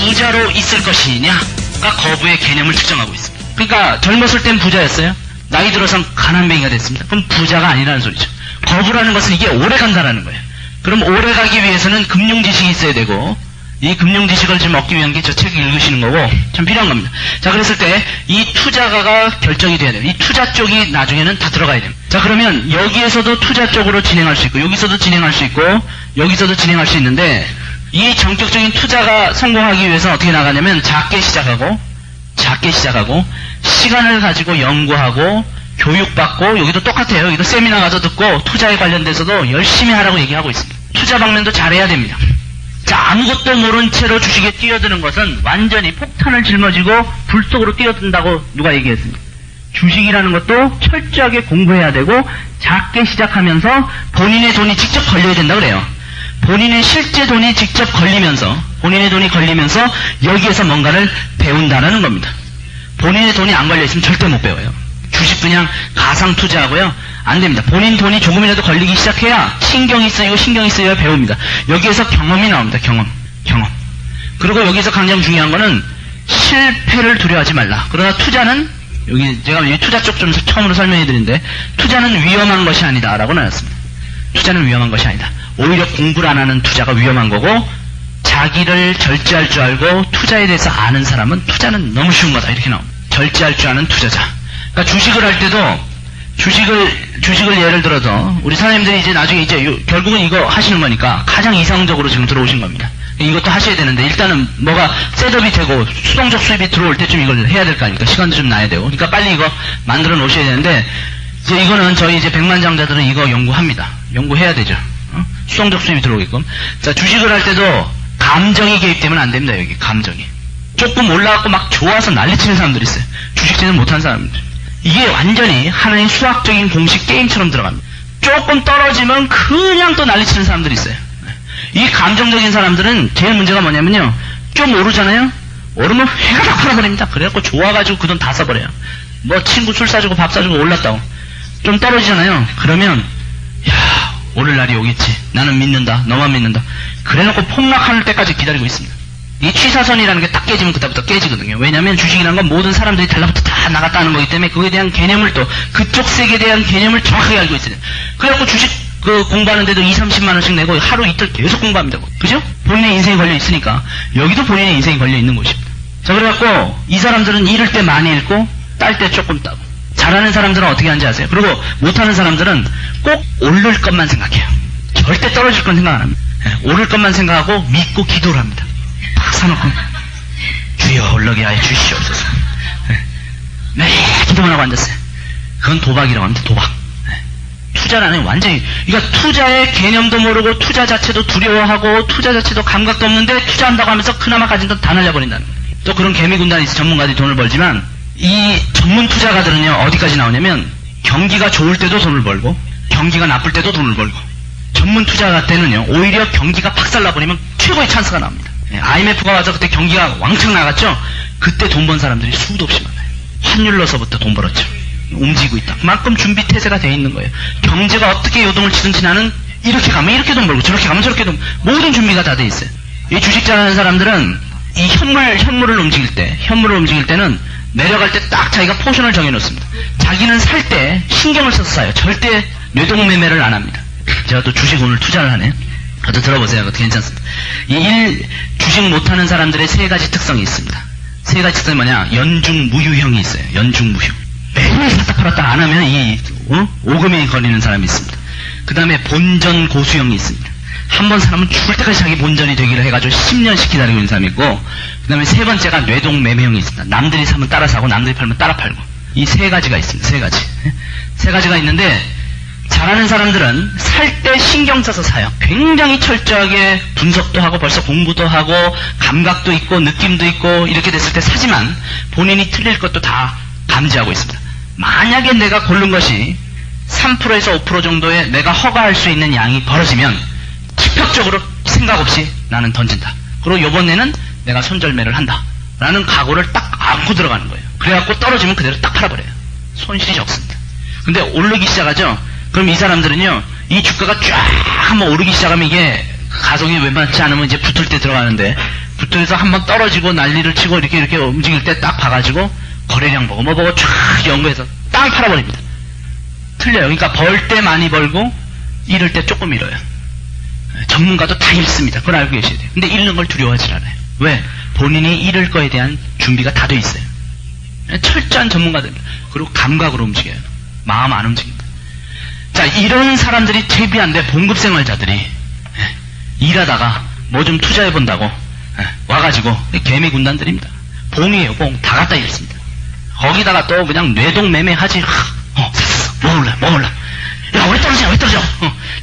부자로 있을 것이냐가 거부의 개념을 측정하고 있습니다. 그러니까 젊었을 땐 부자였어요. 나이 들어선 가난뱅이가 됐습니다. 그럼 부자가 아니라는 소리죠. 거부라는 것은 이게 오래 간다라는 거예요. 그럼 오래 가기 위해서는 금융 지식이 있어야 되고, 이 금융 지식을 지금 얻기 위한 게 저 책 읽으시는 거고 참 필요한 겁니다. 자, 그랬을 때 이 투자가가 결정이 돼야 돼요. 이 투자 쪽이 나중에는 다 들어가야 돼요. 자, 그러면 여기에서도 투자 쪽으로 진행할 수 있고, 여기서도 진행할 수 있고, 여기서도 진행할 수 있는데, 이 전격적인 투자가 성공하기 위해서 어떻게 나가냐면 작게 시작하고 시간을 가지고 연구하고 교육받고, 여기도 똑같아요. 여기도 세미나 가서 듣고 투자에 관련돼서도 열심히 하라고 얘기하고 있습니다. 투자 방면도 잘해야 됩니다. 자, 아무것도 모른 채로 주식에 뛰어드는 것은 완전히 폭탄을 짊어지고 불 속으로 뛰어든다고 누가 얘기했습니다. 주식이라는 것도 철저하게 공부해야 되고 작게 시작하면서 본인의 돈이 직접 걸려야 된다 그래요. 본인의 실제 돈이 직접 걸리면서, 본인의 돈이 걸리면서 여기에서 뭔가를 배운다는 겁니다. 본인의 돈이 안 걸려있으면 절대 못 배워요. 주식 그냥 가상 투자하고요, 안 됩니다. 본인 돈이 조금이라도 걸리기 시작해야 신경이 쓰여야 배웁니다. 여기에서 경험이 나옵니다. 경험. 그리고 여기서 가장 중요한 거는 실패를 두려워하지 말라. 그러나 투자는, 여기 제가 이 투자 쪽 좀 처음으로 설명해 드리는데, 투자는 위험한 것이 아니다 라고 나눴습니다. 투자는 위험한 것이 아니다. 오히려 공부를 안 하는 투자가 위험한 거고, 자기를 절제할 줄 알고 투자에 대해서 아는 사람은 투자는 너무 쉬운 거다 이렇게 나옵니다. 절제할 줄 아는 투자자. 그러니까 주식을 할 때도 주식을 예를 들어서 우리 사장님들이 이제 나중에 이제 결국은 이거 하시는 거니까 가장 이상적으로 지금 들어오신 겁니다. 이것도 하셔야 되는데, 일단은 뭐가 셋업이 되고 수동적 수입이 들어올 때쯤 이걸 해야 될 거 아닙니까? 시간도 좀 나야 되고. 그러니까 빨리 이거 만들어 놓으셔야 되는데, 이제 이거는 저희 이제 백만장자들은 이거 연구합니다. 연구해야 되죠. 수동적 수입이 들어오게끔. 자, 주식을 할 때도 감정이 개입되면 안 됩니다. 여기 감정이. 조금 올라가고 막 좋아서 난리치는 사람들이 있어요. 주식제는 못한 사람들. 이게 완전히 하나의 수학적인 공식 게임처럼 들어갑니다. 조금 떨어지면 그냥 또 난리치는 사람들이 있어요. 이 감정적인 사람들은 제일 문제가 뭐냐면요, 좀 오르잖아요. 오르면 회가 다 팔아버립니다. 그래갖고 좋아가지고 그 돈 다 써버려요. 뭐 친구 술 사주고 밥 사주고 올랐다고. 좀 떨어지잖아요. 그러면 야, 오를 날이 오겠지. 나는 믿는다. 너만 믿는다. 그래놓고 폭락할 때까지 기다리고 있습니다. 이 취사선이라는 게 딱 깨지면 그때부터 깨지거든요. 왜냐하면 주식이라는 건 모든 사람들이 달라붙어 다 나갔다는 거기 때문에 그거에 대한 개념을, 또 그쪽 세계에 대한 개념을 정확하게 알고 있어요. 그래갖고 주식 공부하는데도 20-30만 원씩 내고 하루 이틀 계속 공부합니다. 그죠? 본인의 인생이 걸려 있으니까 여기도 본인의 인생이 걸려 있는 곳입니다. 자, 그래갖고 이 사람들은 잃을 때 많이 잃고 딸 때 조금 따고, 잘하는 사람들은 어떻게 하는지 아세요? 그리고 못하는 사람들은 꼭 오를 것만 생각해요. 절대 떨어질 건 생각 안 합니다. 오를 것만 생각하고 믿고 기도를 합니다. 딱 사놓고 주여 올라게 하여 주시옵소서. 네, 기도만 하고 앉았어요. 그건 도박이라고 합니다. 도박. 투자라는 완전히, 그러니까 투자의 개념도 모르고 투자 자체도 두려워하고 투자 자체도 감각도 없는데 투자한다고 하면서 그나마 가진 돈 다 날려버린다는 거예요. 또 그런 개미군단이 있어. 전문가들이 돈을 벌지만 이 전문 투자가들은요, 어디까지 나오냐면 경기가 좋을 때도 돈을 벌고 경기가 나쁠 때도 돈을 벌고, 전문 투자가 때는요 오히려 경기가 박살나버리면 최고의 찬스가 나옵니다. IMF가 와서 그때 경기가 왕창 나갔죠. 그때 돈 번 사람들이 수도 없이 많아요. 환율로서부터 돈 벌었죠. 움직이고 있다. 그만큼 준비 태세가 되어 있는 거예요. 경제가 어떻게 요동을 치든지 나는 이렇게 가면 이렇게 돈 벌고 저렇게 가면 저렇게 돈, 모든 준비가 다 돼 있어요. 이 주식 잘하는 사람들은 이 현물을 움직일 때는 내려갈 때 딱 자기가 포션을 정해놓습니다. 자기는 살 때 신경을 써서 사요. 절대 뇌동매매를 안 합니다. 제가 또 주식 오늘 투자를 하네요. 저도 들어보세요. 그것도 괜찮습니다. 주식 못하는 사람들의 세 가지 특성이 있습니다. 세 가지 특성이 뭐냐? 연중무휴형이 있어요. 연중무휴. 매일 샀다 팔았다 안 하면 오금이 걸리는 사람이 있습니다. 그 다음에 본전고수형이 있습니다. 한 번 사람은 죽을 때까지 자기 본전이 되기를 해가지고 10년씩 기다리고 있는 사람이 있고, 그 다음에 세 번째가 뇌동매매형이 있습니다. 남들이 사면 따라 사고 남들이 팔면 따라 팔고. 이 세 가지가 있습니다. 세 가지가 있는데, 잘하는 사람들은 살 때 신경 써서 사요. 굉장히 철저하게 분석도 하고 벌써 공부도 하고 감각도 있고 느낌도 있고 이렇게 됐을 때 사지만 본인이 틀릴 것도 다 감지하고 있습니다. 만약에 내가 고른 것이 3%에서 5% 정도의 내가 허가할 수 있는 양이 벌어지면 즉각적으로 생각 없이 나는 던진다. 그리고 요번에는 내가 손절매를 한다 라는 각오를 딱 안고 들어가는 거예요. 그래갖고 떨어지면 그대로 딱 팔아버려요. 손실이 적습니다. 근데 오르기 시작하죠. 그럼 이 사람들은요, 이 주가가 쫙 한번 오르기 시작하면 이게 가속이 웬만치 않으면 이제 붙을 때 들어가는데 부토에서 한번 떨어지고 난리를 치고 이렇게 움직일 때 딱 봐가지고 거래량 보고 뭐 보고 쫙 연구해서 딱 팔아버립니다. 틀려요. 그러니까 벌 때 많이 벌고 잃을 때 조금 잃어요. 전문가도 다 잃습니다. 그걸 알고 계셔야 돼요. 근데 잃는 걸 두려워하지 않아요. 왜? 본인이 잃을 거에 대한 준비가 다 돼 있어요. 철저한 전문가들입니다. 그리고 감각으로 움직여요. 마음 안 움직입니다. 자, 이런 사람들이 제비한데 봉급생활자들이 일하다가 뭐 좀 투자해본다고 와가지고 개미 군단들입니다. 봉이에요, 봉. 다 갖다 잃습니다. 거기다가 또 그냥 뇌동매매하지. 샀어. 뭐 몰라. 야, 왜 떨어져?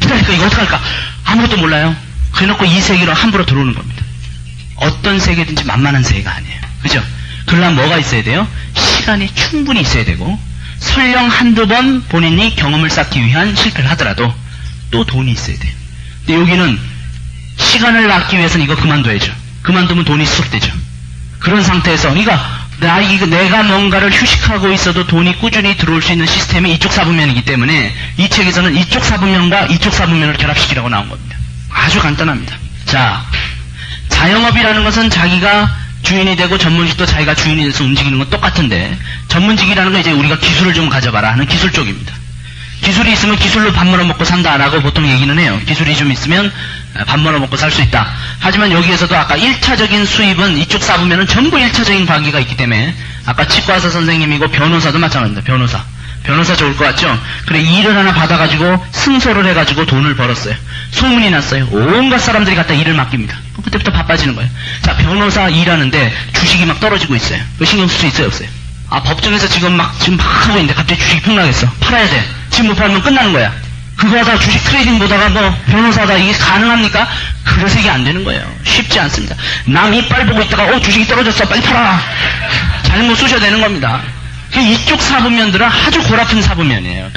기다릴까? 이거 어떡할까? 아무것도 몰라요. 그래놓고 이 세계로 함부로 들어오는 겁니다. 어떤 세계든지 만만한 세계가 아니에요. 그죠? 그러려면 뭐가 있어야 돼요? 시간이 충분히 있어야 되고, 설령 한두 번 본인이 경험을 쌓기 위한 실패를 하더라도 또 돈이 있어야 돼요. 근데 여기는 시간을 낳기 위해서는 이거 그만둬야죠. 그만두면 돈이 수습되죠. 그런 상태에서, 그러니까 내가 뭔가를 휴식하고 있어도 돈이 꾸준히 들어올 수 있는 시스템이 이쪽 사분면이기 때문에 이 책에서는 이쪽 사분면과 이쪽 사분면을 결합시키라고 나온 겁니다. 아주 간단합니다. 자, 자영업이라는 것은 자기가 주인이 되고 전문직도 자기가 주인이 돼서 움직이는 건 똑같은데, 전문직이라는 건 이제 우리가 기술을 좀 가져봐라 하는 기술 쪽입니다. 기술이 있으면 기술로 밥 벌어먹고 산다 라고 보통 얘기는 해요. 기술이 좀 있으면 밥 벌어먹고 살 수 있다. 하지만 여기에서도 아까 1차적인 수입은 이쪽 사분면은 전부 1차적인 관계가 있기 때문에, 아까 치과의사 선생님이고 변호사도 마찬가지입니다. 변호사 좋을 것 같죠? 그래, 일을 하나 받아가지고 승소를 해가지고 돈을 벌었어요. 소문이 났어요. 온갖 사람들이 갖다 일을 맡깁니다. 그때부터 바빠지는 거예요. 자, 변호사 일하는데 주식이 막 떨어지고 있어요. 그 신경 쓸 수 있어요, 없어요? 법정에서 지금 막 하고 있는데 갑자기 주식이 폭락했어. 팔아야 돼. 지금 못 팔면 끝나는 거야. 그거 하다가 주식 트레이딩 보다가 뭐 변호사다, 이게 가능합니까? 그래서 이게 안 되는 거예요. 쉽지 않습니다. 남 이빨 보고 있다가 주식이 떨어졌어, 빨리 팔아. 잘못 쑤셔야 되는 겁니다. 이쪽 사분면들은 아주 골아픈 사분면이에요.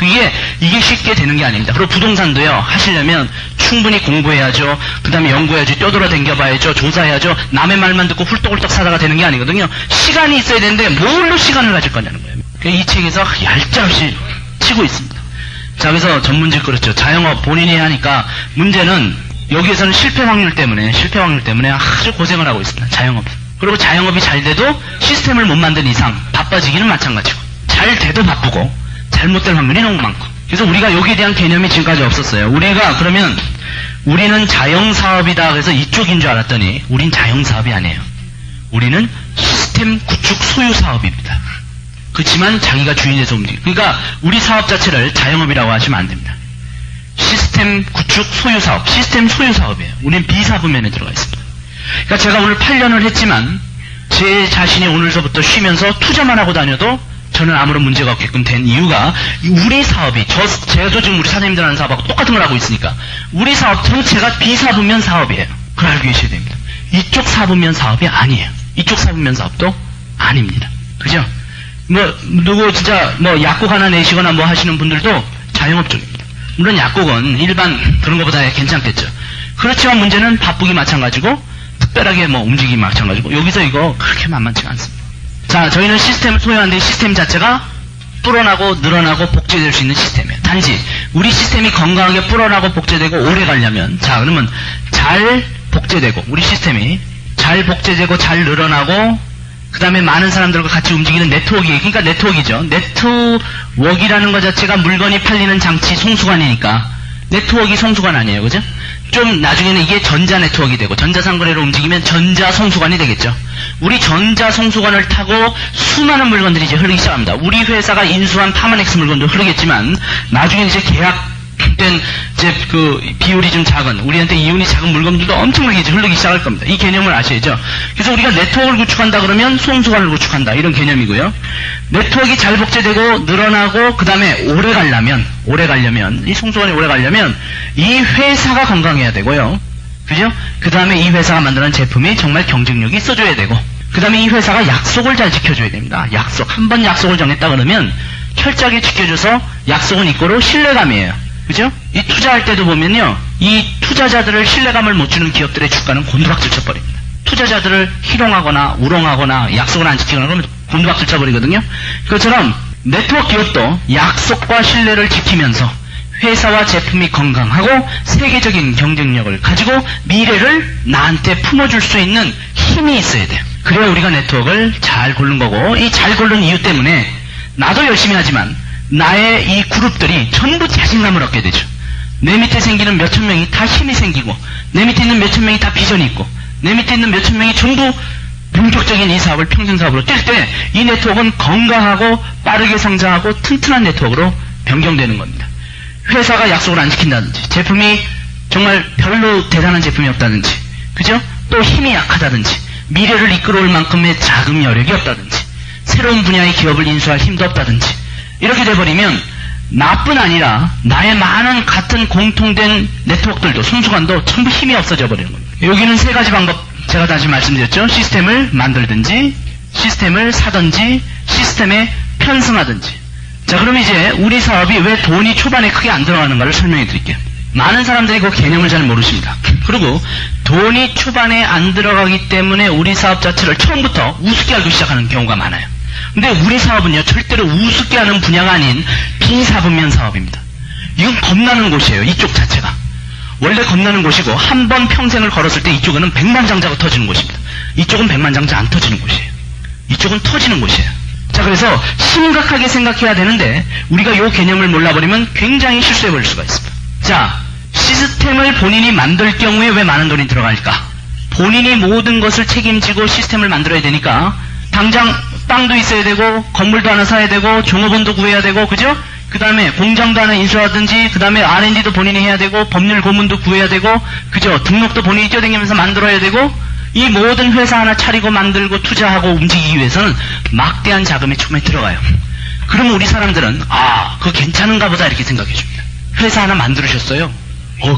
이게 쉽게 되는 게 아닙니다. 그리고 부동산도요, 하시려면 충분히 공부해야죠. 그 다음에 연구해야죠. 뛰어돌아 댕겨봐야죠. 조사해야죠. 남의 말만 듣고 훌떡훌떡 사다가 되는 게 아니거든요. 시간이 있어야 되는데 뭘로 시간을 가질 거냐는 거예요. 이 책에서 얄짤없이 치고 있습니다. 자, 그래서 전문직 그렇죠. 자영업 본인이 하니까 문제는 여기에서는 실패 확률 때문에 아주 고생을 하고 있습니다. 자영업. 그리고 자영업이 잘 돼도 시스템을 못 만든 이상 바빠지기는 마찬가지고, 잘 돼도 바쁘고 잘못될 확률이 너무 많고. 그래서 우리가 여기에 대한 개념이 지금까지 없었어요. 그러면 우리는 자영사업이다 그래서 이쪽인 줄 알았더니 우린 자영사업이 아니에요. 우리는 시스템 구축 소유사업입니다. 그렇지만 자기가 주인에서 움직이고, 그러니까 우리 사업 자체를 자영업이라고 하시면 안 됩니다. 시스템 구축 소유사업, 시스템 소유사업이에요. 우리는 B사분면에 들어가 있습니다. 그러니까 제가 오늘 8년을 했지만 제 자신이 오늘서부터 쉬면서 투자만 하고 다녀도 저는 아무런 문제가 없게끔 된 이유가, 우리 사업이, 제가 지금 우리 사장님들 하는 사업하고 똑같은 걸 하고 있으니까 우리 사업 전체가 B사분면 사업이에요. 그걸 알고 계셔야 됩니다. 이쪽 사분면 사업이 아니에요. 이쪽 사분면 사업도 아닙니다. 그죠? 누구 진짜 약국 하나 내시거나 뭐 하시는 분들도 자영업 쪽입니다. 물론 약국은 일반 그런 것보다 괜찮겠죠. 그렇지만 문제는 바쁘기 마찬가지고 특별하게 움직이기 마찬가지고, 여기서 이거 그렇게 만만치가 않습니다. 자, 저희는 시스템을 소유하는데 시스템 자체가 불어나고 늘어나고 복제될 수 있는 시스템이에요. 단지 우리 시스템이 건강하게 불어나고 복제되고 오래 가려면, 자, 그러면 잘 복제되고, 우리 시스템이 잘 복제되고 잘 늘어나고 그 다음에 많은 사람들과 같이 움직이는 네트워크, 그러니까 네트워크이죠. 네트워크라는 것 자체가 물건이 팔리는 장치 송수관이니까 네트워크 송수관 아니에요, 그죠? 좀 나중에는 이게 전자 네트워크가 되고 전자상거래로 움직이면 전자 송수관이 되겠죠. 우리 전자 송수관을 타고 수많은 물건들이 이제 흐르기 시작합니다. 우리 회사가 인수한 파마넥스 물건도 흐르겠지만 나중에 이제 계약된 이제 그 비율이 좀 작은, 우리한테 이윤이 작은 물건들도 엄청나게 이제 흐르기 시작할 겁니다. 이 개념을 아셔야죠. 그래서 우리가 네트워크를 구축한다 그러면 송수관을 구축한다, 이런 개념이고요. 네트워크가 잘 복제되고 늘어나고 그 다음에 오래 가려면 이 송수관이 오래 가려면 이 회사가 건강해야 되고요. 그죠? 그 다음에 이 회사가 만드는 제품이 정말 경쟁력이 있어줘야 되고, 그 다음에 이 회사가 약속을 잘 지켜줘야 됩니다. 한번 약속을 정했다 그러면 철저하게 지켜줘서 약속은 이꼬로 신뢰감이에요. 그죠? 이 투자할 때도 보면요, 이 투자자들을 신뢰감을 못 주는 기업들의 주가는 곤두박질 쳐버립니다. 투자자들을 희롱하거나 우롱하거나 약속을 안 지키거나 그러면 곤두박질 쳐버리거든요. 그것처럼 네트워크 기업도 약속과 신뢰를 지키면서 회사와 제품이 건강하고 세계적인 경쟁력을 가지고 미래를 나한테 품어줄 수 있는 힘이 있어야 돼요. 그래야 우리가 네트워크를 잘 고른 거고, 이 잘 고른 이유 때문에 나도 열심히 하지만 나의 이 그룹들이 전부 자신감을 얻게 되죠. 내 밑에 생기는 몇천 명이 다 힘이 생기고, 내 밑에 있는 몇천 명이 다 비전이 있고, 내 밑에 있는 몇천 명이 전부 본격적인 이 사업을 평생 사업으로 뛸 때 이 네트워크는 건강하고 빠르게 성장하고 튼튼한 네트워크로 변경되는 겁니다. 회사가 약속을 안 지킨다든지, 제품이 정말 별로 대단한 제품이 없다든지, 그죠? 또 힘이 약하다든지, 미래를 이끌어올 만큼의 자금 여력이 없다든지, 새로운 분야의 기업을 인수할 힘도 없다든지, 이렇게 돼버리면 나뿐 아니라 나의 많은 같은 공통된 네트워크들도, 손수관도 전부 힘이 없어져 버리는 겁니다. 여기는 세 가지 방법 제가 다시 말씀드렸죠. 시스템을 만들든지, 시스템을 사든지, 시스템에 편승하든지. 자, 그럼 이제 우리 사업이 왜 돈이 초반에 크게 안 들어가는가를 설명해 드릴게요. 많은 사람들이 그 개념을 잘 모르십니다. 그리고 돈이 초반에 안 들어가기 때문에 우리 사업 자체를 처음부터 우습게 알고 시작하는 경우가 많아요. 근데 우리 사업은요, 절대로 우습게 하는 분야가 아닌 비사분면 사업입니다. 이건 겁나는 곳이에요, 이쪽 자체가. 원래 겁나는 곳이고, 한 번 평생을 걸었을 때 이쪽은 백만장자가 터지는 곳입니다. 이쪽은 백만장자 안 터지는 곳이에요. 이쪽은 터지는 곳이에요. 자, 그래서 심각하게 생각해야 되는데 우리가 이 개념을 몰라버리면 굉장히 실수해버릴 수가 있습니다. 자, 시스템을 본인이 만들 경우에 왜 많은 돈이 들어갈까? 본인이 모든 것을 책임지고 시스템을 만들어야 되니까 당장 땅도 있어야 되고, 건물도 하나 사야 되고, 종업원도 구해야 되고, 그죠? 그 다음에 공장도 하나 인수하든지, 그 다음에 R&D도 본인이 해야 되고, 법률 고문도 구해야 되고, 그죠? 등록도 본인이 뛰어다니면서 만들어야 되고, 이 모든 회사 하나 차리고 만들고 투자하고 움직이기 위해서는 막대한 자금이 처음에 들어가요. 그러면 우리 사람들은 그거 괜찮은가 보다 이렇게 생각해 줍니다. 회사 하나 만들으셨어요.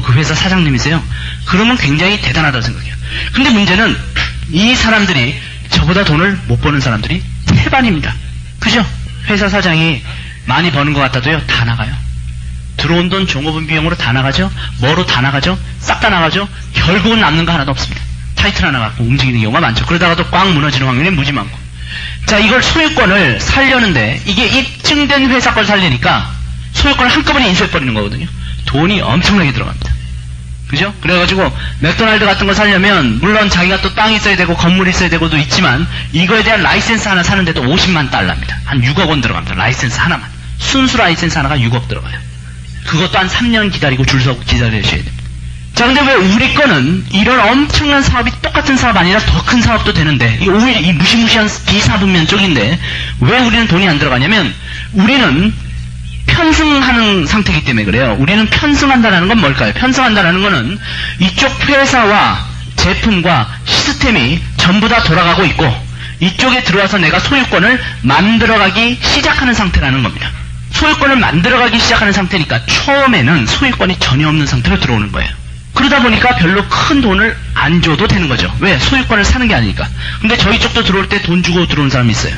그 회사 사장님이세요. 그러면 굉장히 대단하다고 생각해요. 근데 문제는 이 사람들이 저보다 돈을 못 버는 사람들이 태반입니다. 그죠? 회사 사장이 많이 버는 것 같아도요, 다 나가요. 들어온 돈 종업원 비용으로 다 나가죠. 뭐로 다 나가죠. 싹 다 나가죠. 결국은 남는 거 하나도 없습니다. 타이틀 하나 갖고 움직이는 경우가 많죠. 그러다가도 꽉 무너지는 확률이 무지 많고. 자, 이걸 소유권을 살려는데, 이게 입증된 회사 걸 살리니까 소유권을 한꺼번에 인수해버리는 거거든요. 돈이 엄청나게 들어갑니다. 그죠? 그래가지고 맥도날드 같은 거 살려면 물론 자기가 또 땅이 있어야 되고 건물이 있어야 되고도 있지만, 이거에 대한 라이센스 하나 사는데도 50만 달러입니다. 한 6억 원 들어갑니다. 라이센스 하나만. 순수 라이센스 하나가 6억 들어가요. 그것도 한 3년 기다리고 줄 서고 기다려야 됩니다. 자, 근데 왜 우리 거는 이런 엄청난 사업이 똑같은 사업 아니라 더 큰 사업도 되는데, 오히려 이 무시무시한 비사분면 쪽인데 왜 우리는 돈이 안 들어가냐면, 우리는 편승하는 상태이기 때문에 그래요. 우리는 편승한다는 건 뭘까요? 편승한다는 거는 이쪽 회사와 제품과 시스템이 전부 다 돌아가고 있고, 이쪽에 들어와서 내가 소유권을 만들어가기 시작하는 상태라는 겁니다. 소유권을 만들어가기 시작하는 상태니까 처음에는 소유권이 전혀 없는 상태로 들어오는 거예요. 그러다 보니까 별로 큰 돈을 안 줘도 되는 거죠. 왜? 소유권을 사는 게 아니니까. 근데 저희 쪽도 들어올 때 돈 주고 들어오는 사람이 있어요.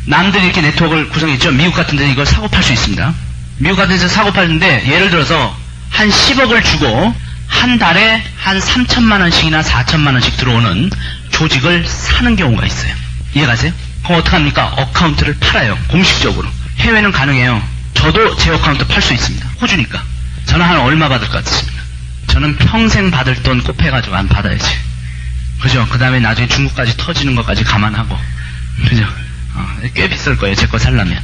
남들이 이렇게 네트워크를 구성했죠. 미국 같은 데는 이걸 사고 팔 수 있습니다. 미국 같은 데서 사고 팔는데, 예를 들어서 한 10억을 주고 한 달에 한 3천만 원씩이나 4천만 원씩 들어오는 조직을 사는 경우가 있어요. 이해가세요? 그럼 어떡합니까? 어카운트를 팔아요. 공식적으로. 해외는 가능해요. 저도 제 어카운트 팔 수 있습니다. 호주니까. 저는 한 얼마 받을 것 같습니다. 저는 평생 받을 돈 곱해가지고 안 받아야지. 그죠? 그 다음에 나중에 중국까지 터지는 것까지 감안하고. 그죠? 꽤 비쌀 거예요. 제 거 살려면.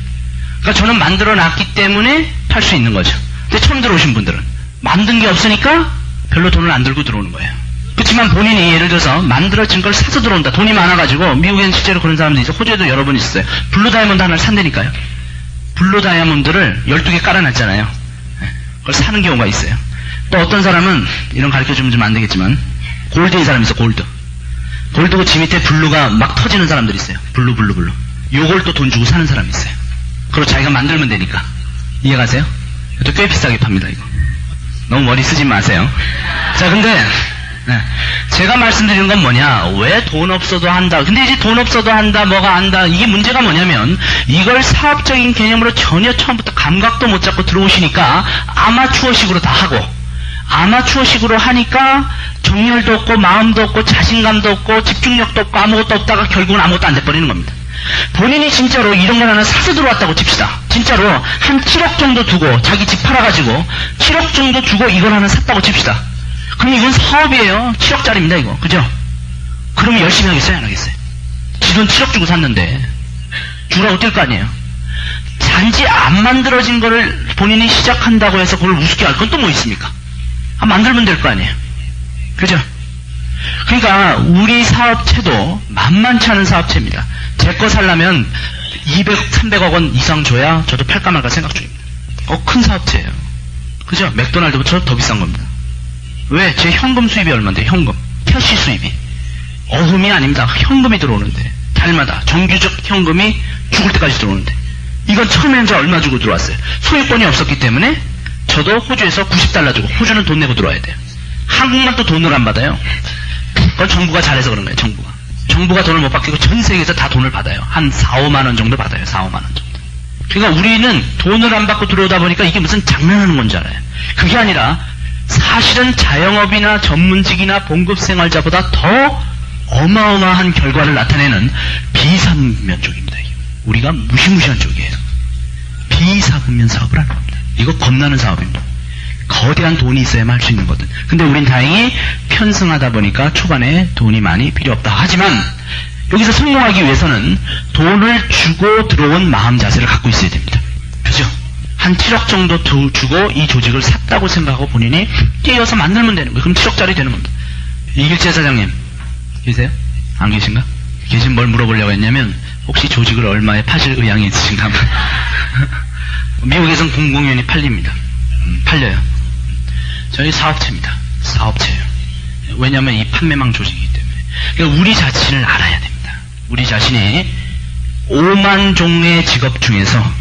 그러니까 저는 만들어 놨기 때문에 팔 수 있는 거죠. 근데 처음 들어오신 분들은 만든 게 없으니까 별로 돈을 안 들고 들어오는 거예요. 그렇지만 본인이 예를 들어서 만들어진 걸 사서 들어온다. 돈이 많아가지고, 미국에는 실제로 그런 사람들이 있어요. 호주에도 여러 번 있어요. 블루 다이아몬드 하나를 산다니까요. 블루 다이아몬드를 12개 깔아놨잖아요. 그걸 사는 경우가 있어요. 또 어떤 사람은, 이런 가르쳐주면 좀 안 되겠지만, 골드인 사람이 있어, 골드. 골드고 지 밑에 블루가 막 터지는 사람들이 있어요. 블루. 요걸 또 돈 주고 사는 사람이 있어요. 그리고 자기가 만들면 되니까. 이해가세요? 또 꽤 비싸게 팝니다, 이거. 너무 머리 쓰지 마세요. 자, 근데, 제가 말씀드리는 건 뭐냐, 왜 돈 없어도 한다. 근데 이제 돈 없어도 한다, 뭐가 한다. 이게 문제가 뭐냐면, 이걸 사업적인 개념으로 전혀 처음부터 감각도 못 잡고 들어오시니까 아마추어식으로 다 하고, 아마추어식으로 하니까 정열도 없고 마음도 없고 자신감도 없고 집중력도 없고 아무것도 없다가 결국은 아무것도 안 돼버리는 겁니다. 본인이 진짜로 이런 걸 하나 사서 들어왔다고 칩시다. 진짜로 한 7억 정도 두고 자기 집 팔아가지고 7억 정도 주고 이걸 하나 샀다고 칩시다. 그럼 이건 사업이에요. 7억짜리입니다 이거. 그죠? 그러면 열심히 하겠어요? 안 하겠어요? 지 돈 7억 주고 샀는데 주라고 뛸 거 아니에요. 단지 안 만들어진 거를 본인이 시작한다고 해서 그걸 우습게 할 건 또 뭐 있습니까? 만들면 될 거 아니에요. 그죠? 그러니까 우리 사업체도 만만치 않은 사업체입니다. 제 거 살려면 200, 300억 원 이상 줘야 저도 팔까 말까 생각 중입니다. 큰 사업체예요. 그죠? 맥도날드보다 더 비싼 겁니다. 왜? 제 현금 수입이 얼마인데, 현금. 캐시 수입이. 어흠이 아닙니다. 현금이 들어오는데. 달마다 정규적 현금이 죽을 때까지 들어오는데. 이건 처음에는 저 얼마 주고 들어왔어요. 소유권이 없었기 때문에 저도 호주에서 90달러 주고, 호주는 돈 내고 들어와야 돼요. 한국만 또 돈을 안 받아요. 그건 정부가 잘해서 그런 거예요, 정부가. 정부가 돈을 못 받기고 전 세계에서 다 돈을 받아요. 한 4, 5만 원 정도 받아요. 4, 5만 원 정도. 그러니까 우리는 돈을 안 받고 들어오다 보니까 이게 무슨 장난하는 건 줄 알아요. 그게 아니라 사실은 자영업이나 전문직이나 봉급생활자보다 더 어마어마한 결과를 나타내는 비사분면 쪽입니다. 우리가 무시무시한 쪽이에요. 비사분면 사업을 하는 겁니다. 이거 겁나는 사업입니다. 거대한 돈이 있어야만 할 수 있는 거든. 근데 우린 다행히 편승하다 보니까 초반에 돈이 많이 필요 없다. 하지만 여기서 성공하기 위해서는 돈을 주고 들어온 마음 자세를 갖고 있어야 됩니다. 그죠? 한 7억 정도 주고 이 조직을 샀다고 생각하고 본인이 뛰어서 만들면 되는 거예요. 그럼 7억짜리 되는 겁니다. 이길재 사장님 계세요? 안 계신가? 계신 뭘 물어보려고 했냐면 혹시 조직을 얼마에 파실 의향이 있으신가? 미국에선 공공연히 팔립니다. 팔려요. 저희 사업체입니다. 사업체예요. 왜냐하면 이 판매망 조직이기 때문에. 그러니까 우리 자신을 알아야 됩니다. 우리 자신이 5만 종의 직업 중에서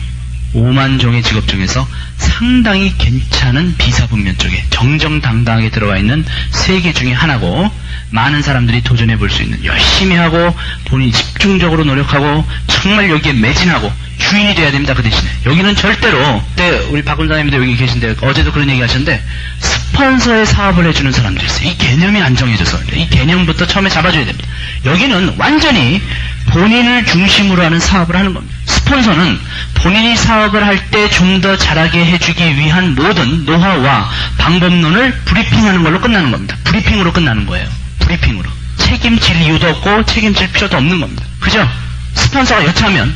상당히 괜찮은 비사분면 쪽에 정정당당하게 들어와 있는 세계 중에 하나고, 많은 사람들이 도전해 볼 수 있는, 열심히 하고 본인이 집중적으로 노력하고 정말 여기에 매진하고 주인이 돼야 됩니다. 그 대신에 여기는 절대로, 우리 박 원장님도 여기 계신데 어제도 그런 얘기 하셨는데, 스폰서의 사업을 해주는 사람들이 있어요. 이 개념이 안 정해져서 이 개념부터 처음에 잡아줘야 됩니다. 여기는 완전히 본인을 중심으로 하는 사업을 하는 겁니다. 스폰서는 본인이 사업을 할 때 좀 더 잘하게 해주기 위한 모든 노하우와 방법론을 브리핑하는 걸로 끝나는 겁니다. 브리핑으로 끝나는 거예요. 브리핑으로. 책임질 이유도 없고 책임질 필요도 없는 겁니다. 그죠? 스폰서가 여차하면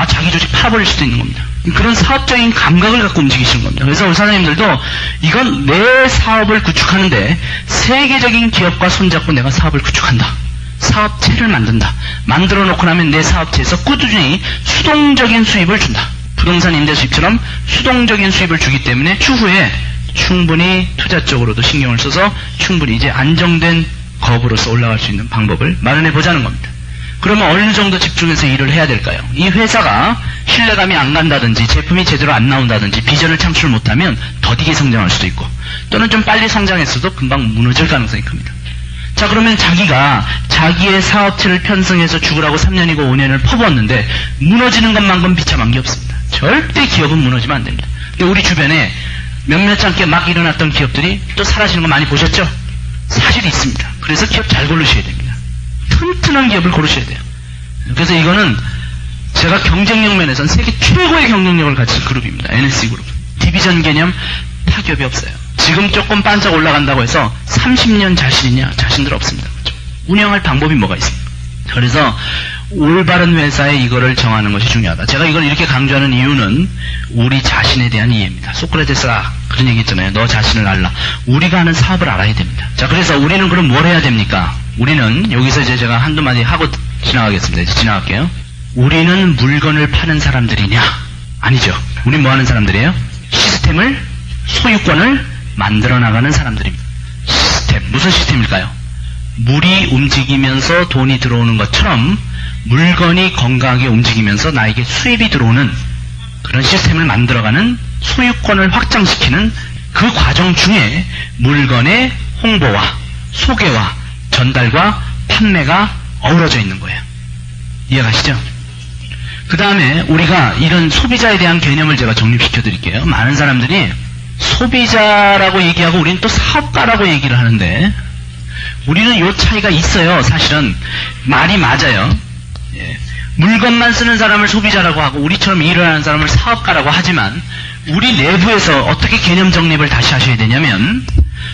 자기 조직 팔아버릴 수도 있는 겁니다. 그런 사업적인 감각을 갖고 움직이시는 겁니다. 그래서 우리 사장님들도 이건 내 사업을 구축하는데 세계적인 기업과 손잡고 내가 사업을 구축한다. 사업체를 만든다. 만들어 놓고 나면 내 사업체에서 꾸준히 수동적인 수입을 준다. 부동산 임대 수입처럼 수동적인 수입을 주기 때문에 추후에 충분히 투자 쪽으로도 신경을 써서 충분히 이제 안정된 거부로서 올라갈 수 있는 방법을 마련해 보자는 겁니다. 그러면 어느 정도 집중해서 일을 해야 될까요? 이 회사가 신뢰감이 안 간다든지 제품이 제대로 안 나온다든지 비전을 창출 못하면 더디게 성장할 수도 있고, 또는 좀 빨리 성장했어도 금방 무너질 가능성이 큽니다. 자, 그러면 자기가 자기의 사업체를 편성해서 죽으라고 3년이고 5년을 퍼부었는데 무너지는 것만큼 비참한 게 없습니다. 절대 기업은 무너지면 안 됩니다. 근데 우리 주변에 몇몇 않게 막 일어났던 기업들이 또 사라지는 거 많이 보셨죠? 사실 있습니다. 그래서 기업 잘 고르셔야 됩니다. 튼튼한 기업을 고르셔야 돼요. 그래서 이거는 제가 경쟁력 면에서는 세계 최고의 경쟁력을 가진 그룹입니다. NSC 그룹. 디비전 개념 타격이 없어요. 지금 조금 반짝 올라간다고 해서 30년 자신이냐? 자신들 없습니다. 그렇죠? 운영할 방법이 뭐가 있습니까? 그래서 올바른 회사에 이거를 정하는 것이 중요하다. 제가 이걸 이렇게 강조하는 이유는 우리 자신에 대한 이해입니다. 소크라테스가 그런 얘기 있잖아요. 너 자신을 알라. 우리가 하는 사업을 알아야 됩니다. 자, 그래서 우리는 그럼 뭘 해야 됩니까? 우리는 여기서 이제 제가 한두 마디 하고 지나가겠습니다. 이제 지나갈게요. 우리는 물건을 파는 사람들이냐? 아니죠. 우린 뭐 하는 사람들이에요? 시스템을, 소유권을 만들어 나가는 사람들입니다. 시스템. 무슨 시스템일까요? 물이 움직이면서 돈이 들어오는 것처럼 물건이 건강하게 움직이면서 나에게 수입이 들어오는 그런 시스템을 만들어가는, 소유권을 확장시키는 그 과정 중에 물건의 홍보와 소개와 전달과 판매가 어우러져 있는 거예요. 이해가시죠? 그 다음에 우리가 이런 소비자에 대한 개념을 제가 정립시켜 드릴게요. 많은 사람들이 소비자라고 얘기하고 우리는 또 사업가라고 얘기를 하는데, 우리는 요 차이가 있어요. 사실은 말이 맞아요. 예. 물건만 쓰는 사람을 소비자라고 하고 우리처럼 일을 하는 사람을 사업가라고 하지만 우리 내부에서 어떻게 개념 정립을 다시 하셔야 되냐면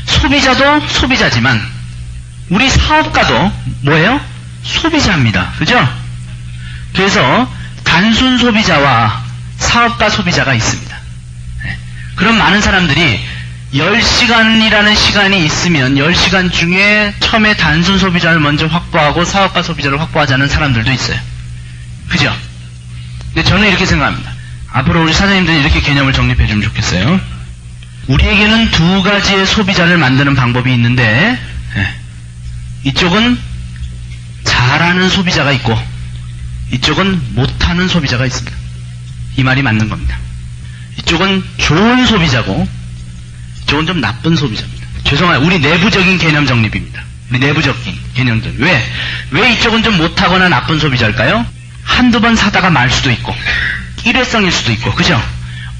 소비자도 소비자지만 우리 사업가도 뭐예요? 소비자입니다. 그죠? 그래서 단순 소비자와 사업가 소비자가 있습니다. 그럼 많은 사람들이 10시간이라는 시간이 있으면 10시간 중에 처음에 단순 소비자를 먼저 확보하고 사업가 소비자를 확보하자는 사람들도 있어요. 그죠? 근데 저는 이렇게 생각합니다. 앞으로 우리 사장님들이 이렇게 개념을 정립해 주면 좋겠어요. 우리에게는 두 가지의 소비자를 만드는 방법이 있는데 이쪽은 잘하는 소비자가 있고 이쪽은 못하는 소비자가 있습니다. 이 말이 맞는 겁니다. 이쪽은 좋은 소비자고 이쪽은 좀 나쁜 소비자입니다. 죄송해요. 우리 내부적인 개념 정립입니다. 우리 내부적인 개념 정립. 왜 이쪽은 좀 못하거나 나쁜 소비자일까요? 한두 번 사다가 말 수도 있고 일회성일 수도 있고 그죠?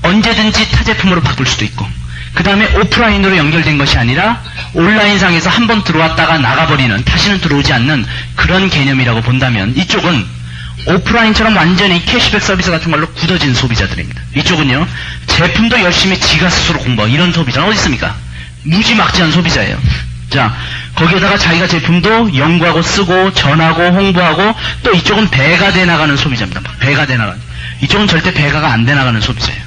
언제든지 타 제품으로 바꿀 수도 있고 그 다음에 오프라인으로 연결된 것이 아니라 온라인상에서 한 번 들어왔다가 나가버리는 다시는 들어오지 않는 그런 개념이라고 본다면 이쪽은 오프라인처럼 완전히 캐시백 서비스 같은 걸로 굳어진 소비자들입니다. 이쪽은요 제품도 열심히 지가 스스로 공부하고 이런 소비자는 어디 있습니까? 무지막지한 소비자예요. 자 거기에다가 자기가 제품도 연구하고 쓰고 전하고 홍보하고 또 이쪽은 배가 돼 나가는 소비자입니다. 배가 돼 나가는 이쪽은 절대 배가가 안 돼 나가는 소비자예요.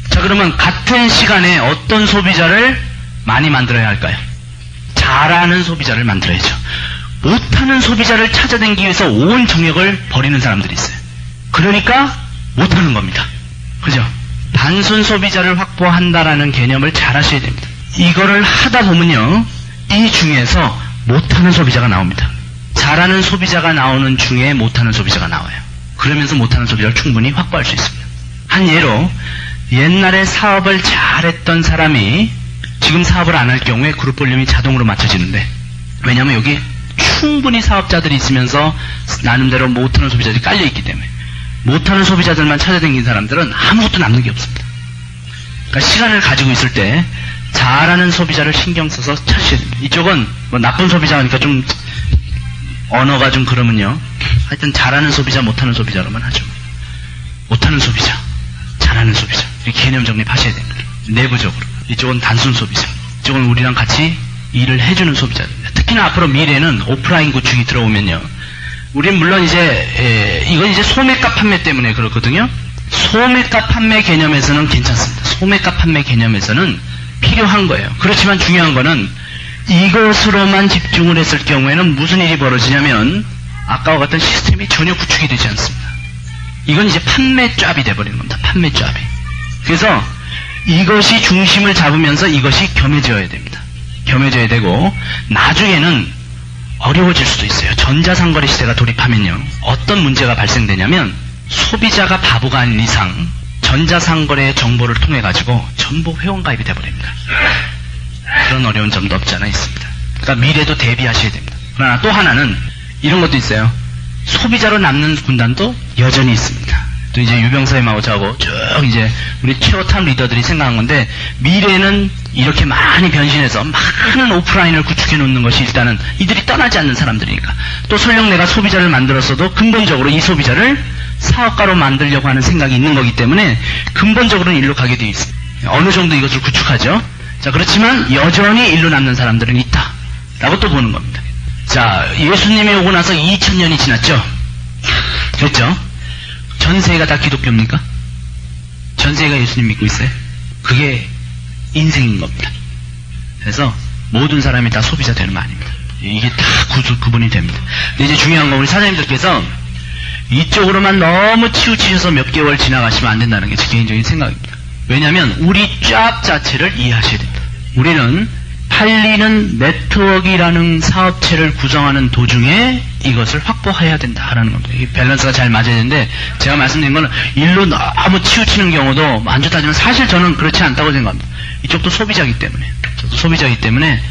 자 그러면 같은 시간에 어떤 소비자를 많이 만들어야 할까요? 잘하는 소비자를 만들어야죠. 못하는 소비자를 찾아다니기 위해서 온 정력을 버리는 사람들이 있어요. 그러니까 못하는 겁니다. 그죠? 단순 소비자를 확보한다라는 개념을 잘 하셔야 됩니다. 이거를 하다 보면요 이 중에서 못하는 소비자가 나옵니다. 잘하는 소비자가 나오는 중에 못하는 소비자가 나와요. 그러면서 못하는 소비자를 충분히 확보할 수 있습니다. 한 예로 옛날에 사업을 잘했던 사람이 지금 사업을 안 할 경우에 그룹 볼륨이 자동으로 맞춰지는데 왜냐하면 여기 충분히 사업자들이 있으면서 나름대로 못하는 소비자들이 깔려있기 때문에 못하는 소비자들만 찾아다니는 사람들은 아무것도 남는 게 없습니다. 그러니까 시간을 가지고 있을 때 잘하는 소비자를 신경 써서 찾으셔야 됩니다. 이쪽은 뭐 나쁜 소비자니까 좀 언어가 좀 그러면요 하여튼 잘하는 소비자 못하는 소비자로만 하죠. 못하는 소비자 잘하는 소비자 이렇게 개념 정립하셔야 됩니다. 내부적으로 이쪽은 단순 소비자 이쪽은 우리랑 같이 일을 해주는 소비자입니다. 특히나 앞으로 미래에는 오프라인 구축이 들어오면요 우린 물론 이건 이제 소매가 판매 때문에 그렇거든요. 소매가 판매 개념에서는 괜찮습니다. 소매가 판매 개념에서는 필요한 거예요. 그렇지만 중요한 거는 이것으로만 집중을 했을 경우에는 무슨 일이 벌어지냐면 아까와 같은 시스템이 전혀 구축이 되지 않습니다. 이건 이제 판매 짭이 돼버리는 겁니다. 판매 짭이. 그래서 이것이 중심을 잡으면서 이것이 겸해져야 됩니다. 겸해져야 되고 나중에는 어려워질 수도 있어요. 전자상거래 시대가 돌입하면요 어떤 문제가 발생되냐면 소비자가 바보가 아닌 이상 전자상거래의 정보를 통해 가지고 전부 회원가입이 돼버립니다. 그런 어려운 점도 없지 않아 있습니다. 그러니까 미래도 대비하셔야 됩니다. 그러나 또 하나는 이런 것도 있어요. 소비자로 남는 군단도 여전히 있습니다. 또 이제 유병사님하고 저하고 쭉 이제 우리 최고탑 리더들이 생각한 건데 미래는 이렇게 많이 변신해서 많은 오프라인을 구축해 놓는 것이 일단은 이들이 떠나지 않는 사람들이니까 또 설령 내가 소비자를 만들었어도 근본적으로 이 소비자를 사업가로 만들려고 하는 생각이 있는 거기 때문에 근본적으로는 일로 가게 되어 있습니다. 어느 정도 이것을 구축하죠. 자 그렇지만 여전히 일로 남는 사람들은 있다 라고 또 보는 겁니다. 자 예수님이 오고 나서 2000년이 지났죠. 그랬죠. 전 세계가 다 기독교입니까? 전 세계가 예수님 믿고 있어요? 그게 인생인 겁니다. 그래서 모든 사람이 다 소비자 되는 거 아닙니다. 이게 다 구분이 됩니다. 근데 이제 중요한 건 우리 사장님들께서 이쪽으로만 너무 치우치셔서 몇 개월 지나가시면 안 된다는 게 제 개인적인 생각입니다. 왜냐하면 우리 쫙 자체를 이해하셔야 됩니다. 우리는 팔리는 네트워크라는 사업체를 구성하는 도중에 이것을 확보해야 된다라는 겁니다. 이 밸런스가 잘 맞아야 되는데 제가 말씀드린 건 일로 너무 치우치는 경우도 안 좋다지만 사실 저는 그렇지 않다고 생각합니다. 이쪽도 소비자이기 때문에 저도 소비자이기 때문에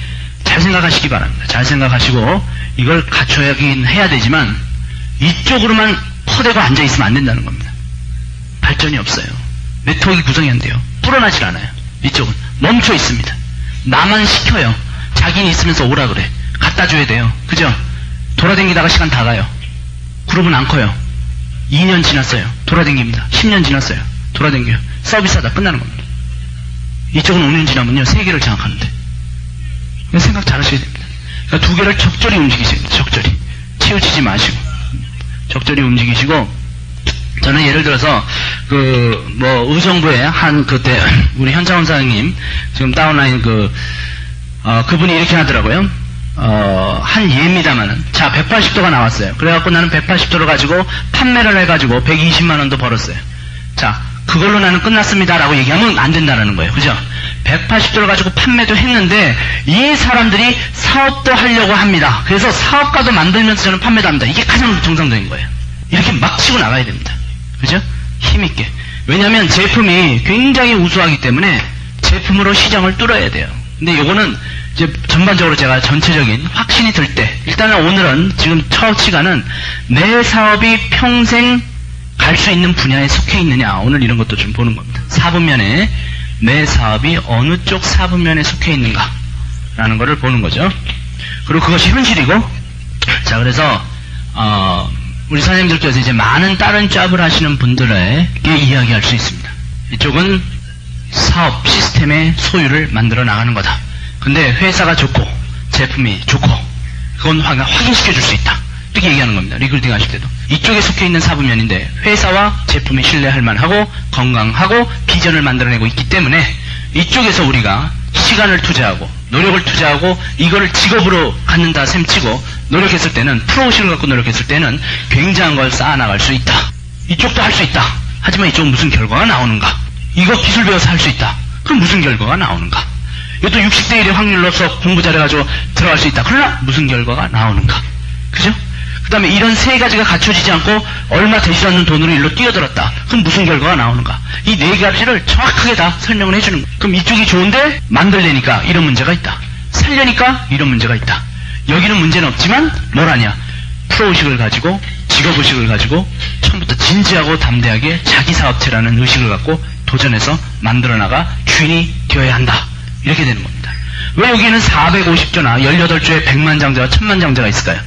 잘 생각하시기 바랍니다. 잘 생각하시고 이걸 갖춰야긴 해야 되지만 이쪽으로만 퍼대고 앉아있으면 안 된다는 겁니다. 발전이 없어요. 네트워크 구성이 안 돼요. 불어나질 않아요. 이쪽은 멈춰 있습니다. 나만 시켜요. 자기는 있으면서 오라 그래. 갖다 줘야 돼요. 그죠? 돌아다니다가 시간 다 가요. 그룹은 안 커요. 2년 지났어요. 돌아댕깁니다. 10년 지났어요. 돌아댕겨요. 서비스하다 끝나는 겁니다. 이쪽은 5년 지나면요. 3개를 장악하는데. 생각 잘 하셔야 됩니다. 그러니까 2개를 적절히 움직이셔야 됩니다. 적절히. 치우치지 마시고. 적절히 움직이시고, 저는 예를 들어서, 의정부에 그때, 우리 현창원 사장님, 지금 다운라인 그분이 이렇게 하더라고요. 한 예입니다만은. 자, 180도가 나왔어요. 그래갖고 나는 180도를 가지고 판매를 해가지고 120만원도 벌었어요. 자, 그걸로 나는 끝났습니다라고 얘기하면 안 된다는 거예요. 그죠? 180도를 가지고 판매도 했는데, 이 사람들이 사업도 하려고 합니다. 그래서 사업가도 만들면서 저는 판매도 합니다. 이게 가장 정상적인 거예요. 이렇게 막 치고 나가야 됩니다. 그죠? 힘있게. 왜냐면 제품이 굉장히 우수하기 때문에 제품으로 시장을 뚫어야 돼요. 근데 요거는 이제 전반적으로 제가 전체적인 확신이 들 때, 일단은 오늘은 지금 첫 시간은 내 사업이 평생 갈 수 있는 분야에 속해 있느냐, 오늘 이런 것도 좀 보는 겁니다. 사분면에 내 사업이 어느 쪽 사분면에 속해 있는가 라는 거를 보는 거죠. 그리고 그것이 현실이고, 자, 그래서 우리 사장님들께서 이제 많은 다른 잡을 하시는 분들에게 이야기할 수 있습니다. 이쪽은 사업 시스템의 소유를 만들어 나가는 거다. 근데 회사가 좋고 제품이 좋고 그건 확인시켜 줄 수 있다. 이렇게 얘기하는 겁니다. 리크루팅 하실 때도. 이쪽에 속해 있는 사분면인데 회사와 제품이 신뢰할 만하고 건강하고 비전을 만들어내고 있기 때문에 이쪽에서 우리가 시간을 투자하고 노력을 투자하고 이거를 직업으로 갖는다 셈치고 노력했을 때는, 프로의식을 갖고 노력했을 때는 굉장한 걸 쌓아나갈 수 있다. 이쪽도 할 수 있다. 하지만 이쪽은 무슨 결과가 나오는가? 이거 기술 배워서 할 수 있다. 그럼 무슨 결과가 나오는가? 이것도 60대 1의 확률로서 공부 잘해가지고 들어갈 수 있다. 그러나 무슨 결과가 나오는가? 그죠? 그 다음에 이런 세 가지가 갖춰지지 않고 얼마 되지 않는 돈으로 일로 뛰어들었다. 그럼 무슨 결과가 나오는가? 이 네 가지를 정확하게 다 설명을 해주는 거예요. 그럼 이쪽이 좋은데 만들려니까 이런 문제가 있다. 살려니까 이런 문제가 있다. 여기는 문제는 없지만 뭘 하냐? 프로의식을 가지고 직업의식을 가지고 처음부터 진지하고 담대하게 자기 사업체라는 의식을 갖고 도전해서 만들어나가 주인이 되어야 한다. 이렇게 되는 겁니다. 왜 여기는 450조나 18조에 100만 장자와 1000만 장자가 있을까요?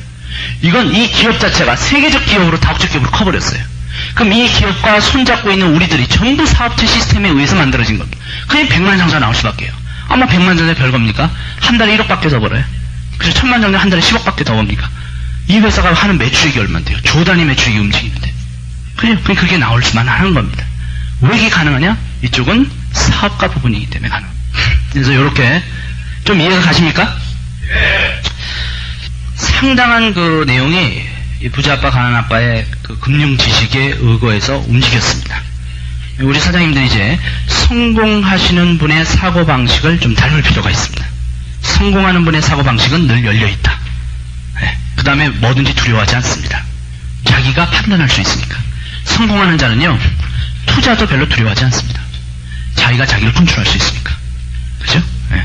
이건 이 기업 자체가 세계적 기업으로 다국적 기업으로 커버렸어요. 그럼 이 기업과 손잡고 있는 우리들이 전부 사업체 시스템에 의해서 만들어진 겁니다. 그냥 100만 장자 나올 수밖에요. 아마 100만 장자 별겁니까? 한 달에 1억밖에 더 벌어요. 그래서 1000만 장자 한 달에 10억밖에 더 벌니까. 이 회사가 하는 매출액이 얼마인데요? 조 단위 매출액이 움직이는데. 그냥 그게 나올 수만 하는 겁니다. 왜 이게 가능하냐? 이쪽은 사업가 부분이기 때문에 가능합니다. 그래서 이렇게 좀 이해가 가십니까? 상당한 그 내용이 이 부자 아빠, 가난 아빠의 그 금융 지식에 의거해서 움직였습니다. 우리 사장님들이 이제 성공하시는 분의 사고방식을 좀 닮을 필요가 있습니다. 성공하는 분의 사고방식은 늘 열려있다. 네. 그 다음에 뭐든지 두려워하지 않습니다. 자기가 판단할 수 있으니까. 성공하는 자는요, 투자도 별로 두려워하지 않습니다. 자기가 자기를 컨트롤할 수 있으니까. 그죠? 네.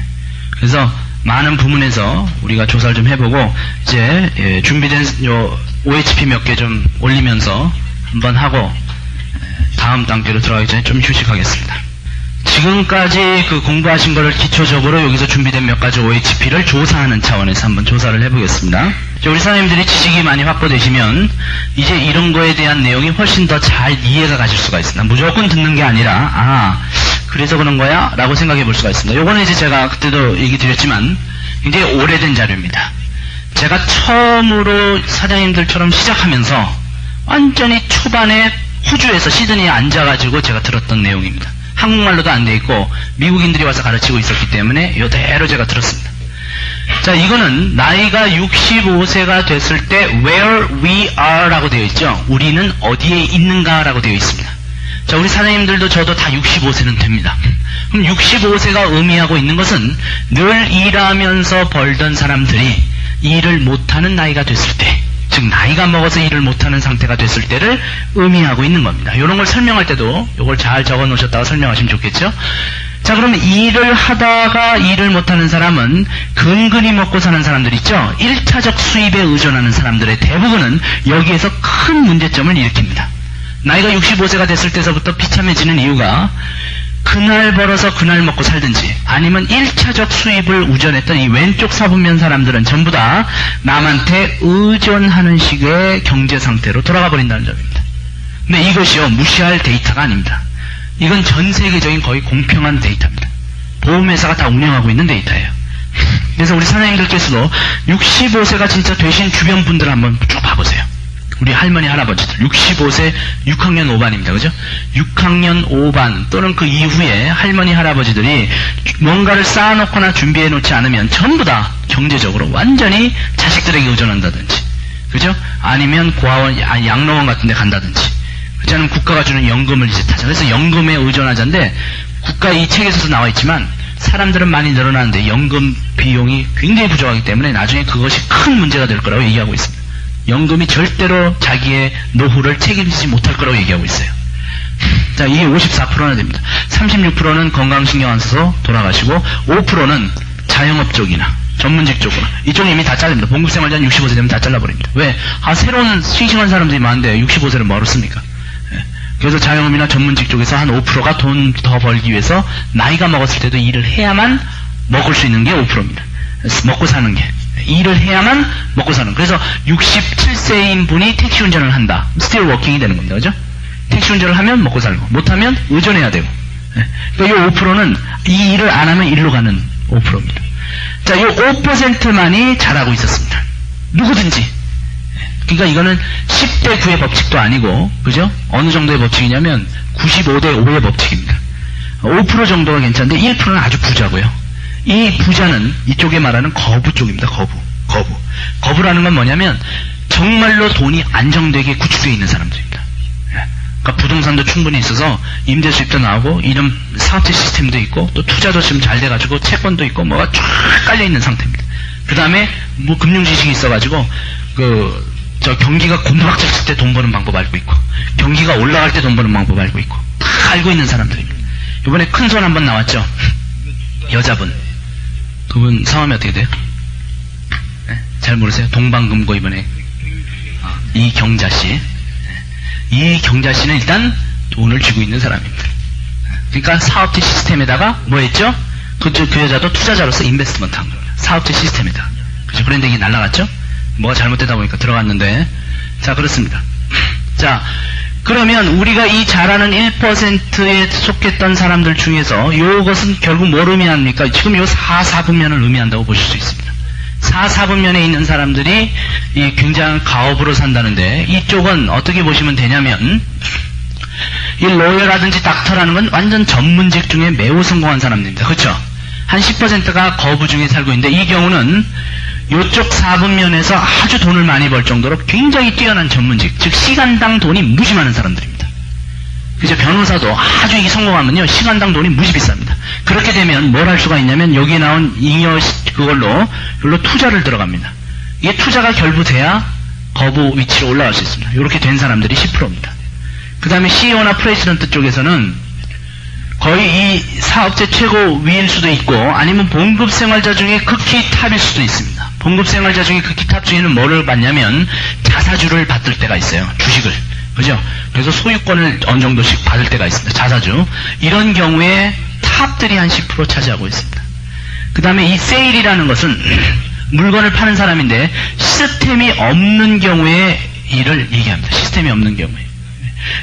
그래서 많은 부문에서 우리가 조사를 좀 해보고 이제 준비된 요 OHP 몇 개 좀 올리면서 한번 하고 다음 단계로 들어가기 전에 좀 휴식하겠습니다. 지금까지 그 공부하신 거를 기초적으로 여기서 준비된 몇 가지 OHP를 조사하는 차원에서 한번 조사를 해보겠습니다. 우리 사장님들이 지식이 많이 확보되시면 이제 이런 거에 대한 내용이 훨씬 더 잘 이해가 가실 수가 있습니다. 무조건 듣는 게 아니라 그래서 그런 거야? 라고 생각해 볼 수가 있습니다. 요거는 이제 제가 그때도 얘기 드렸지만 굉장히 오래된 자료입니다. 제가 처음으로 사장님들처럼 시작하면서 완전히 초반에 호주에서 시드니에 앉아가지고 제가 들었던 내용입니다. 한국말로도 안 돼 있고 미국인들이 와서 가르치고 있었기 때문에 이대로 제가 들었습니다. 자, 이거는 나이가 65세가 됐을 때 where we are 라고 되어 있죠. 우리는 어디에 있는가 라고 되어 있습니다. 자, 우리 사장님들도 저도 다 65세는 됩니다. 그럼 65세가 의미하고 있는 것은 늘 일하면서 벌던 사람들이 일을 못하는 나이가 됐을 때, 즉 나이가 먹어서 일을 못하는 상태가 됐을 때를 의미하고 있는 겁니다. 이런 걸 설명할 때도 이걸 잘 적어 놓으셨다가 설명하시면 좋겠죠. 자, 그러면 일을 하다가 일을 못하는 사람은 근근히 먹고 사는 사람들 있죠. 1차적 수입에 의존하는 사람들의 대부분은 여기에서 큰 문제점을 일으킵니다. 나이가 65세가 됐을 때서부터 비참해지는 이유가 그날 벌어서 그날 먹고 살든지 아니면 1차적 수입을 우전했던 이 왼쪽 사분면 사람들은 전부 다 남한테 의존하는 식의 경제 상태로 돌아가 버린다는 점입니다. 근데 이것이요, 무시할 데이터가 아닙니다. 이건 전 세계적인 거의 공평한 데이터입니다. 보험회사가 다 운영하고 있는 데이터예요. 그래서 우리 사장님들께서도 65세가 진짜 되신 주변 분들 한번 쭉 봐보세요. 우리 할머니, 할아버지들 65세 6학년 5반입니다. 그죠? 6학년 5반 또는 그 이후에 할머니, 할아버지들이 뭔가를 쌓아놓거나 준비해놓지 않으면 전부 다 경제적으로 완전히 자식들에게 의존한다든지, 그죠? 아니면 고아원, 양로원 같은 데 간다든지, 그렇지 않으면 국가가 주는 연금을 이제 타자. 그래서 연금에 의존하자인데, 국가 이 책에서도 나와 있지만 사람들은 많이 늘어나는데 연금 비용이 굉장히 부족하기 때문에 나중에 그것이 큰 문제가 될 거라고 얘기하고 있습니다. 연금이 절대로 자기의 노후를 책임지지 못할 거라고 얘기하고 있어요. 자, 이게 54%나 됩니다. 36%는 건강신경 안 써서 돌아가시고, 5%는 자영업 쪽이나 전문직 쪽으로. 이쪽은 이미 다 잘립니다. 봉급생활자 65세 되면 다 잘라버립니다. 왜? 새로운 싱싱한 사람들이 많은데 65세를 뭐하러 씁니까? 그래서 자영업이나 전문직 쪽에서 한 5%가 돈 더 벌기 위해서 나이가 먹었을 때도 일을 해야만 먹을 수 있는 게 5%입니다. 먹고 사는 게. 일을 해야만 먹고 사는. 그래서 67세인 분이 택시 운전을 한다. still working이 되는 겁니다. 그죠? 택시 운전을 하면 먹고 살고, 못하면 의존해야 되고. 그러니까 이 5%는 이 일을 안 하면 일로 가는 5%입니다. 자, 이 5%만이 잘하고 있었습니다. 누구든지. 그러니까 이거는 10대 9의 법칙도 아니고, 그죠? 어느 정도의 법칙이냐면 95대 5의 법칙입니다. 5% 정도가 괜찮은데 1%는 아주 부자고요. 이 부자는 이쪽에 말하는 거부 쪽입니다. 거부라는 건 뭐냐면 정말로 돈이 안정되게 구축되어 있는 사람들입니다. 그러니까 부동산도 충분히 있어서 임대 수입도 나오고 이런 사업체 시스템도 있고 또 투자도 지금 잘 돼가지고 채권도 있고 뭐가 쫙 깔려 있는 상태입니다. 그 다음에 뭐 금융 지식이 있어가지고 경기가 곤두박질 칠 때 돈 버는 방법 알고 있고 경기가 올라갈 때 돈 버는 방법 알고 있고 다 알고 있는 사람들입니다. 이번에 큰 손 한번 나왔죠. 여자분. 그분 성함이 어떻게 돼요? 네? 잘 모르세요? 동방금고 이번에 이경자씨. 이경자씨는 일단 돈을 쥐고 있는 사람입니다. 그러니까 사업체 시스템에다가 뭐 했죠? 그 여자도 투자자로서 인베스트먼트 한 겁니다. 사업체 시스템에다. 그죠? 브랜딩이 날라갔죠? 뭐가 잘못되다 보니까 들어갔는데. 자, 그렇습니다. 자, 그러면 우리가 이 잘하는 1%에 속했던 사람들 중에서 이것은 결국 뭘 의미합니까? 지금 이 4, 4분면을 의미한다고 보실 수 있습니다. 4, 4분면에 있는 사람들이 이 굉장한 가업으로 산다는데 이쪽은 어떻게 보시면 되냐면 이 로여라든지 닥터라는 건 완전 전문직 중에 매우 성공한 사람들입니다. 그렇죠? 한 10%가 거부 중에 살고 있는데 이 경우는 이쪽 4분면에서 아주 돈을 많이 벌 정도로 굉장히 뛰어난 전문직, 즉 시간당 돈이 무지 많은 사람들입니다. 그죠? 변호사도 아주 이게 성공하면요 시간당 돈이 무지 비쌉니다. 그렇게 되면 뭘 할 수가 있냐면 여기에 나온 잉여 그걸로 투자를 들어갑니다. 이게 투자가 결부돼야 거부 위치로 올라갈 수 있습니다. 이렇게 된 사람들이 10%입니다. 그 다음에 CEO나 프레시던트 쪽에서는 거의 이 사업체 최고 위일 수도 있고 아니면 봉급생활자 중에 극히 탑일 수도 있습니다. 봉급생활자 중에 극히 탑 중에는 뭐를 받냐면 자사주를 받을 때가 있어요. 주식을. 그죠? 그래서 소유권을 어느 정도씩 받을 때가 있습니다. 자사주. 이런 경우에 탑들이 한 10% 차지하고 있습니다. 그 다음에 이 세일이라는 것은 물건을 파는 사람인데 시스템이 없는 경우에 일을 얘기합니다. 시스템이 없는 경우에.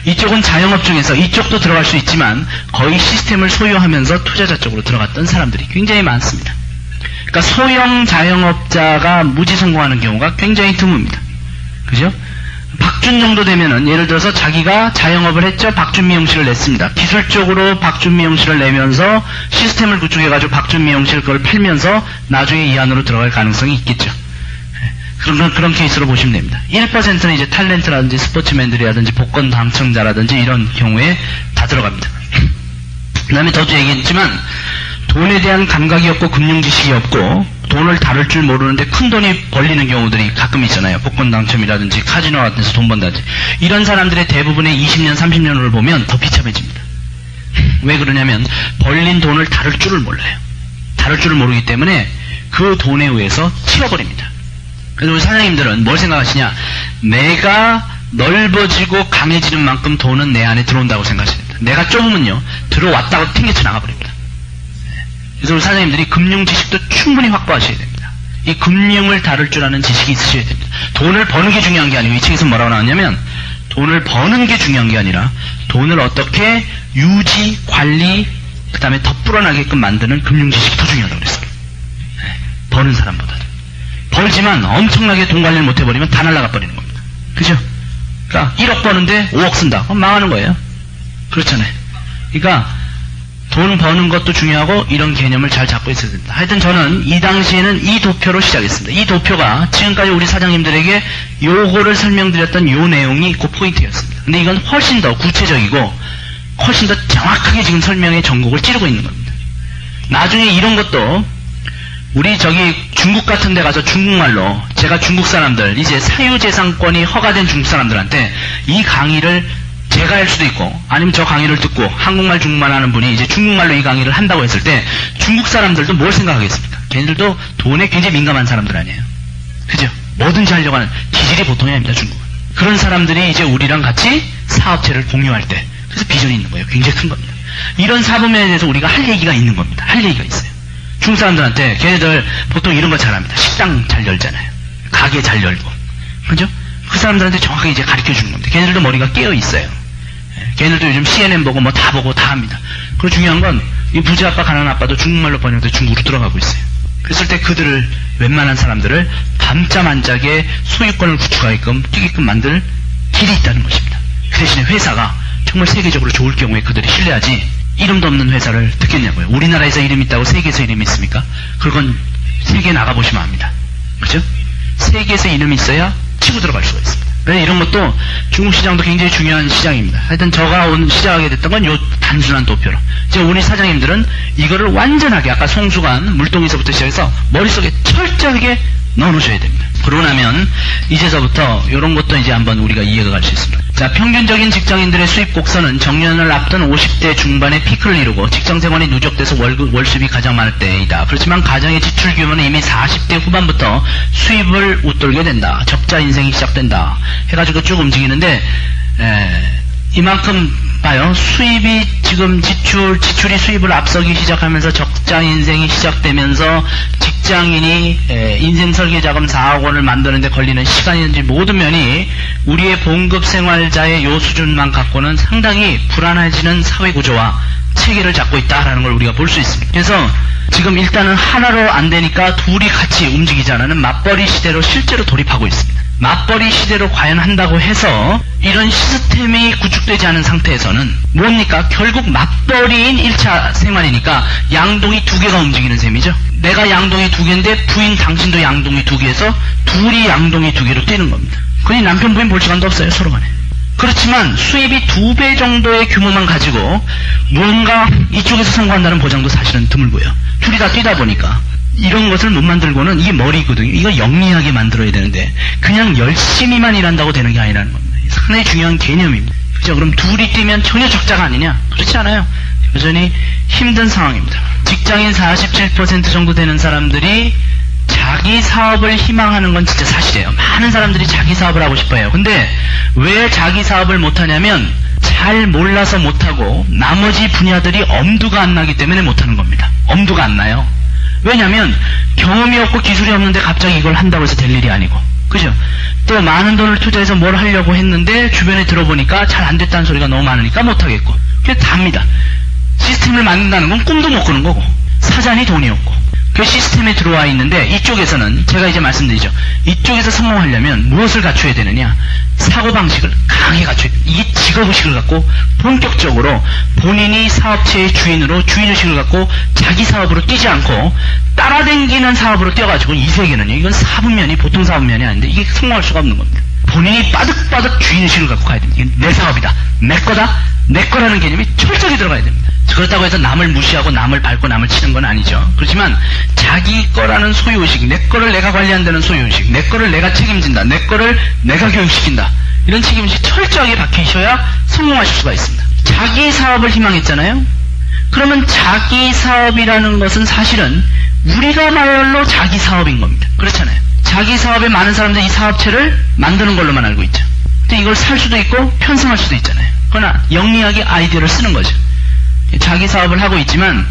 이쪽은 자영업 중에서 이쪽도 들어갈 수 있지만 거의 시스템을 소유하면서 투자자 쪽으로 들어갔던 사람들이 굉장히 많습니다. 그러니까 소형 자영업자가 무지 성공하는 경우가 굉장히 드뭅니다. 그죠? 박준 정도 되면은 예를 들어서 자기가 자영업을 했죠. 박준 미용실을 냈습니다. 기술적으로 박준 미용실을 내면서 시스템을 구축해가지고 박준 미용실 그걸 팔면서 나중에 이 안으로 들어갈 가능성이 있겠죠. 그런 케이스로 보시면 됩니다. 1%는 이제 탤런트라든지 스포츠맨들이라든지 복권 당첨자라든지 이런 경우에 다 들어갑니다. 그 다음에 저도 얘기했지만 돈에 대한 감각이 없고 금융 지식이 없고 돈을 다룰 줄 모르는데 큰 돈이 벌리는 경우들이 가끔 있잖아요. 복권 당첨이라든지 카지노 같은 데서 돈 번다든지 이런 사람들의 대부분의 20년 30년을 보면 더 비참해집니다. 왜 그러냐면 벌린 돈을 다룰 줄을 몰라요. 다룰 줄을 모르기 때문에 그 돈에 의해서 치워버립니다. 그래서 우리 사장님들은 뭘 생각하시냐, 내가 넓어지고 강해지는 만큼 돈은 내 안에 들어온다고 생각하셔야 됩니다. 내가 좁으면요 들어왔다고 튕겨쳐 나가버립니다. 그래서 우리 사장님들이 금융 지식도 충분히 확보하셔야 됩니다. 이 금융을 다룰 줄 아는 지식이 있으셔야 됩니다. 돈을 버는 게 중요한 게 아니고 이 책에서 뭐라고 나왔냐면 돈을 버는 게 중요한 게 아니라 돈을 어떻게 유지, 관리, 그 다음에 더 불어나게끔 만드는 금융지식이 더 중요하다고 그랬어요. 버는 사람보다. 벌지만 엄청나게 돈 관리를 못 해버리면 다 날아가 버리는 겁니다. 그죠? 그러니까 1억 버는데 5억 쓴다. 그럼 망하는 거예요. 그렇잖아요. 그러니까 돈 버는 것도 중요하고 이런 개념을 잘 잡고 있어야 된다. 하여튼 저는 이 당시에는 이 도표로 시작했습니다. 이 도표가 지금까지 우리 사장님들에게 요거를 설명드렸던 요 내용이 그 포인트였습니다. 근데 이건 훨씬 더 구체적이고 훨씬 더 정확하게 지금 설명의 전곡을 찌르고 있는 겁니다. 나중에 이런 것도 우리 저기 중국 같은 데 가서 중국말로 제가 중국 사람들 이제 사유재산권이 허가된 중국 사람들한테 이 강의를 제가 할 수도 있고 아니면 저 강의를 듣고 한국말 중국말 하는 분이 이제 중국말로 이 강의를 한다고 했을 때 중국 사람들도 뭘 생각하겠습니까? 걔네들도 돈에 굉장히 민감한 사람들 아니에요. 그죠? 뭐든지 하려고 하는 기질이 보통이 아닙니다. 중국은. 그런 사람들이 이제 우리랑 같이 사업체를 공유할 때 그래서 비전이 있는 거예요. 굉장히 큰 겁니다. 이런 사부면에 대해서 우리가 할 얘기가 있는 겁니다. 할 얘기가 있어요. 중국 사람들한테 걔네들 보통 이런 거 잘합니다. 식당 잘 열잖아요. 가게 잘 열고. 그죠? 그 사람들한테 정확하게 이제 가르쳐 주는 겁니다. 걔네들도 머리가 깨어 있어요. 걔네들도 요즘 CNN 보고 뭐 다 보고 다 합니다. 그리고 중요한 건 이 부자 아빠 가난한 아빠도 중국말로 번역돼 중국으로 들어가고 있어요. 그랬을 때 그들을 웬만한 사람들을 밤잠 안 자게 소유권을 구축하게끔 뛰게끔 만들 길이 있다는 것입니다. 그 대신에 회사가 정말 세계적으로 좋을 경우에 그들이 신뢰하지 이름도 없는 회사를 듣겠냐고요. 우리나라에서 이름이 있다고 세계에서 이름이 있습니까? 그건 세계에 나가보시면 압니다. 그죠? 세계에서 이름이 있어야 치고 들어갈 수가 있습니다. 이런 것도 중국 시장도 굉장히 중요한 시장입니다. 하여튼 저가 시작하게 됐던 건 요 단순한 도표로. 이제 우리 사장님들은 이거를 완전하게 아까 송수관 물동에서부터 시작해서 머릿속에 철저하게 넣어놓으셔야 됩니다. 그러고 나면 이제서부터 이런 것도 이제 한번 우리가 이해가 갈 수 있습니다. 자, 평균적인 직장인들의 수입 곡선은 정년을 앞둔 50대 중반에 피크를 이루고 직장생활이 누적돼서 월수입이 가장 많을 때이다. 그렇지만 가정의 지출 규모는 이미 40대 후반부터 수입을 웃돌게 된다. 적자 인생이 시작된다. 해가지고 쭉 움직이는데 이만큼 봐요. 수입이 지금 지출이 수입을 앞서기 시작하면서 적자 인생이 시작되면서 직장인이 인생 설계 자금 4억 원을 만드는데 걸리는 시간이든지 모든 면이 우리의 봉급 생활자의 요 수준만 갖고는 상당히 불안해지는 사회 구조와 체계를 잡고 있다라는 걸 우리가 볼 수 있습니다. 그래서 지금 일단은 하나로 안 되니까 둘이 같이 움직이자는 맞벌이 시대로 실제로 돌입하고 있습니다. 맞벌이 시대로 과연 한다고 해서 이런 시스템이 구축되지 않은 상태에서는 뭡니까? 결국 맞벌이인 1차 생활이니까 양동이 두 개가 움직이는 셈이죠. 내가 양동이 두 개인데 부인 당신도 양동이 두 개에서 둘이 양동이 두 개로 뛰는 겁니다. 그러니 남편 부인 볼 시간도 없어요. 서로 간에. 그렇지만 수입이 2배 정도의 규모만 가지고 뭔가 이쪽에서 성공한다는 보장도 사실은 드물고요. 둘이 다 뛰다 보니까 이런 것을 못 만들고는 이게 머리거든요. 이거 영리하게 만들어야 되는데 그냥 열심히만 일한다고 되는 게 아니라는 겁니다. 상당히 중요한 개념입니다. 그죠? 그럼 둘이 뛰면 전혀 적자가 아니냐? 그렇지 않아요. 여전히 힘든 상황입니다. 직장인 47% 정도 되는 사람들이 자기 사업을 희망하는 건 진짜 사실이에요. 많은 사람들이 자기 사업을 하고 싶어해요. 근데 왜 자기 사업을 못하냐면 잘 몰라서 못하고 나머지 분야들이 엄두가 안 나기 때문에 못하는 겁니다. 엄두가 안 나요. 왜냐면 경험이 없고 기술이 없는데 갑자기 이걸 한다고 해서 될 일이 아니고, 그죠? 또 많은 돈을 투자해서 뭘 하려고 했는데 주변에 들어보니까 잘 안 됐다는 소리가 너무 많으니까 못하겠고, 그게 답니다. 시스템을 만든다는 건 꿈도 못 꾸는 거고 사장이 돈이 없고 그 시스템에 들어와 있는데 이쪽에서는 제가 이제 말씀드리죠. 이쪽에서 성공하려면 무엇을 갖춰야 되느냐? 사고방식을 강하게 갖춰야 돼요. 이게 직업의식을 갖고 본격적으로 본인이 사업체의 주인으로 주인의식을 갖고 자기 사업으로 뛰지 않고 따라다니는 사업으로 뛰어가지고 이 세계는요. 이건 사분면이 보통 사분면이 아닌데 이게 성공할 수가 없는 겁니다. 본인이 빠득빠득 주인의식을 갖고 가야 됩니다. 이게 내 사업이다. 내 거다. 내 거라는 개념이 철저하게 들어가야 됩니다. 그렇다고 해서 남을 무시하고 남을 밟고 남을 치는 건 아니죠. 그렇지만 자기 거라는 소유의식, 내 거를 내가 관리한다는 소유의식, 내 거를 내가 책임진다, 내 거를 내가 교육시킨다, 이런 책임의식이 철저하게 박히셔야 성공하실 수가 있습니다. 자기 사업을 희망했잖아요. 그러면 자기 사업이라는 것은 사실은 우리가 말로 자기 사업인 겁니다. 그렇잖아요. 자기 사업에 많은 사람들이 이 사업체를 만드는 걸로만 알고 있죠. 근데 이걸 살 수도 있고 편성할 수도 있잖아요. 그러나 영리하게 아이디어를 쓰는 거죠. 자기 사업을 하고 있지만,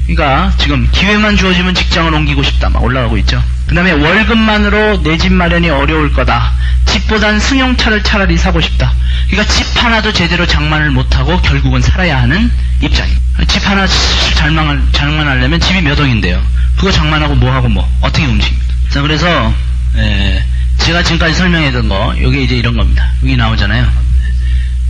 그러니까 지금 기회만 주어지면 직장을 옮기고 싶다 막 올라가고 있죠. 그 다음에 월급만으로 내 집 마련이 어려울 거다. 집보단 승용차를 차라리 사고 싶다. 그러니까 집 하나도 제대로 장만을 못하고 결국은 살아야 하는 입장입니다. 집 하나 장만하려면 집이 몇 억인데요. 그거 장만하고 뭐하고 어떻게 움직입니까? 자, 그래서 제가 지금까지 설명했던 거, 이게 이제 이런 겁니다. 여기 나오잖아요.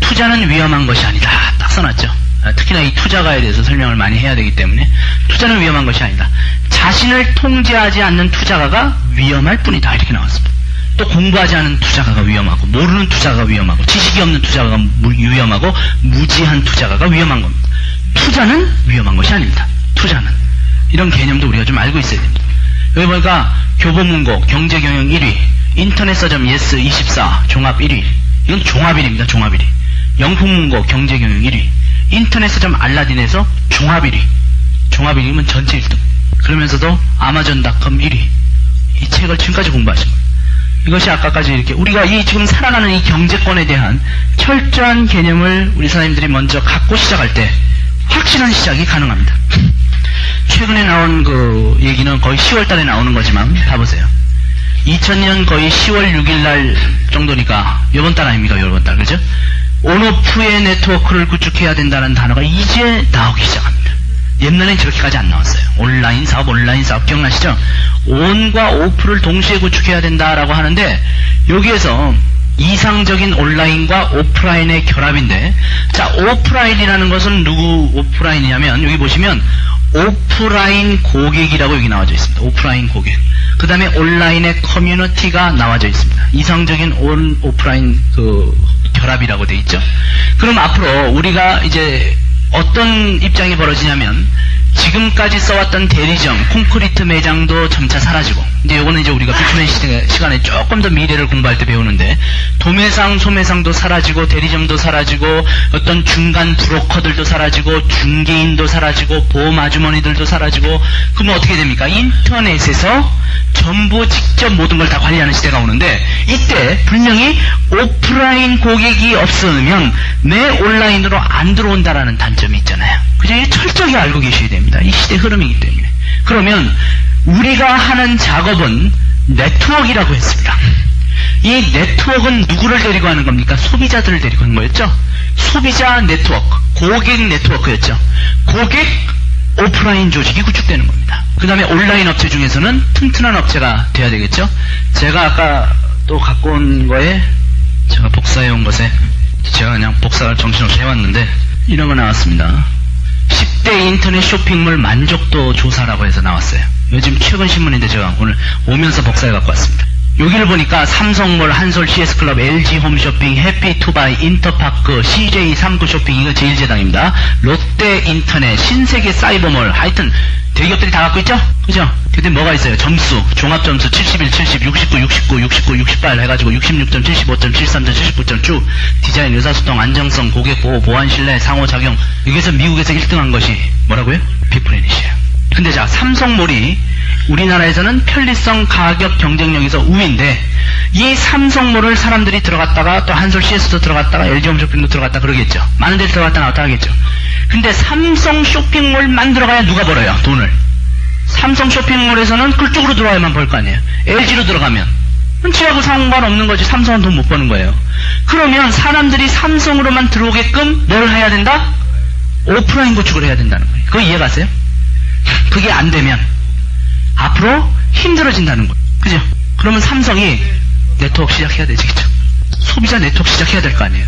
투자는 위험한 것이 아니다. 딱 써놨죠. 특히나 이 투자가에 대해서 설명을 많이 해야 되기 때문에 투자는 위험한 것이 아니다. 자신을 통제하지 않는 투자가가 위험할 뿐이다. 이렇게 나왔습니다. 또 공부하지 않은 투자가가 위험하고, 모르는 투자가가 위험하고, 지식이 없는 투자가가 위험하고, 무지한 투자가가 위험한 겁니다. 투자는 위험한 것이 아닙니다. 투자는. 이런 개념도 우리가 좀 알고 있어야 됩니다. 여기 보니까 교보문고 경제경영 1위, 인터넷 서점 예스24 종합 1위. 이건 종합 1위입니다. 종합 1위. 영풍문고 경제경영 1위, 인터넷 서점 알라딘에서 종합 1위. 종합 1위면 전체 1등. 그러면서도 아마존닷컴 1위. 이 책을 지금까지 공부하신 거예요. 이것이 아까까지 이렇게 우리가 이 지금 살아가는 이 경제권에 대한 철저한 개념을 우리 사장님들이 먼저 갖고 시작할 때 확실한 시작이 가능합니다. 최근에 나온 그 얘기는 거의 10월 달에 나오는 거지만 봐보세요. 2000년 거의 10월 6일 날 정도니까 요번 달 아닙니까? 요번 달, 그죠? 온오프의 네트워크를 구축해야 된다는 단어가 이제 나오기 시작합니다. 옛날엔 저렇게까지 안 나왔어요. 온라인 사업 기억나시죠? 온과 오프를 동시에 구축해야 된다라고 하는데, 여기에서 이상적인 온라인과 오프라인의 결합인데, 자, 오프라인이라는 것은 누구 오프라인이냐면, 여기 보시면 오프라인 고객이라고 여기 나와져 있습니다. 오프라인 고객. 그 다음에 온라인의 커뮤니티가 나와져 있습니다. 이상적인 오프라인 결합이라고 돼 있죠. 그럼 앞으로 우리가 이제 어떤 입장이 벌어지냐면, 지금까지 써왔던 대리점, 콘크리트 매장도 점차 사라지고, 이제 요거는 이제 우리가 비프렌 시간에 조금 더 미래를 공부할 때 배우는데, 도매상, 소매상도 사라지고, 대리점도 사라지고, 어떤 중간 브로커들도 사라지고, 중개인도 사라지고, 보험 아주머니들도 사라지고, 그러면 어떻게 됩니까? 인터넷에서 전부 직접 모든 걸 다 관리하는 시대가 오는데, 이때 분명히 오프라인 고객이 없으면 내 온라인으로 안 들어온다라는 단점이 있잖아요. 그죠? 철저히 알고 계셔야 됩니다. 이 시대 흐름이기 때문에. 그러면 우리가 하는 작업은 네트워크라고 했습니다. 이 네트워크는 누구를 데리고 하는 겁니까? 소비자들을 데리고 하는 거였죠? 소비자 네트워크, 고객 네트워크였죠. 고객 오프라인 조직이 구축되는 겁니다. 그 다음에 온라인 업체 중에서는 튼튼한 업체가 돼야 되겠죠? 제가 아까 또 갖고 온 거에, 제가 복사해 온 것에, 제가 그냥 복사를 정신없이 해왔는데, 이런 거 나왔습니다. 10대 인터넷 쇼핑몰 만족도 조사라고 해서 나왔어요. 요즘 최근 신문인데 제가 오늘 오면서 복사해 갖고 왔습니다. 여기를 보니까 삼성몰, 한솔, CS클럽, LG 홈쇼핑, 해피투바이, 인터파크, CJ 3구 쇼핑, 이거 제1제당입니다. 롯데 인터넷, 신세계 사이버몰, 하여튼 대기업들이 다 갖고 있죠? 그죠? 근데 뭐가 있어요? 점수, 종합점수 71, 70, 69, 69, 69, 68 해가지고 66점, 75점, 73점, 79점 쭉. 디자인, 의사소통, 안정성, 고객보호, 보안신뢰, 상호작용. 여기서 미국에서 1등한 것이 뭐라고요? 빅프레닛이에요. 근데 자, 삼성몰이 우리나라에서는 편리성, 가격, 경쟁력에서 우위인데, 이 삼성몰을 사람들이 들어갔다가 또 한솔 CS도 들어갔다가 LG 홈쇼핑도 들어갔다 그러겠죠. 많은 데를 들어갔다 나왔다 하겠죠. 근데 삼성 쇼핑몰만 들어가야 누가 벌어요? 돈을. 삼성 쇼핑몰에서는 그쪽으로 들어와야만 벌 거 아니에요. LG로 들어가면 지하고 상관없는 거지. 삼성은 돈 못 버는 거예요. 그러면 사람들이 삼성으로만 들어오게끔 뭘 해야 된다? 오프라인 구축을 해야 된다는 거예요. 그거 이해가세요? 그게 안 되면 앞으로 힘들어진다는 거예요. 그죠? 그러면 삼성이 네트워크 시작해야 되지, 그죠? 소비자 네트워크 시작해야 될 거 아니에요.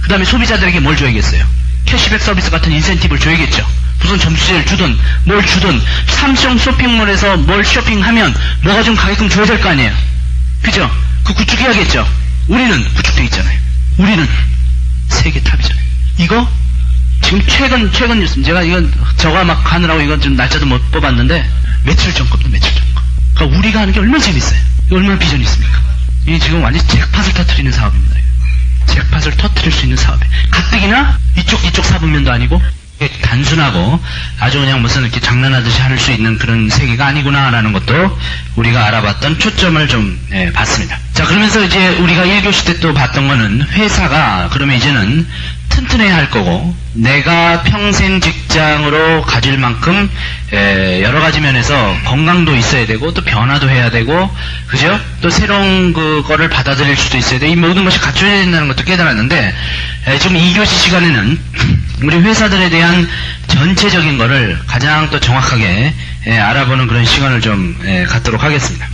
그 다음에 소비자들에게 뭘 줘야겠어요? 캐시백 서비스 같은 인센티브를 줘야겠죠. 무슨 점수제를 주든 뭘 주든 삼성 쇼핑몰에서 뭘 쇼핑하면 뭐가 좀 가게끔 줘야 될 거 아니에요. 그죠? 그 구축해야겠죠. 우리는 구축돼 있잖아요. 우리는 세계 탑이잖아요. 이거 지금 최근 뉴스, 제가 이건 저가 막 하느라고 이건 좀 날짜도 못 뽑았는데 며칠 전 겁니다. 며칠 전 거. 그러니까 우리가 하는 게 얼마나 재밌어요. 이거 얼마나 비전이 있습니까? 이게 지금 완전 잭팟을 터뜨리는 사업입니다. 잭팟을 터뜨릴 수 있는 사업에 가뜩이나 이쪽 사분면도 아니고 단순하고 아주 그냥 무슨 이렇게 장난하듯이 할 수 있는 그런 세계가 아니구나라는 것도 우리가 알아봤던 초점을 좀 봤습니다. 자, 그러면서 이제 우리가 1교시 때 또 봤던 거는 회사가 그러면 이제는 튼튼해야 할 거고, 내가 평생 직장으로 가질 만큼 여러 가지 면에서 건강도 있어야 되고, 또 변화도 해야 되고, 그죠? 또 새로운 그거를 받아들일 수도 있어야 돼. 이 모든 것이 갖춰야 된다는 것도 깨달았는데, 지금 2교시 시간에는 우리 회사들에 대한 전체적인 거를 가장 또 정확하게 알아보는 그런 시간을 좀 갖도록 하겠습니다.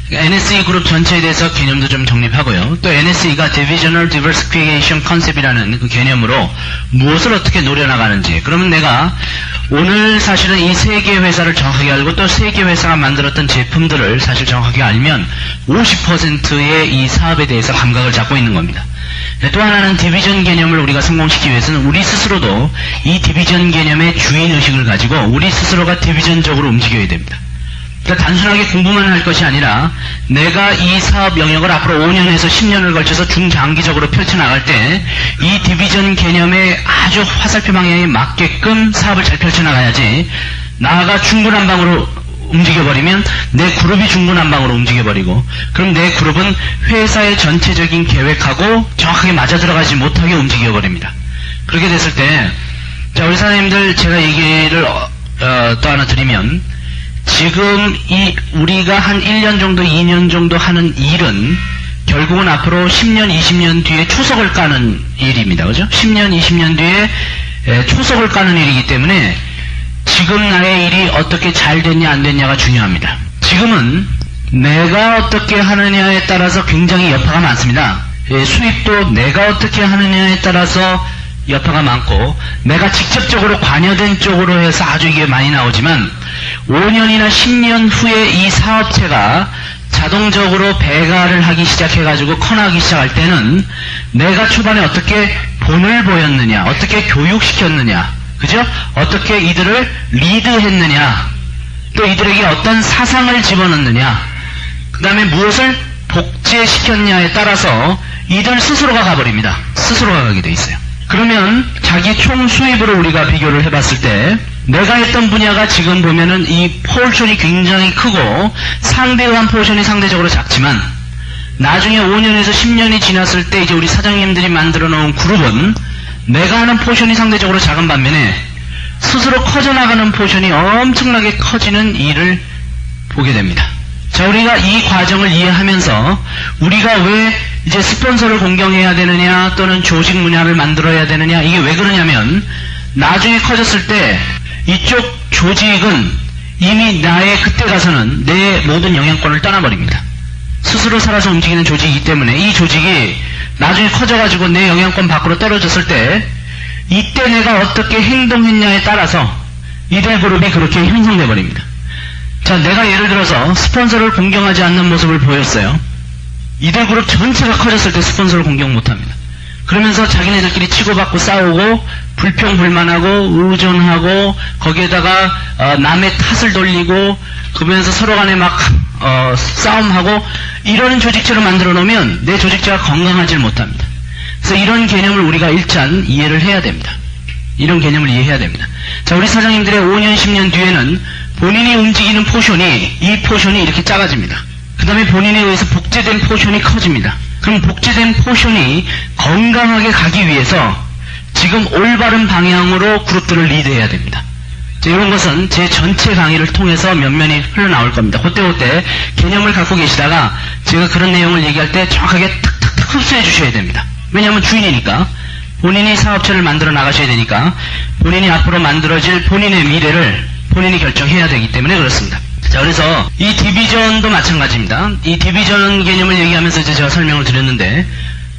NSE 그룹 전체에 대해서 개념도 좀 정립하고요. 또 NSE가 Divisional Diversification Concept이라는 그 개념으로 무엇을 어떻게 노려나가는지. 그러면 내가 오늘 사실은 이 세 개 회사를 정확하게 알고 또 세 개 회사가 만들었던 제품들을 사실 정확하게 알면 50%의 이 사업에 대해서 감각을 잡고 있는 겁니다. 또 하나는 디비전 개념을 우리가 성공시키기 위해서는 우리 스스로도 이 디비전 개념의 주인의식을 가지고 우리 스스로가 디비전적으로 움직여야 됩니다. 그러니까 단순하게 공부만 할 것이 아니라 내가 이 사업 영역을 앞으로 5년에서 10년을 걸쳐서 중장기적으로 펼쳐나갈 때 이 디비전 개념에 아주 화살표 방향에 맞게끔 사업을 잘 펼쳐나가야지 나가 중구난방으로 움직여버리면 내 그룹이 중구난방으로 움직여버리고 그럼 내 그룹은 회사의 전체적인 계획하고 정확하게 맞아들어가지 못하게 움직여버립니다. 그렇게 됐을 때 자 우리 사장님들 제가 얘기를 또 하나 드리면 지금 우리가 한 1년 정도 2년 정도 하는 일은 결국은 앞으로 10년 20년 뒤에 초석을 까는 일입니다. 그죠? 10년 20년 뒤에 초석을 까는 일이기 때문에 지금 나의 일이 어떻게 잘 됐냐 안 됐냐가 중요합니다. 지금은 내가 어떻게 하느냐에 따라서 굉장히 여파가 많습니다. 수입도 내가 어떻게 하느냐에 따라서 여파가 많고 내가 직접적으로 관여된 쪽으로 해서 아주 이게 많이 나오지만 5년이나 10년 후에 이 사업체가 자동적으로 배가를 하기 시작해가지고 커나가기 시작할 때는 내가 초반에 어떻게 본을 보였느냐 어떻게 교육시켰느냐 그죠? 어떻게 이들을 리드했느냐, 또 이들에게 어떤 사상을 집어넣느냐, 그 다음에 무엇을 복제시켰냐에 따라서 이들 스스로가 가버립니다. 스스로가 가게 돼 있어요. 그러면 자기 총 수입으로 우리가 비교를 해봤을 때 내가 했던 분야가 지금 보면은 이 포션이 굉장히 크고 상대한 포션이 상대적으로 작지만 나중에 5년에서 10년이 지났을 때 이제 우리 사장님들이 만들어 놓은 그룹은 내가 하는 포션이 상대적으로 작은 반면에 스스로 커져나가는 포션이 엄청나게 커지는 일을 보게 됩니다. 자, 우리가 이 과정을 이해하면서 우리가 왜 이제 스폰서를 공경해야 되느냐 또는 조직 문화를 만들어야 되느냐 이게 왜 그러냐면 나중에 커졌을 때 이쪽 조직은 이미 나의 그때 가서는 내 모든 영향권을 떠나버립니다. 스스로 살아서 움직이는 조직이기 때문에 이 조직이 나중에 커져가지고 내 영향권 밖으로 떨어졌을 때 이때 내가 어떻게 행동했냐에 따라서 이들 그룹이 그렇게 형성돼 버립니다. 자, 내가 예를 들어서 스폰서를 공경하지 않는 모습을 보였어요. 이들 그룹 전체가 커졌을 때 스폰서를 공경 못합니다. 그러면서 자기네들끼리 치고받고 싸우고 불평불만하고 의존하고 거기에다가 남의 탓을 돌리고 그러면서 서로 간에 막 싸움하고 이런 조직체로 만들어 놓으면 내 조직체가 건강하지 못합니다. 그래서 이런 개념을 우리가 일단 이해를 해야 됩니다. 이런 개념을 이해해야 됩니다. 자, 우리 사장님들의 5년 10년 뒤에는 본인이 움직이는 포션이 이 포션이 이렇게 작아집니다. 그 다음에 본인에 의해서 복제된 포션이 커집니다. 그럼 복제된 포션이 건강하게 가기 위해서 지금 올바른 방향으로 그룹들을 리드해야 됩니다. 자, 이런 것은 제 전체 강의를 통해서 면면이 흘러나올 겁니다. 그때 개념을 갖고 계시다가 제가 그런 내용을 얘기할 때 정확하게 탁탁탁 흡수해 주셔야 됩니다. 왜냐하면 주인이니까 본인이 사업체를 만들어 나가셔야 되니까 본인이 앞으로 만들어질 본인의 미래를 본인이 결정해야 되기 때문에 그렇습니다. 자, 그래서 이 디비전도 마찬가지입니다. 이 디비전 개념을 얘기하면서 이제 제가 설명을 드렸는데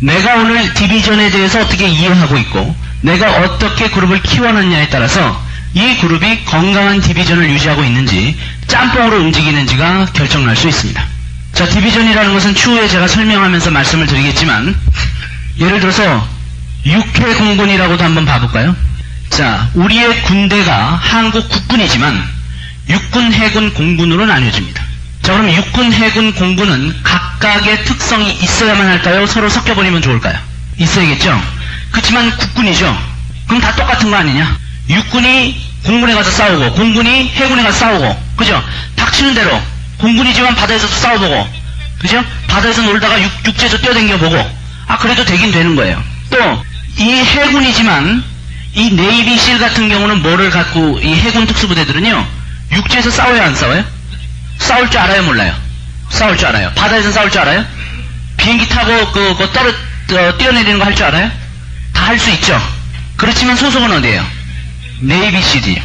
내가 오늘 디비전에 대해서 어떻게 이해하고 있고 내가 어떻게 그룹을 키워놨냐에 따라서 이 그룹이 건강한 디비전을 유지하고 있는지 짬뽕으로 움직이는지가 결정날 수 있습니다. 자, 디비전이라는 것은 추후에 제가 설명하면서 말씀을 드리겠지만 예를 들어서 육해 공군이라고도 한번 봐볼까요? 자, 우리의 군대가 한국 국군이지만 육군, 해군, 공군으로 나뉘어집니다. 자, 그럼 육군, 해군, 공군은 각각의 특성이 있어야만 할까요? 서로 섞여버리면 좋을까요? 있어야겠죠? 그렇지만 국군이죠. 그럼 다 똑같은 거 아니냐? 육군이 공군에 가서 싸우고 공군이 해군에 가서 싸우고 그죠? 닥치는 대로 공군이지만 바다에서도 싸워보고 그죠? 바다에서 놀다가 육지에서 뛰어댕겨보고 그래도 되긴 되는 거예요. 또 이 해군이지만 이 네이비실 같은 경우는 뭐를 갖고 이 해군 특수부대들은요 육지에서 싸워요 안 싸워요? 싸울 줄 알아요 몰라요? 싸울 줄 알아요. 바다에서 싸울 줄 알아요? 비행기 타고 뛰어내리는 거 할 줄 알아요? 다 할 수 있죠. 그렇지만 소속은 어디예요? 네이비실이에요.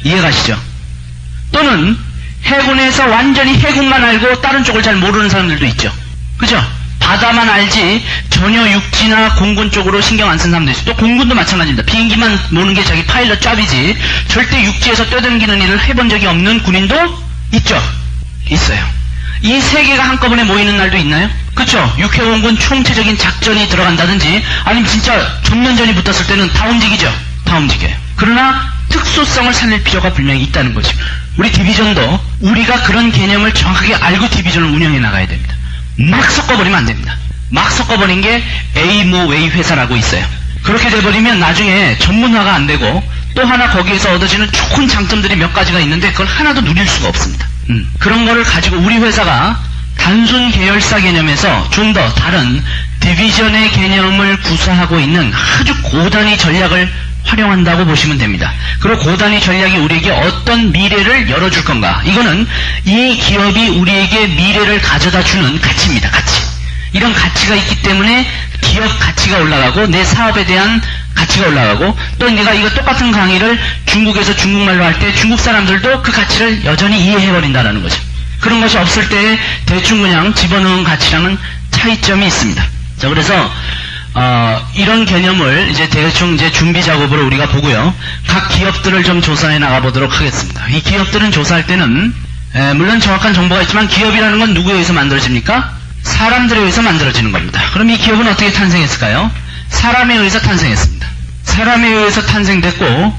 이해가시죠? 또는 해군에서 완전히 해군만 알고 다른 쪽을 잘 모르는 사람들도 있죠. 그죠? 바다만 알지 전혀 육지나 공군 쪽으로 신경 안 쓴 사람도 있어요. 또 공군도 마찬가지입니다. 비행기만 모는 게 자기 파일럿 짭이지 절대 육지에서 뛰어다니는 일을 해본 적이 없는 군인도 있죠. 있어요. 이 세 개가 한꺼번에 모이는 날도 있나요? 그쵸? 육해공군 총체적인 작전이 들어간다든지 아니면 진짜 전면전이 붙었을 때는 다 움직이죠. 다 움직여요. 그러나 특수성을 살릴 필요가 분명히 있다는 거죠. 우리 디비전도 우리가 그런 개념을 정확하게 알고 디비전을 운영해 나가야 됩니다. 막 섞어버리면 안 됩니다. 막 섞어버린 게 A 회사라고 있어요. 그렇게 돼버리면 나중에 전문화가 안 되고 또 하나 거기에서 얻어지는 좋은 장점들이 몇 가지가 있는데 그걸 하나도 누릴 수가 없습니다. 그런 거를 가지고 우리 회사가 단순 계열사 개념에서 좀 더 다른 디비전의 개념을 구사하고 있는 아주 고단위 전략을 활용한다고 보시면 됩니다. 그리고 고단위 전략이 우리에게 어떤 미래를 열어줄 건가? 이거는 이 기업이 우리에게 미래를 가져다 주는 가치입니다. 가치. 이런 가치가 있기 때문에 기업 가치가 올라가고 내 사업에 대한 가치가 올라가고 또 내가 이거 똑같은 강의를 중국에서 중국말로 할 때 중국 사람들도 그 가치를 여전히 이해해버린다는 거죠. 그런 것이 없을 때 대충 그냥 집어넣은 가치랑은 차이점이 있습니다. 자, 그래서 이런 개념을 이제 대충 이제 준비 작업으로 우리가 보고요. 각 기업들을 좀 조사해 나가 보도록 하겠습니다. 이 기업들은 조사할 때는 물론 정확한 정보가 있지만 기업이라는 건 누구에 의해서 만들어집니까? 사람들에 의해서 만들어지는 겁니다. 그럼 이 기업은 어떻게 탄생했을까요? 사람에 의해서 탄생했습니다. 사람에 의해서 탄생됐고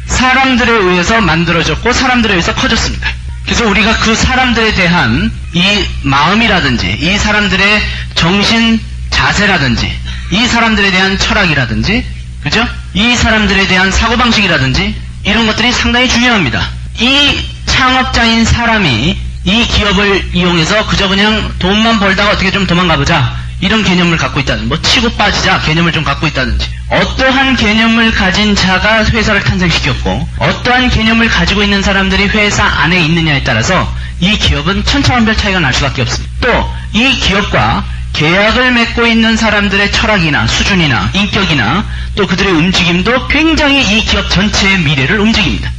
사람들에 의해서 만들어졌고 사람들에 의해서 커졌습니다. 그래서 우리가 그 사람들에 대한 이 마음이라든지 이 사람들의 정신 자세라든지 이 사람들에 대한 철학이라든지 그죠? 이 사람들에 대한 사고방식이라든지 이런 것들이 상당히 중요합니다. 이 창업자인 사람이 이 기업을 이용해서 그저 그냥 돈만 벌다가 어떻게 좀 도망가보자 이런 개념을 갖고 있다든지 뭐 치고 빠지자 개념을 좀 갖고 있다든지 어떠한 개념을 가진 자가 회사를 탄생시켰고 어떠한 개념을 가지고 있는 사람들이 회사 안에 있느냐에 따라서 이 기업은 천차만별 차이가 날 수밖에 없습니다. 또 이 기업과 계약을 맺고 있는 사람들의 철학이나 수준이나 인격이나 또 그들의 움직임도 굉장히 이 기업 전체의 미래를 움직입니다.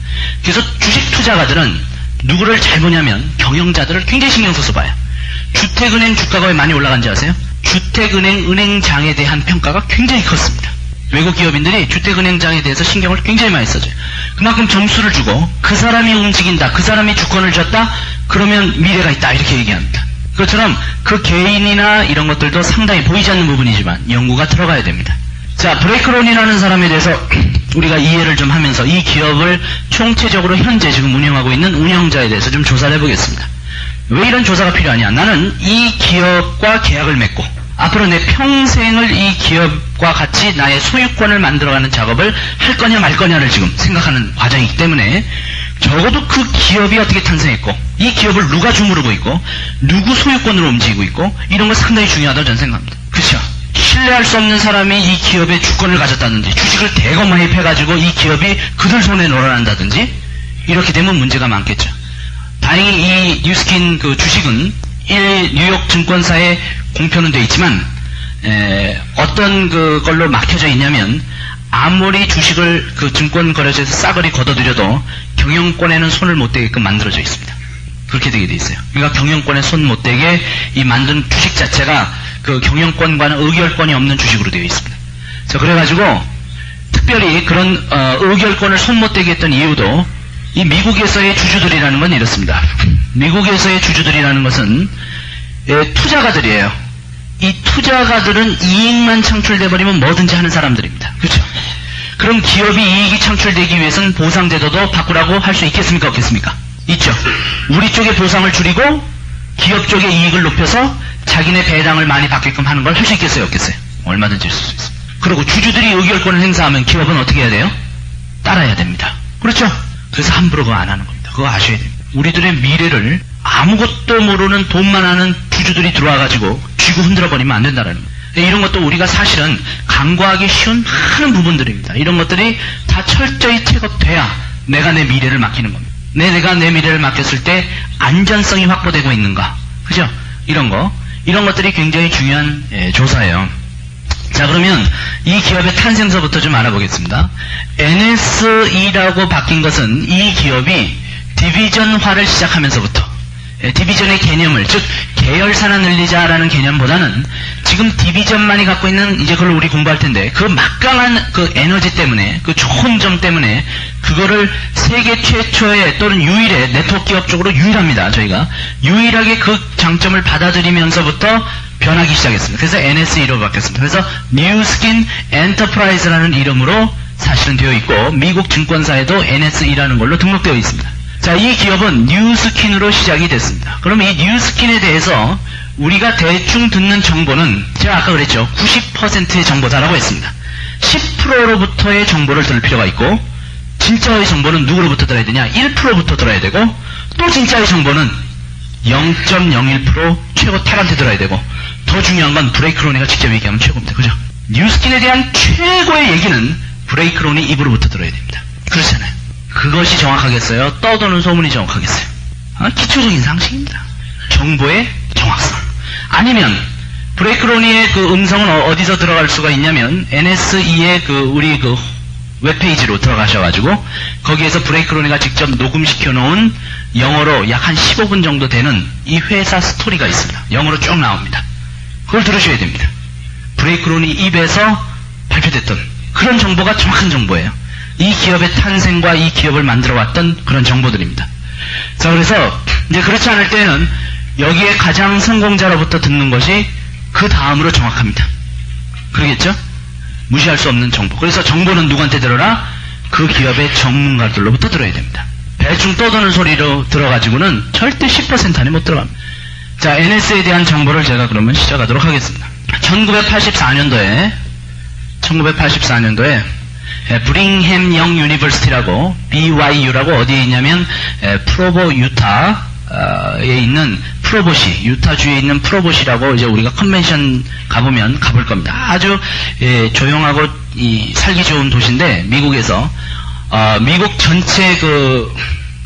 그래서 주식 투자가들은 누구를 잘 보냐면 경영자들을 굉장히 신경 써서 봐요. 주택은행 주가가 왜 많이 올라간지 아세요? 주택은행 은행장에 대한 평가가 굉장히 컸습니다. 외국 기업인들이 주택은행장에 대해서 신경을 굉장히 많이 써줘요. 그만큼 점수를 주고 그 사람이 움직인다, 그 사람이 주권을 줬다, 그러면 미래가 있다 이렇게 얘기합니다. 그것처럼 그 개인이나 이런 것들도 상당히 보이지 않는 부분이지만 연구가 들어가야 됩니다. 자, 브레이크론이라는 사람에 대해서 우리가 이해를 좀 하면서 이 기업을 총체적으로 현재 지금 운영하고 있는 운영자에 대해서 좀 조사를 해보겠습니다. 왜 이런 조사가 필요하냐? 나는 이 기업과 계약을 맺고 앞으로 내 평생을 이 기업과 같이 나의 소유권을 만들어가는 작업을 할 거냐 말 거냐를 지금 생각하는 과정이기 때문에 적어도 그 기업이 어떻게 탄생했고 이 기업을 누가 주무르고 있고 누구 소유권으로 움직이고 있고 이런 거 상당히 중요하다고 저는 생각합니다. 그렇죠? 신뢰할 수 없는 사람이 이 기업의 주권을 가졌다든지 주식을 대거 매입해가지고 이 기업이 그들 손에 놀아난다든지 이렇게 되면 문제가 많겠죠. 다행히 이 뉴스킨 그 주식은 뉴욕 증권사에 공표는 돼 있지만 어떤 그걸로 막혀져 있냐면 아무리 주식을 그 증권거래소에서 싸그리 걷어들여도 경영권에는 손을 못 대게끔 만들어져 있습니다. 그렇게 되게 돼 있어요. 그러니까 경영권에 손 못 대게 이 만든 주식 자체가 그 경영권과는 의결권이 없는 주식으로 되어 있습니다. 자, 그래가지고 특별히 그런 의결권을 손 못 대게 했던 이유도 이 미국에서의 주주들이라는 건 이렇습니다. 미국에서의 주주들이라는 것은 투자가들이에요. 이 투자가들은 이익만 창출돼버리면 뭐든지 하는 사람들입니다. 그렇죠? 그럼 기업이 이익이 창출되기 위해서는 보상제도도 바꾸라고 할 수 있겠습니까? 없겠습니까? 있죠. 우리 쪽의 보상을 줄이고 기업 쪽의 이익을 높여서 자기네 배당을 많이 받게끔 하는 걸 할 수 있겠어요? 없겠어요? 얼마든지 할 수 있습니다. 그리고 주주들이 의결권을 행사하면 기업은 어떻게 해야 돼요? 따라야 됩니다. 그렇죠? 그래서 함부로 그거 안 하는 겁니다. 그거 아셔야 됩니다. 우리들의 미래를 아무것도 모르는 돈만 하는 주주들이 들어와가지고 쥐고 흔들어버리면 안 된다는 거예요. 이런 것도 우리가 사실은 간과하기 쉬운 많은 부분들입니다. 이런 것들이 다 철저히 체크돼야 내가 내 미래를 맡기는 겁니다. 내가 내 미래를 맡겼을 때 안전성이 확보되고 있는가, 그죠? 이런 것들이 굉장히 중요한 조사예요. 자, 그러면 이 기업의 탄생서부터 좀 알아보겠습니다. NSE라고 바뀐 것은 이 기업이 디비전화를 시작하면서부터, 디비전의 개념을, 즉 계열사나 늘리자라는 개념보다는 지금 디비전만이 갖고 있는, 이제 그걸 우리 공부할 텐데, 그 막강한 그 에너지 때문에, 그 좋은 점 때문에 그거를 세계 최초의 또는 유일의 네트워크 기업 쪽으로 유일합니다. 저희가 유일하게 그 장점을 받아들이면서부터 변하기 시작했습니다. 그래서 NSE로 바뀌었습니다. 그래서 뉴스킨 엔터프라이즈라는 이름으로 사실은 되어 있고, 미국 증권사에도 NSE라는 걸로 등록되어 있습니다. 자, 이 기업은 뉴스킨으로 시작이 됐습니다. 그럼 이 뉴스킨에 대해서 우리가 대충 듣는 정보는 제가 아까 그랬죠. 90%의 정보다라고 했습니다. 10%로부터의 정보를 들을 필요가 있고, 진짜의 정보는 누구로부터 들어야 되냐? 1%부터 들어야 되고, 또 진짜의 정보는 0.01% 최고 탑한테 들어야 되고, 더 중요한 건 브레이크론이가 직접 얘기하면 최고입니다. 그죠? 뉴스킨에 대한 최고의 얘기는 브레이크론이 입으로부터 들어야 됩니다. 그렇잖아요. 그것이 정확하겠어요? 떠도는 소문이 정확하겠어요? 기초적인 상식입니다. 정보의 정확성. 아니면 브레이크론이의 그 음성은 어디서 들어갈 수가 있냐면 NSE의 우리 웹페이지로 들어가셔가지고 거기에서 브레이크론이가 직접 녹음시켜 놓은 영어로 약 한 15분 정도 되는 이 회사 스토리가 있습니다. 영어로 쭉 나옵니다. 그걸 들으셔야 됩니다. 브레이크론이 입에서 발표됐던 그런 정보가 정확한 정보예요. 이 기업의 탄생과 이 기업을 만들어왔던 그런 정보들입니다. 자, 그래서 이제 그렇지 않을 때는 여기에 가장 성공자로부터 듣는 것이 그 다음으로 정확합니다. 그러겠죠? 무시할 수 없는 정보. 그래서 정보는 누구한테 들어라? 그 기업의 전문가들로부터 들어야 됩니다. 대충 떠드는 소리로 들어가지고는 절대 10% 안에 못 들어갑니다. 자, NS에 대한 정보를 제가 그러면 시작하도록 하겠습니다. 1984년도에 브링햄 영 유니버시티라고 BYU라고 어디에 있냐면 프로보 유타에 있는 프로보시, 유타주에 있는 프로보시라고 이제 우리가 컨벤션 가보면 가볼 겁니다. 아주 조용하고 살기 좋은 도시인데 미국에서 미국 전체 그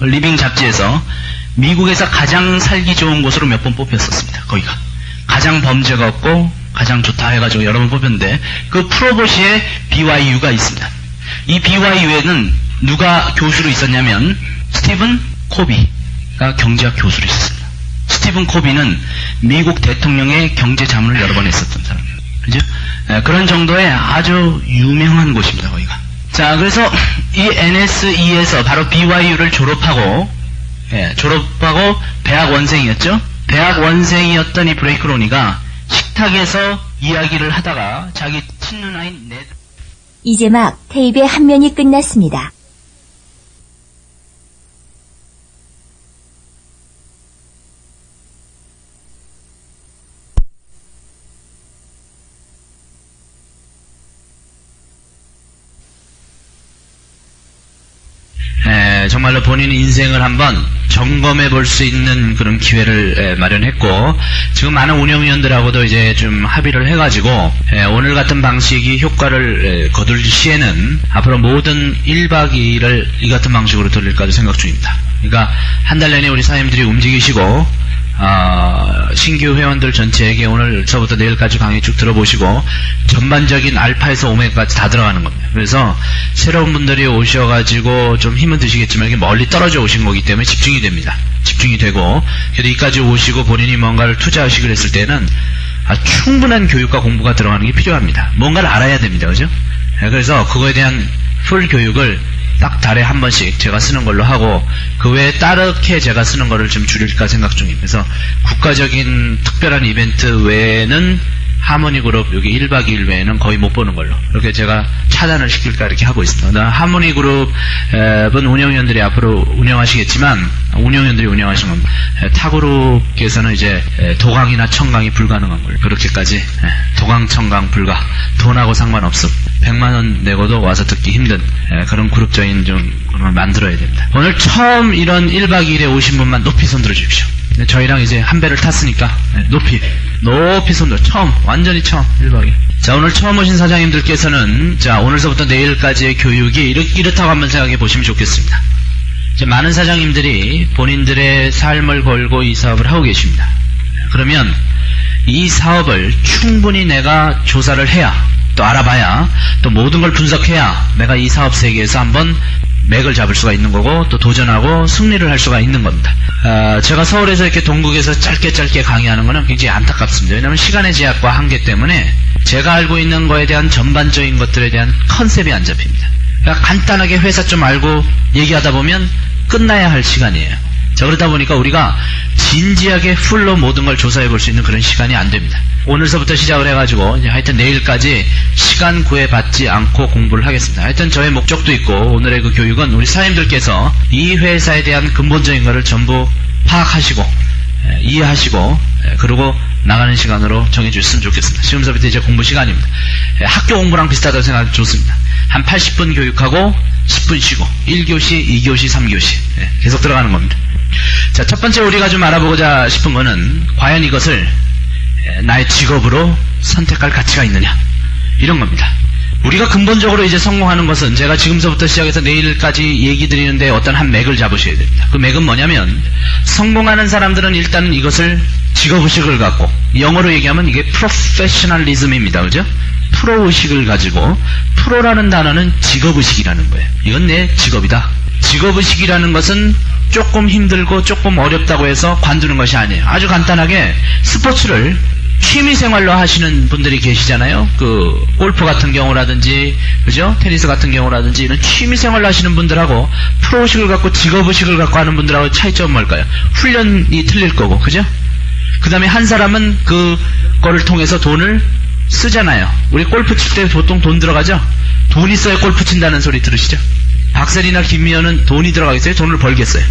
리빙 잡지에서 미국에서 가장 살기 좋은 곳으로 몇 번 뽑혔었습니다. 거기가 가장 범죄가 없고 가장 좋다 해가지고 여러 번 뽑혔는데 그 프로보시에 BYU가 있습니다. 이 BYU에는 누가 교수로 있었냐면 스티븐 코비가 경제학 교수로 있었습니다. 스티븐 코비는 미국 대통령의 경제 자문을 여러 번 했었던 사람이에요. 그죠? 그런 정도의 아주 유명한 곳입니다. 거기가. 자, 그래서 이 NSE에서 바로 BYU를 졸업하고 대학 원생이었죠. 대학 원생이었던 이 브레이크로니가 식탁에서 이야기를 하다가 자기 친누나인 이제 막 테이프의 한 면이 끝났습니다. 정말로 본인 인생을 한번 점검해 볼 수 있는 그런 기회를 마련했고, 지금 많은 운영위원들하고도 이제 좀 합의를 해가지고 오늘 같은 방식이 효과를 거둘 시에는 앞으로 모든 1박 2일을 이 같은 방식으로 돌릴까도 생각 중입니다. 그러니까 한 달 내내 우리 사장님들이 움직이시고 신규 회원들 전체에게 오늘서부터 내일까지 강의 쭉 들어보시고 전반적인 알파에서 오메가까지 다 들어가는 겁니다. 그래서 새로운 분들이 오셔가지고 좀 힘은 드시겠지만 이게 멀리 떨어져 오신 거기 때문에 집중이 됩니다. 집중이 되고, 그래도 이까지 오시고 본인이 뭔가를 투자하시기로 했을 때는 충분한 교육과 공부가 들어가는 게 필요합니다. 뭔가를 알아야 됩니다. 그죠? 그래서 그거에 대한 풀 교육을 딱 달에 한 번씩 제가 쓰는 걸로 하고, 그 외에 따르게 제가 쓰는 거를 좀 줄일까 생각 중입니다. 그래서 국가적인 특별한 이벤트 외에는 하모니그룹 여기 1박 2일 외에는 거의 못 보는 걸로 이렇게 제가 차단을 시킬까 이렇게 하고 있습니다. 하모니그룹은 운영위원들이 앞으로 운영하시겠지만, 운영위원들이 운영하시는 겁니다. 타그룹께서는 이제 도강이나 청강이 불가능한 걸로, 그렇게까지 도강 청강 불가, 돈하고 상관없음, 100만원 내고도 와서 듣기 힘든 그런 그룹적인 좀 그런 걸 만들어야 됩니다. 오늘 처음 이런 1박 2일에 오신 분만 높이 손 들어 주십시오. 저희랑 이제 한 배를 탔으니까 높이 손들어. 완전히 처음 1박에. 자, 오늘 처음 오신 사장님들께서는 자, 오늘서부터 내일까지의 교육이 이렇다고 한번 생각해 보시면 좋겠습니다. 이제 많은 사장님들이 본인들의 삶을 걸고 이 사업을 하고 계십니다. 그러면 이 사업을 충분히 내가 조사를 해야, 또 알아봐야, 또 모든 걸 분석해야 내가 이 사업 세계에서 한번 맥을 잡을 수가 있는 거고, 또 도전하고 승리를 할 수가 있는 겁니다. 제가 서울에서 이렇게 동국에서 짧게 강의하는 거는 굉장히 안타깝습니다. 왜냐하면 시간의 제약과 한계 때문에 제가 알고 있는 거에 대한 전반적인 것들에 대한 컨셉이 안 잡힙니다. 그러니까 간단하게 회사 좀 알고 얘기하다 보면 끝나야 할 시간이에요. 자, 그러다 보니까 우리가 진지하게 풀로 모든 걸 조사해 볼 수 있는 그런 시간이 안 됩니다. 오늘서부터 시작을 해가지고 이제 하여튼 내일까지 시간 구애받지 않고 공부를 하겠습니다. 하여튼 저의 목적도 있고, 오늘의 그 교육은 우리 사장님들께서 이 회사에 대한 근본적인 것을 전부 파악하시고 이해하시고 그리고 나가는 시간으로 정해주셨으면 좋겠습니다. 지금서부터 이제 공부 시간입니다. 학교 공부랑 비슷하다고 생각하면 좋습니다. 한 80분 교육하고 10분 쉬고 1교시, 2교시, 3교시 계속 들어가는 겁니다. 자, 첫 번째 우리가 좀 알아보고자 싶은 거는 과연 이것을 나의 직업으로 선택할 가치가 있느냐, 이런 겁니다. 우리가 근본적으로 이제 성공하는 것은 제가 지금서부터 시작해서 내일까지 얘기 드리는데 어떤 한 맥을 잡으셔야 됩니다. 그 맥은 뭐냐면, 성공하는 사람들은 일단은 이것을 직업의식을 갖고, 영어로 얘기하면 이게 프로페셔널리즘입니다. 그죠? 프로의식을 가지고, 프로라는 단어는 직업의식이라는 거예요. 이건 내 직업이다. 직업의식이라는 것은 조금 힘들고 조금 어렵다고 해서 관두는 것이 아니에요. 아주 간단하게 스포츠를 취미생활로 하시는 분들이 계시잖아요. 그 골프 같은 경우라든지, 그죠? 테니스 같은 경우라든지 이런 취미생활로 하시는 분들하고 프로의식을 갖고 직업의식을 갖고 하는 분들하고 차이점은 뭘까요? 훈련이 틀릴 거고, 그죠? 그 다음에 한 사람은 그거를 통해서 돈을 쓰잖아요. 우리 골프 칠 때 보통 돈 들어가죠? 돈 있어야 골프 친다는 소리 들으시죠? 박셀이나 김미연은 돈이 들어가겠어요? 돈을 벌겠어요?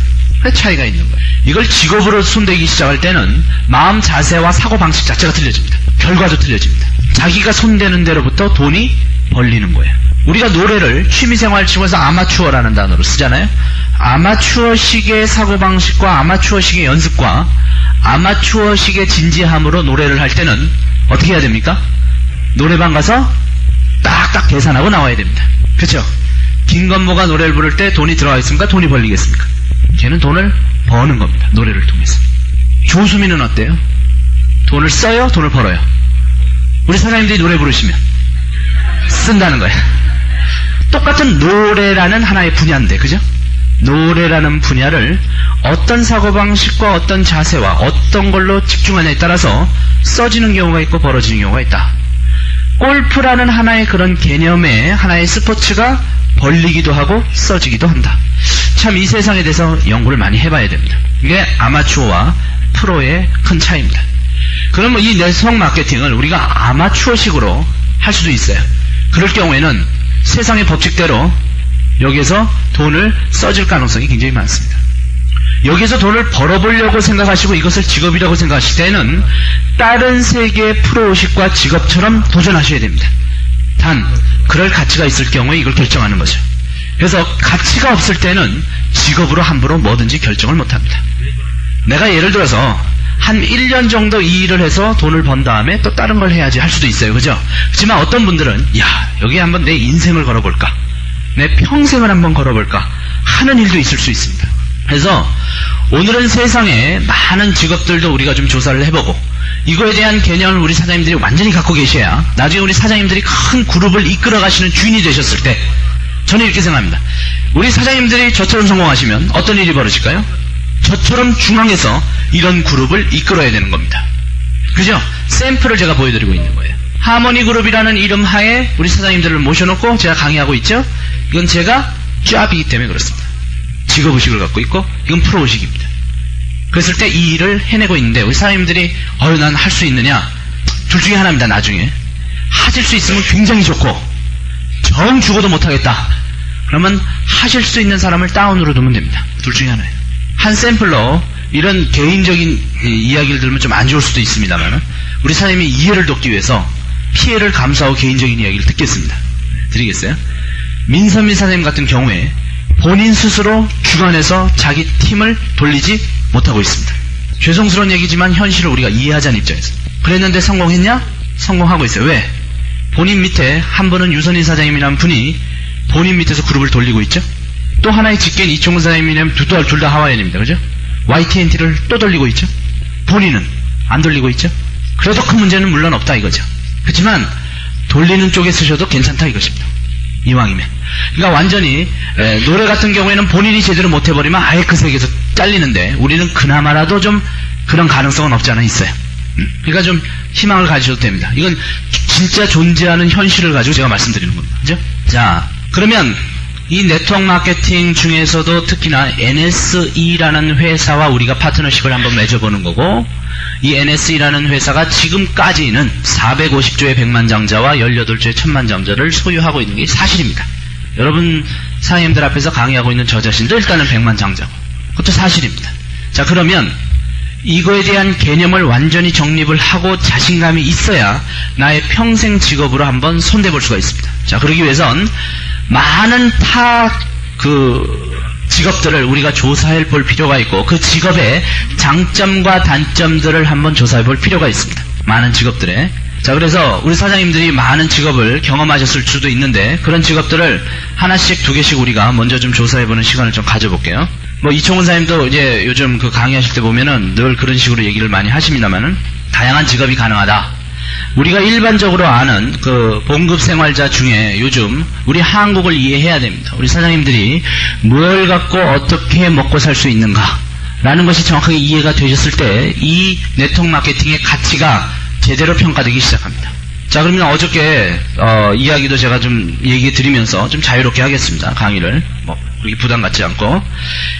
그 차이가 있는 거예요. 이걸 직업으로 손대기 시작할 때는 마음 자세와 사고방식 자체가 틀려집니다. 결과도 틀려집니다. 자기가 손대는 데로부터 돈이 벌리는 거예요. 우리가 노래를 취미생활 치면서 아마추어라는 단어로 쓰잖아요. 아마추어식의 사고방식과 아마추어식의 연습과 아마추어식의 진지함으로 노래를 할 때는 어떻게 해야 됩니까? 노래방 가서 딱딱 계산하고 나와야 됩니다. 그렇죠? 김건모가 노래를 부를 때 돈이 들어가겠습니까? 돈이 벌리겠습니까? 걔는 돈을 버는 겁니다. 노래를 통해서. 조수민은 어때요? 돈을 써요? 돈을 벌어요? 우리 사장님들이 노래 부르시면 쓴다는 거예요. 똑같은 노래라는 하나의 분야인데, 그죠? 노래라는 분야를 어떤 사고방식과 어떤 자세와 어떤 걸로 집중하냐에 따라서 써지는 경우가 있고 벌어지는 경우가 있다. 골프라는 하나의 그런 개념의 하나의 스포츠가 벌리기도 하고 써지기도 한다. 참 이 세상에 대해서 연구를 많이 해봐야 됩니다. 이게 아마추어와 프로의 큰 차이입니다. 그러면 이 내성 마케팅을 우리가 아마추어식으로 할 수도 있어요. 그럴 경우에는 세상의 법칙대로 여기에서 돈을 써줄 가능성이 굉장히 많습니다. 여기서 돈을 벌어보려고 생각하시고 이것을 직업이라고 생각하실 때는 다른 세계의 프로의식과 직업처럼 도전하셔야 됩니다. 단 그럴 가치가 있을 경우에 이걸 결정하는 거죠. 그래서 가치가 없을 때는 직업으로 함부로 뭐든지 결정을 못합니다. 내가 예를 들어서 한 1년 정도 이 일을 해서 돈을 번 다음에 또 다른 걸 해야지 할 수도 있어요. 그죠? 하지만 어떤 분들은 여기에 한번 내 인생을 걸어볼까, 내 평생을 한번 걸어볼까 하는 일도 있을 수 있습니다. 그래서 오늘은 세상에 많은 직업들도 우리가 좀 조사를 해보고 이거에 대한 개념을 우리 사장님들이 완전히 갖고 계셔야 나중에 우리 사장님들이 큰 그룹을 이끌어 가시는 주인이 되셨을 때 저는 이렇게 생각합니다. 우리 사장님들이 저처럼 성공하시면 어떤 일이 벌어질까요? 저처럼 중앙에서 이런 그룹을 이끌어야 되는 겁니다. 그죠? 샘플을 제가 보여드리고 있는 거예요. 하모니 그룹이라는 이름 하에 우리 사장님들을 모셔놓고 제가 강의하고 있죠? 이건 제가 짭이기 때문에 그렇습니다. 직업의식을 갖고 있고 이건 프로의식입니다. 그랬을 때 이 일을 해내고 있는데 우리 사장님들이 난 할 수 있느냐? 둘 중에 하나입니다. 나중에 하실 수 있으면 굉장히 좋고 정 죽어도 못하겠다. 그러면 하실 수 있는 사람을 다운으로 두면 됩니다. 둘 중에 하나예요. 한 샘플로 이런 개인적인 이야기를 들으면 좀 안 좋을 수도 있습니다만 우리 사장님이 이해를 돕기 위해서 피해를 감수하고 개인적인 이야기를 듣겠습니다. 드리겠어요? 민선미 사장님 같은 경우에 본인 스스로 주관해서 자기 팀을 돌리지 못하고 있습니다. 죄송스러운 얘기지만 현실을 우리가 이해하자는 입장에서. 그랬는데 성공했냐? 성공하고 있어요. 왜? 본인 밑에 한 분은 유선인 사장님이라는 분이 본인 밑에서 그룹을 돌리고 있죠. 또 하나의 직계인 이총근 사장님이라면 둘 다 하와이안입니다. 그죠? YTNT를 또 돌리고 있죠. 본인은 안 돌리고 있죠. 그래도 큰 문제는 물론 없다 이거죠. 그렇지만 돌리는 쪽에 쓰셔도 괜찮다 이것입니다. 이왕이면. 그러니까 완전히 노래 같은 경우에는 본인이 제대로 못해버리면 아예 그 세계에서 잘리는데 우리는 그나마라도 좀 그런 가능성은 없지 않아 있어요. 그러니까 좀 희망을 가지셔도 됩니다. 이건 진짜 존재하는 현실을 가지고 제가 말씀드리는 겁니다. 그죠? 자, 그러면 이 네트워크 마케팅 중에서도 특히나 NSE라는 회사와 우리가 파트너십을 한번 맺어보는 거고, 이 NSE라는 회사가 지금까지는 450조의 백만장자와 18조의 천만장자를 소유하고 있는 게 사실입니다. 여러분 사장님들 앞에서 강의하고 있는 저 자신도 일단은 백만장자고, 그것도 사실입니다. 자, 그러면 이거에 대한 개념을 완전히 정립을 하고 자신감이 있어야 나의 평생 직업으로 한번 손대볼 수가 있습니다. 자, 그러기 위해선 많은 직업들을 우리가 조사해 볼 필요가 있고, 그 직업의 장점과 단점들을 한번 조사해 볼 필요가 있습니다. 많은 직업들에. 자, 그래서 우리 사장님들이 많은 직업을 경험하셨을 수도 있는데, 그런 직업들을 하나씩 두 개씩 우리가 먼저 좀 조사해 보는 시간을 좀 가져볼게요. 뭐 이총근 사장님도 이제 요즘 그 강의하실 때 보면은 늘 그런 식으로 얘기를 많이 하십니다만은, 다양한 직업이 가능하다. 우리가 일반적으로 아는 그 봉급 생활자 중에 요즘 우리 한국을 이해해야 됩니다. 우리 사장님들이 뭘 갖고 어떻게 먹고 살 수 있는가 라는 것이 정확하게 이해가 되셨을 때 이 네트워크 마케팅의 가치가 제대로 평가되기 시작합니다. 자, 그러면 어저께 이야기도 제가 좀 얘기 드리면서 좀 자유롭게 하겠습니다. 강의를 뭐 그렇게 부담 갖지 않고,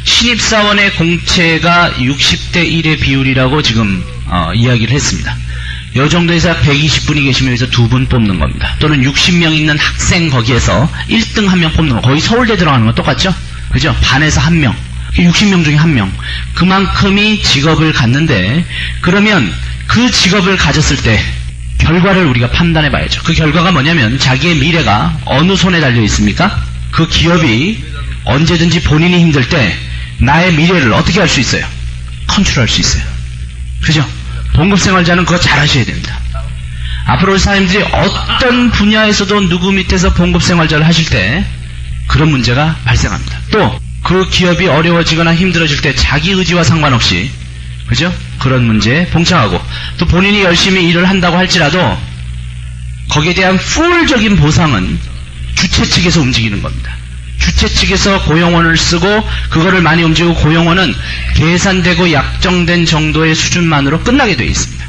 신입사원의 공채가 60대 1의 비율이라고 지금 이야기를 했습니다. 이 정도에서 120분이 계시면 여기서 2분 뽑는 겁니다. 또는 60명 있는 학생 거기에서 1등 1명 뽑는 거. 거의 서울대 들어가는 거 똑같죠? 그죠? 반에서 1명. 60명 중에 1명. 그만큼이 직업을 갖는데, 그러면 그 직업을 가졌을 때 결과를 우리가 판단해 봐야죠. 그 결과가 뭐냐면 자기의 미래가 어느 손에 달려 있습니까? 그 기업이 언제든지 본인이 힘들 때 나의 미래를 어떻게 할 수 있어요? 컨트롤할 수 있어요. 그죠? 봉급생활자는 그거 잘 하셔야 됩니다. 앞으로 우리 사장님들이 어떤 분야에서도 누구 밑에서 봉급생활자를 하실 때 그런 문제가 발생합니다. 또 그 기업이 어려워지거나 힘들어질 때 자기 의지와 상관없이, 그죠? 그런 문제에 봉착하고, 또 본인이 열심히 일을 한다고 할지라도 거기에 대한 풀적인 보상은 주체 측에서 움직이는 겁니다. 주체 측에서 고용원을 쓰고 그거를 많이 움직이고, 고용원은 계산되고 약정된 정도의 수준만으로 끝나게 되어 있습니다.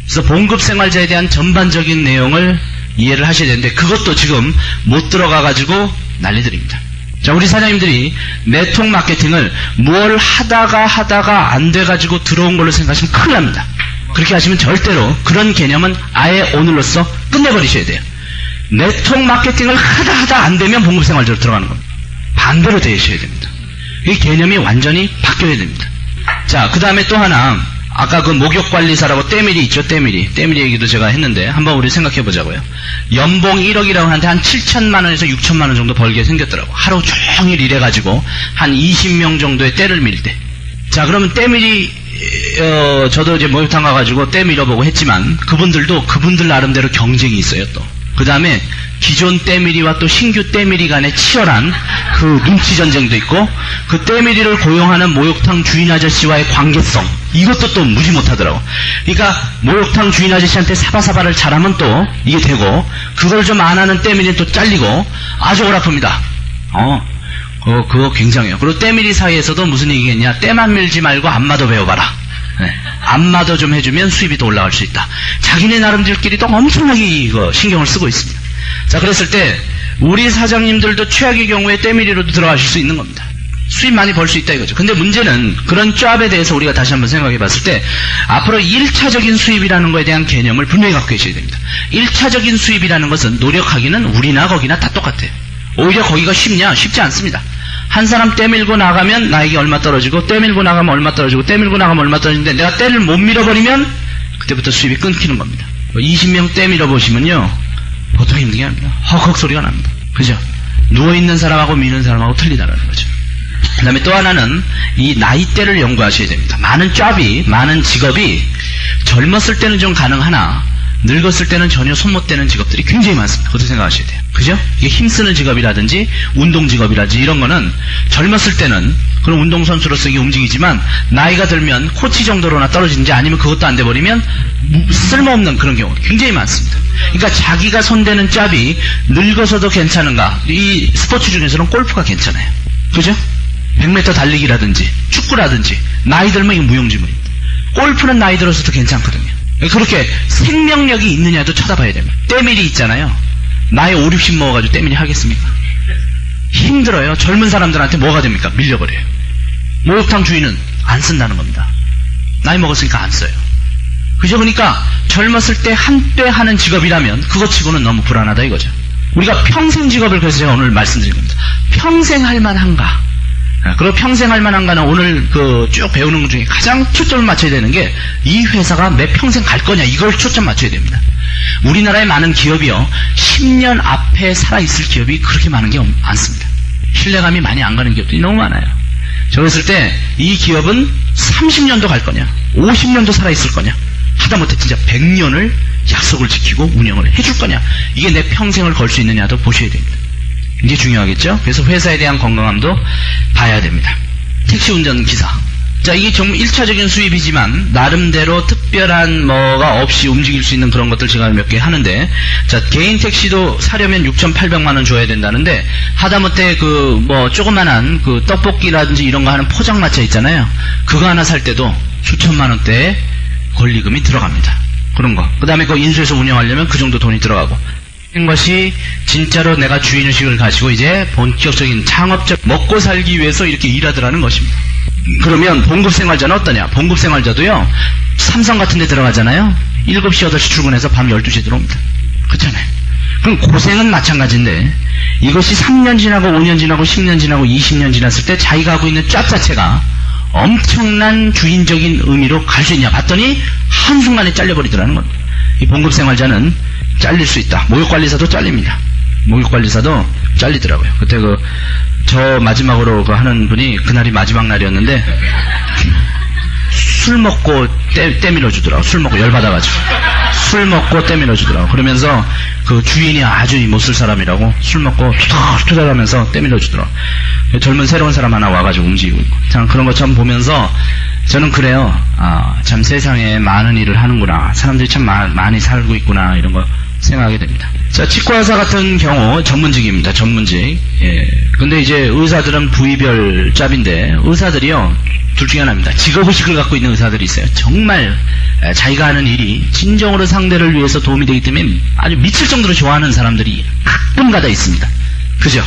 그래서 봉급생활자에 대한 전반적인 내용을 이해를 하셔야 되는데, 그것도 지금 못 들어가가지고 난리들입니다. 자, 우리 사장님들이 네트워크 마케팅을 뭘 하다가 안 돼가지고 들어온 걸로 생각하시면 큰일 납니다. 그렇게 하시면 절대로 그런 개념은 아예 오늘로써 끝내버리셔야 돼요. 네트워크 마케팅을 하다 안 되면 봉급생활자로 들어가는 겁니다. 반대로 되셔야 됩니다. 이 개념이 완전히 바뀌어야 됩니다. 자, 그 다음에 또 하나, 아까 그 목욕관리사라고 때밀이 있죠. 때밀이 얘기도 제가 했는데 한번 우리 생각해 보자고요. 연봉 1억이라고 하는데 한 7천만 원에서 6천만 원 정도 벌게 생겼더라고. 하루 종일 일해가지고 한 20명 정도의 때를 밀 때. 자, 그러면 때밀이 저도 이제 목욕탕 가가지고 때 밀어보고 했지만, 그분들도 그분들 나름대로 경쟁이 있어요. 또 그 다음에 기존 때밀이와 또 신규 때밀이 간의 치열한 그 눈치 전쟁도 있고, 그 때밀이를 고용하는 목욕탕 주인 아저씨와의 관계성, 이것도 또 무지 못하더라고. 그러니까 목욕탕 주인 아저씨한테 사바사바를 잘하면 또 이게 되고, 그걸 좀 안 하는 때밀이는 또 잘리고, 아주 어랍합니다. 그거 굉장해요. 그리고 때밀이 사이에서도 무슨 얘기겠냐, 때만 밀지 말고 안마도 배워봐라. 네. 안마도 좀 해주면 수입이 더 올라갈 수 있다. 자기네 나름들끼리 또 엄청나게 이거 신경을 쓰고 있습니다. 자, 그랬을 때 우리 사장님들도 최악의 경우에 때밀이로도 들어가실 수 있는 겁니다. 수입 많이 벌 수 있다 이거죠. 근데 문제는 그런 짭에 대해서 우리가 다시 한번 생각해 봤을 때, 앞으로 1차적인 수입이라는 거에 대한 개념을 분명히 갖고 계셔야 됩니다. 1차적인 수입이라는 것은 노력하기는 우리나 거기나 다 똑같아요. 오히려 거기가 쉽냐? 쉽지 않습니다. 한 사람 떼밀고 나가면 나에게 얼마 떨어지고, 떼밀고 나가면 얼마 떨어지고, 떼밀고 나가면 얼마 떨어지는데, 내가 떼를 못 밀어버리면 그때부터 수입이 끊기는 겁니다. 20명 떼 밀어보시면요, 보통 힘든 게 아닙니다. 헉헉 소리가 납니다. 그죠? 누워있는 사람하고 미는 사람하고 틀리다라는 거죠. 그 다음에 또 하나는 이 나이대를 연구하셔야 됩니다. 많은 잡이, 많은 직업이 젊었을 때는 좀 가능하나 늙었을 때는 전혀 손 못 대는 직업들이 굉장히 많습니다. 그것도 생각하셔야 돼요. 그죠? 이게 힘쓰는 직업이라든지 운동 직업이라든지 이런 거는 젊었을 때는 그런 운동선수로서 이게 움직이지만 나이가 들면 코치 정도로나 떨어지는지 아니면 그것도 안 돼버리면 쓸모없는 그런 경우 굉장히 많습니다. 그러니까 자기가 손대는 짭이 늙어서도 괜찮은가? 이 스포츠 중에서는 골프가 괜찮아요. 그죠? 100m 달리기라든지 축구라든지 나이 들면 이거 무용지물입니다. 골프는 나이 들어서도 괜찮거든요. 그렇게 생명력이 있느냐도 쳐다봐야 됩니다. 때밀이 있잖아요. 나이 5, 60 먹어가지고 때밀이 하겠습니까? 힘들어요. 젊은 사람들한테 뭐가 됩니까? 밀려버려요. 목욕탕 주인은 안 쓴다는 겁니다. 나이 먹었으니까 안 써요. 그죠? 그러니까 젊었을 때 한때 하는 직업이라면 그것 치고는 너무 불안하다 이거죠. 우리가 평생 직업을 그래서 제가 오늘 말씀드린 겁니다. 평생 할 만한가? 그리고 평생 할 만한가는 오늘 쭉 배우는 것 중에 가장 초점을 맞춰야 되는 게 이 회사가 매 평생 갈 거냐 이걸 초점 맞춰야 됩니다. 우리나라의 많은 기업이요 10년 앞에 살아있을 기업이 그렇게 많은 게 많습니다. 신뢰감이 많이 안 가는 기업들이 너무 많아요. 저 그랬을 때 이 기업은 30년도 갈 거냐 50년도 살아있을 거냐 하다못해 진짜 100년을 약속을 지키고 운영을 해줄 거냐 이게 내 평생을 걸 수 있느냐도 보셔야 됩니다. 이게 중요하겠죠. 그래서 회사에 대한 건강함도 봐야 됩니다. 택시 운전기사. 자, 이게 정말 1차적인 수입이지만 나름대로 특별한 뭐가 없이 움직일 수 있는 그런 것들 제가 몇 개 하는데, 자, 개인 택시도 사려면 6,800만 원 줘야 된다는데 하다못해 조그만한 떡볶이라든지 이런 거 하는 포장마차 있잖아요. 그거 하나 살 때도 수천만 원대의 권리금이 들어갑니다. 그런 거. 그 다음에 그거 인수해서 운영하려면 그 정도 돈이 들어가고. 이런 것이 진짜로 내가 주인의식을 가지고 이제 본격적인 창업적 먹고 살기 위해서 이렇게 일하더라는 것입니다. 그러면 봉급생활자는 어떠냐? 봉급생활자도요, 삼성 같은 데 들어가잖아요. 7시, 8시 출근해서 밤 12시에 들어옵니다. 그렇잖아요. 그럼 고생은 마찬가지인데 이것이 3년 지나고 5년 지나고 10년 지나고 20년 지났을 때 자기가 하고 있는 짭 자체가 엄청난 주인적인 의미로 갈 수 있냐 봤더니 한순간에 잘려버리더라는 겁니다. 이 봉급생활자는 잘릴 수 있다. 목욕관리사도 잘립니다. 목욕관리사도 잘리더라고요. 그때 저 마지막으로 하는 분이 그날이 마지막 날이었는데 술 먹고 때 밀어주더라고. 술 먹고 열받아가지고 술 먹고 때 밀어주더라고. 그러면서 그 주인이 아주 못쓸 사람이라고 술 먹고 투덜투덜하면서 때 밀어주더라고. 젊은 새로운 사람 하나 와가지고 움직이고 있고. 참 그런 것처럼 보면서 저는 그래요. 참 세상에 많은 일을 하는구나. 사람들이 참 많이 살고 있구나. 이런 거 생각하게 됩니다. 자, 치과의사 같은 경우 전문직입니다. 전문직. 예. 근데 이제 의사들은 부위별 짭인데 의사들이요 둘 중에 하나입니다. 직업의식을 갖고 있는 의사들이 있어요. 정말 자기가 하는 일이 진정으로 상대를 위해서 도움이 되기 때문에 아주 미칠 정도로 좋아하는 사람들이 가끔가다 있습니다. 그죠?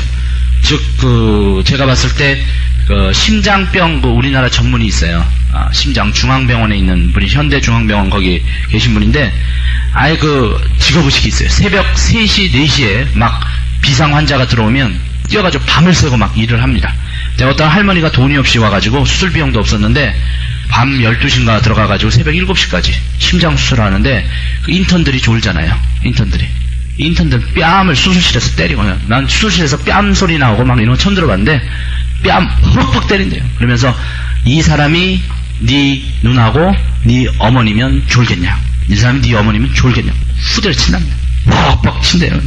즉 제가 봤을 때 심장병 우리나라 전문의 있어요. 심장 중앙병원에 있는 분이 현대중앙병원 거기 계신 분인데 아예 직업의식이 있어요. 새벽 3시, 4시에 막 비상 환자가 들어오면 뛰어가지고 밤을 새고 막 일을 합니다. 어떤 할머니가 돈이 없이 와가지고 수술 비용도 없었는데 밤 12시인가 들어가가지고 새벽 7시까지 심장 수술을 하는데 그 인턴들이 졸잖아요. 인턴들 뺨을 수술실에서 때리고 난 수술실에서 뺨 소리 나오고 막 이런 거 처음 들어봤는데 뺨 퍽퍽 때린대요. 그러면서 이 사람이 네 누나고 네 어머니면 졸겠냐? 이 사람이 네 어머니면 졸겠냐? 후대를 친답니다. 퍽퍽 친대요.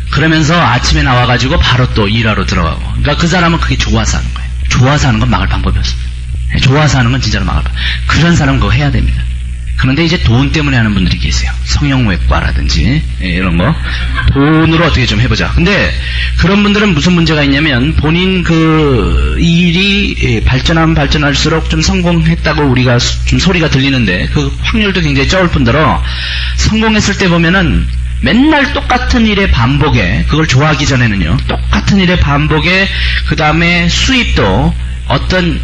그러면서 아침에 나와가지고 바로 또 일하러 들어가고. 그러니까 그 사람은 그게 좋아서 하는 거예요. 좋아서 하는 건 막을 방법이 없습니다. 좋아서 하는 건 진짜로 막을 방법. 그런 사람은 그거 해야 됩니다. 그런데 이제 돈 때문에 하는 분들이 계세요. 성형외과라든지 이런 거 돈으로 어떻게 좀 해보자. 근데 그런 분들은 무슨 문제가 있냐면 본인 일이 발전할수록 좀 성공했다고 우리가 좀 소리가 들리는데 그 확률도 굉장히 적을 뿐더러 성공했을 때 보면은 맨날 똑같은 일의 반복에 그걸 좋아하기 전에는요 똑같은 일의 반복에 그 다음에 수입도 어떤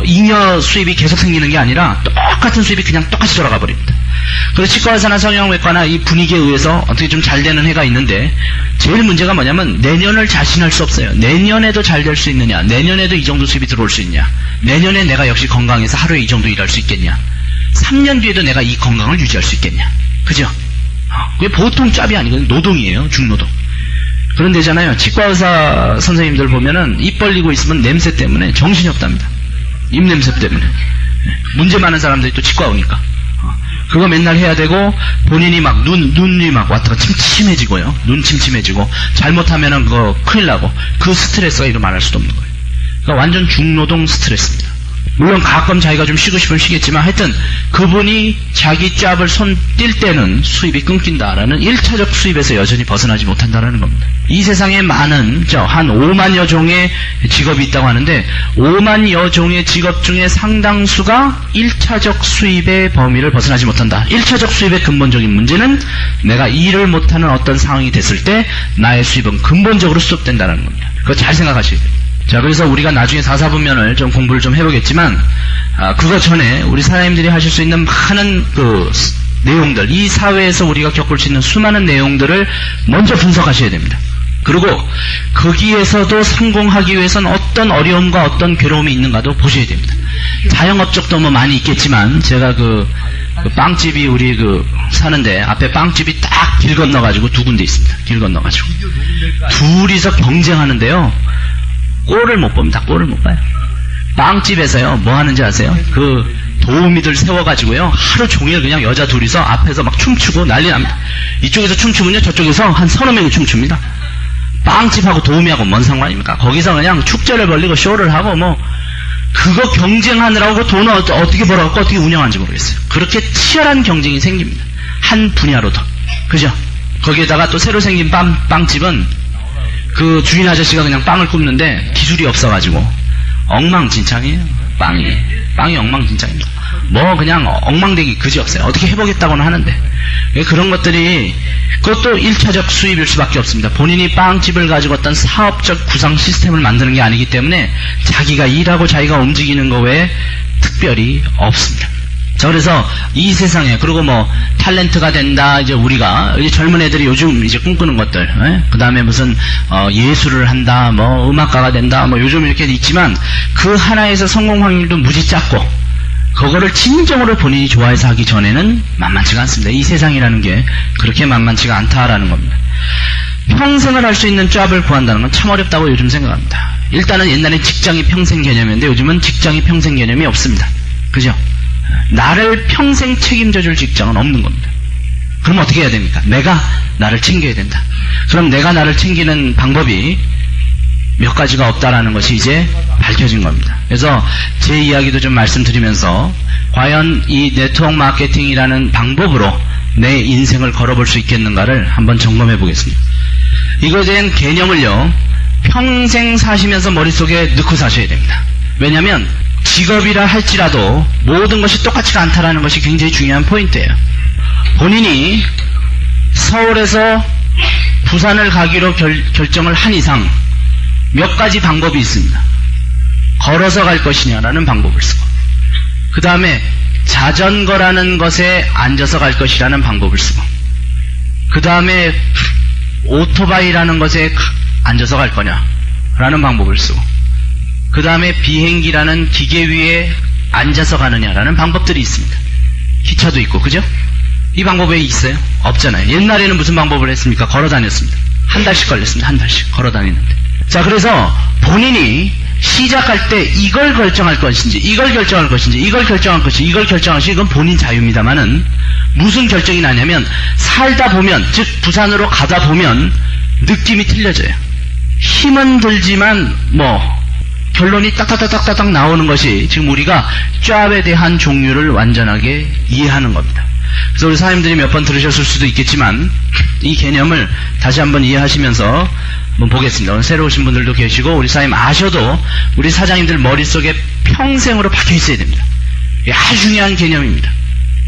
잉여 수입이 계속 생기는 게 아니라 똑같은 수입이 그냥 똑같이 돌아가 버립니다. 그래서 치과의사나 성형외과나 이 분위기에 의해서 어떻게 좀 잘 되는 해가 있는데 제일 문제가 뭐냐면 내년을 자신할 수 없어요. 내년에도 잘 될 수 있느냐, 내년에도 이 정도 수입이 들어올 수 있냐, 내년에 내가 역시 건강해서 하루에 이 정도 일할 수 있겠냐, 3년 뒤에도 내가 이 건강을 유지할 수 있겠냐. 그죠? 그게 보통 짭이 아니거든요. 노동이에요. 중노동. 그런 데잖아요. 치과 의사 선생님들 보면은 입 벌리고 있으면 냄새 때문에 정신이 없답니다. 입 냄새 때문에. 문제 많은 사람들이 또 치과 오니까. 그거 맨날 해야 되고, 본인이 막 눈이 막 왔다가 침침해지고요. 눈 침침해지고, 잘못하면은 그거 큰일 나고, 그 스트레스가 이루 말할 수도 없는 거예요. 그러니까 완전 중노동 스트레스입니다. 물론 가끔 자기가 좀 쉬고 싶으면 쉬겠지만 하여튼 그분이 자기 잡을 손 뗄 때는 수입이 끊긴다라는 1차적 수입에서 여전히 벗어나지 못한다라는 겁니다. 이 세상에 많은 한 5만여 종의 직업이 있다고 하는데 5만여 종의 직업 중에 상당수가 1차적 수입의 범위를 벗어나지 못한다. 1차적 수입의 근본적인 문제는 내가 일을 못하는 어떤 상황이 됐을 때 나의 수입은 근본적으로 수습된다는 겁니다. 그거 잘 생각하셔야 돼요. 자, 그래서 우리가 나중에 4사분면을 좀 공부를 좀 해보겠지만, 그거 전에 우리 사장님들이 하실 수 있는 많은 내용들, 이 사회에서 우리가 겪을 수 있는 수많은 내용들을 먼저 분석하셔야 됩니다. 그리고 거기에서도 성공하기 위해서는 어떤 어려움과 어떤 괴로움이 있는가도 보셔야 됩니다. 자영업적도 뭐 많이 있겠지만, 제가 그 빵집이 우리 사는데, 앞에 빵집이 딱 길 건너가지고 두 군데 있습니다. 길 건너가지고. 둘이서 경쟁하는데요. 꼴을 못 봅니다. 꼴을 못 봐요. 빵집에서요, 뭐 하는지 아세요? 도우미들 세워가지고요, 하루 종일 그냥 여자 둘이서 앞에서 막 춤추고 난리 납니다. 이쪽에서 춤추면요, 저쪽에서 한 서너 명이 춤춥니다. 빵집하고 도우미하고 뭔 상관입니까? 거기서 그냥 축제를 벌리고 쇼를 하고 그거 경쟁하느라고 돈을 어떻게 벌어갖고 어떻게 운영하는지 모르겠어요. 그렇게 치열한 경쟁이 생깁니다. 한 분야로도. 그죠? 거기에다가 또 새로 생긴 빵집은 그 주인 아저씨가 그냥 빵을 굽는데 기술이 없어가지고 엉망진창이에요. 빵이 엉망진창입니다. 뭐 그냥 엉망되기 그지없어요. 어떻게 해보겠다고는 하는데 그런 것들이 그것도 1차적 수입일 수밖에 없습니다. 본인이 빵집을 가지고 어떤 사업적 구상 시스템을 만드는 게 아니기 때문에 자기가 일하고 자기가 움직이는 거 외에 특별히 없습니다. 자, 그래서 이 세상에, 그리고 탤런트가 된다, 이제 우리가, 젊은 애들이 요즘 이제 꿈꾸는 것들, 그 다음에 무슨, 예술을 한다, 음악가가 된다, 요즘 이렇게 있지만, 그 하나에서 성공 확률도 무지 작고, 그거를 진정으로 본인이 좋아해서 하기 전에는 만만치가 않습니다. 이 세상이라는 게 그렇게 만만치가 않다라는 겁니다. 평생을 할 수 있는 잡을 구한다는 건 참 어렵다고 요즘 생각합니다. 일단은 옛날엔 직장이 평생 개념이었는데 요즘은 직장이 평생 개념이 없습니다. 그죠? 나를 평생 책임져줄 직장은 없는 겁니다. 그럼 어떻게 해야 됩니까? 내가 나를 챙겨야 된다. 그럼 내가 나를 챙기는 방법이 몇 가지가 없다라는 것이 이제 밝혀진 겁니다. 그래서 제 이야기도 좀 말씀드리면서 과연 이 네트워크 마케팅이라는 방법으로 내 인생을 걸어볼 수 있겠는가를 한번 점검해 보겠습니다. 이거에 대한 개념을요, 평생 사시면서 머릿속에 넣고 사셔야 됩니다. 왜냐하면 직업이라 할지라도 모든 것이 똑같지가 않다라는 것이 굉장히 중요한 포인트예요. 본인이 서울에서 부산을 가기로 결정을 한 이상 몇 가지 방법이 있습니다. 걸어서 갈 것이냐라는 방법을 쓰고, 그 다음에 자전거라는 것에 앉아서 갈 것이라는 방법을 쓰고, 그 다음에 오토바이라는 것에 앉아서 갈 거냐라는 방법을 쓰고, 그 다음에 비행기라는 기계 위에 앉아서 가느냐라는 방법들이 있습니다. 기차도 있고, 그죠? 이 방법에 있어요? 없잖아요. 옛날에는 무슨 방법을 했습니까? 걸어 다녔습니다. 한 달씩 걸렸습니다. 한 달씩 걸어 다니는데. 자, 그래서 본인이 시작할 때 이걸 결정할 것인지, 이걸 결정할 것인지, 이걸 결정할 것인지, 이걸 결정할 것인지, 이건 본인 자유입니다만은 무슨 결정이 나냐면 살다 보면, 즉 부산으로 가다 보면 느낌이 틀려져요. 힘은 들지만 결론이 딱딱딱딱딱 나오는 것이 지금 우리가 잡에 대한 종류를 완전하게 이해하는 겁니다. 그래서 우리 사장님들이 몇 번 들으셨을 수도 있겠지만 이 개념을 다시 한번 이해하시면서 한번 보겠습니다. 오늘 새로 오신 분들도 계시고 우리 사장님 아셔도 우리 사장님들 머릿속에 평생으로 박혀 있어야 됩니다. 이게 아주 중요한 개념입니다.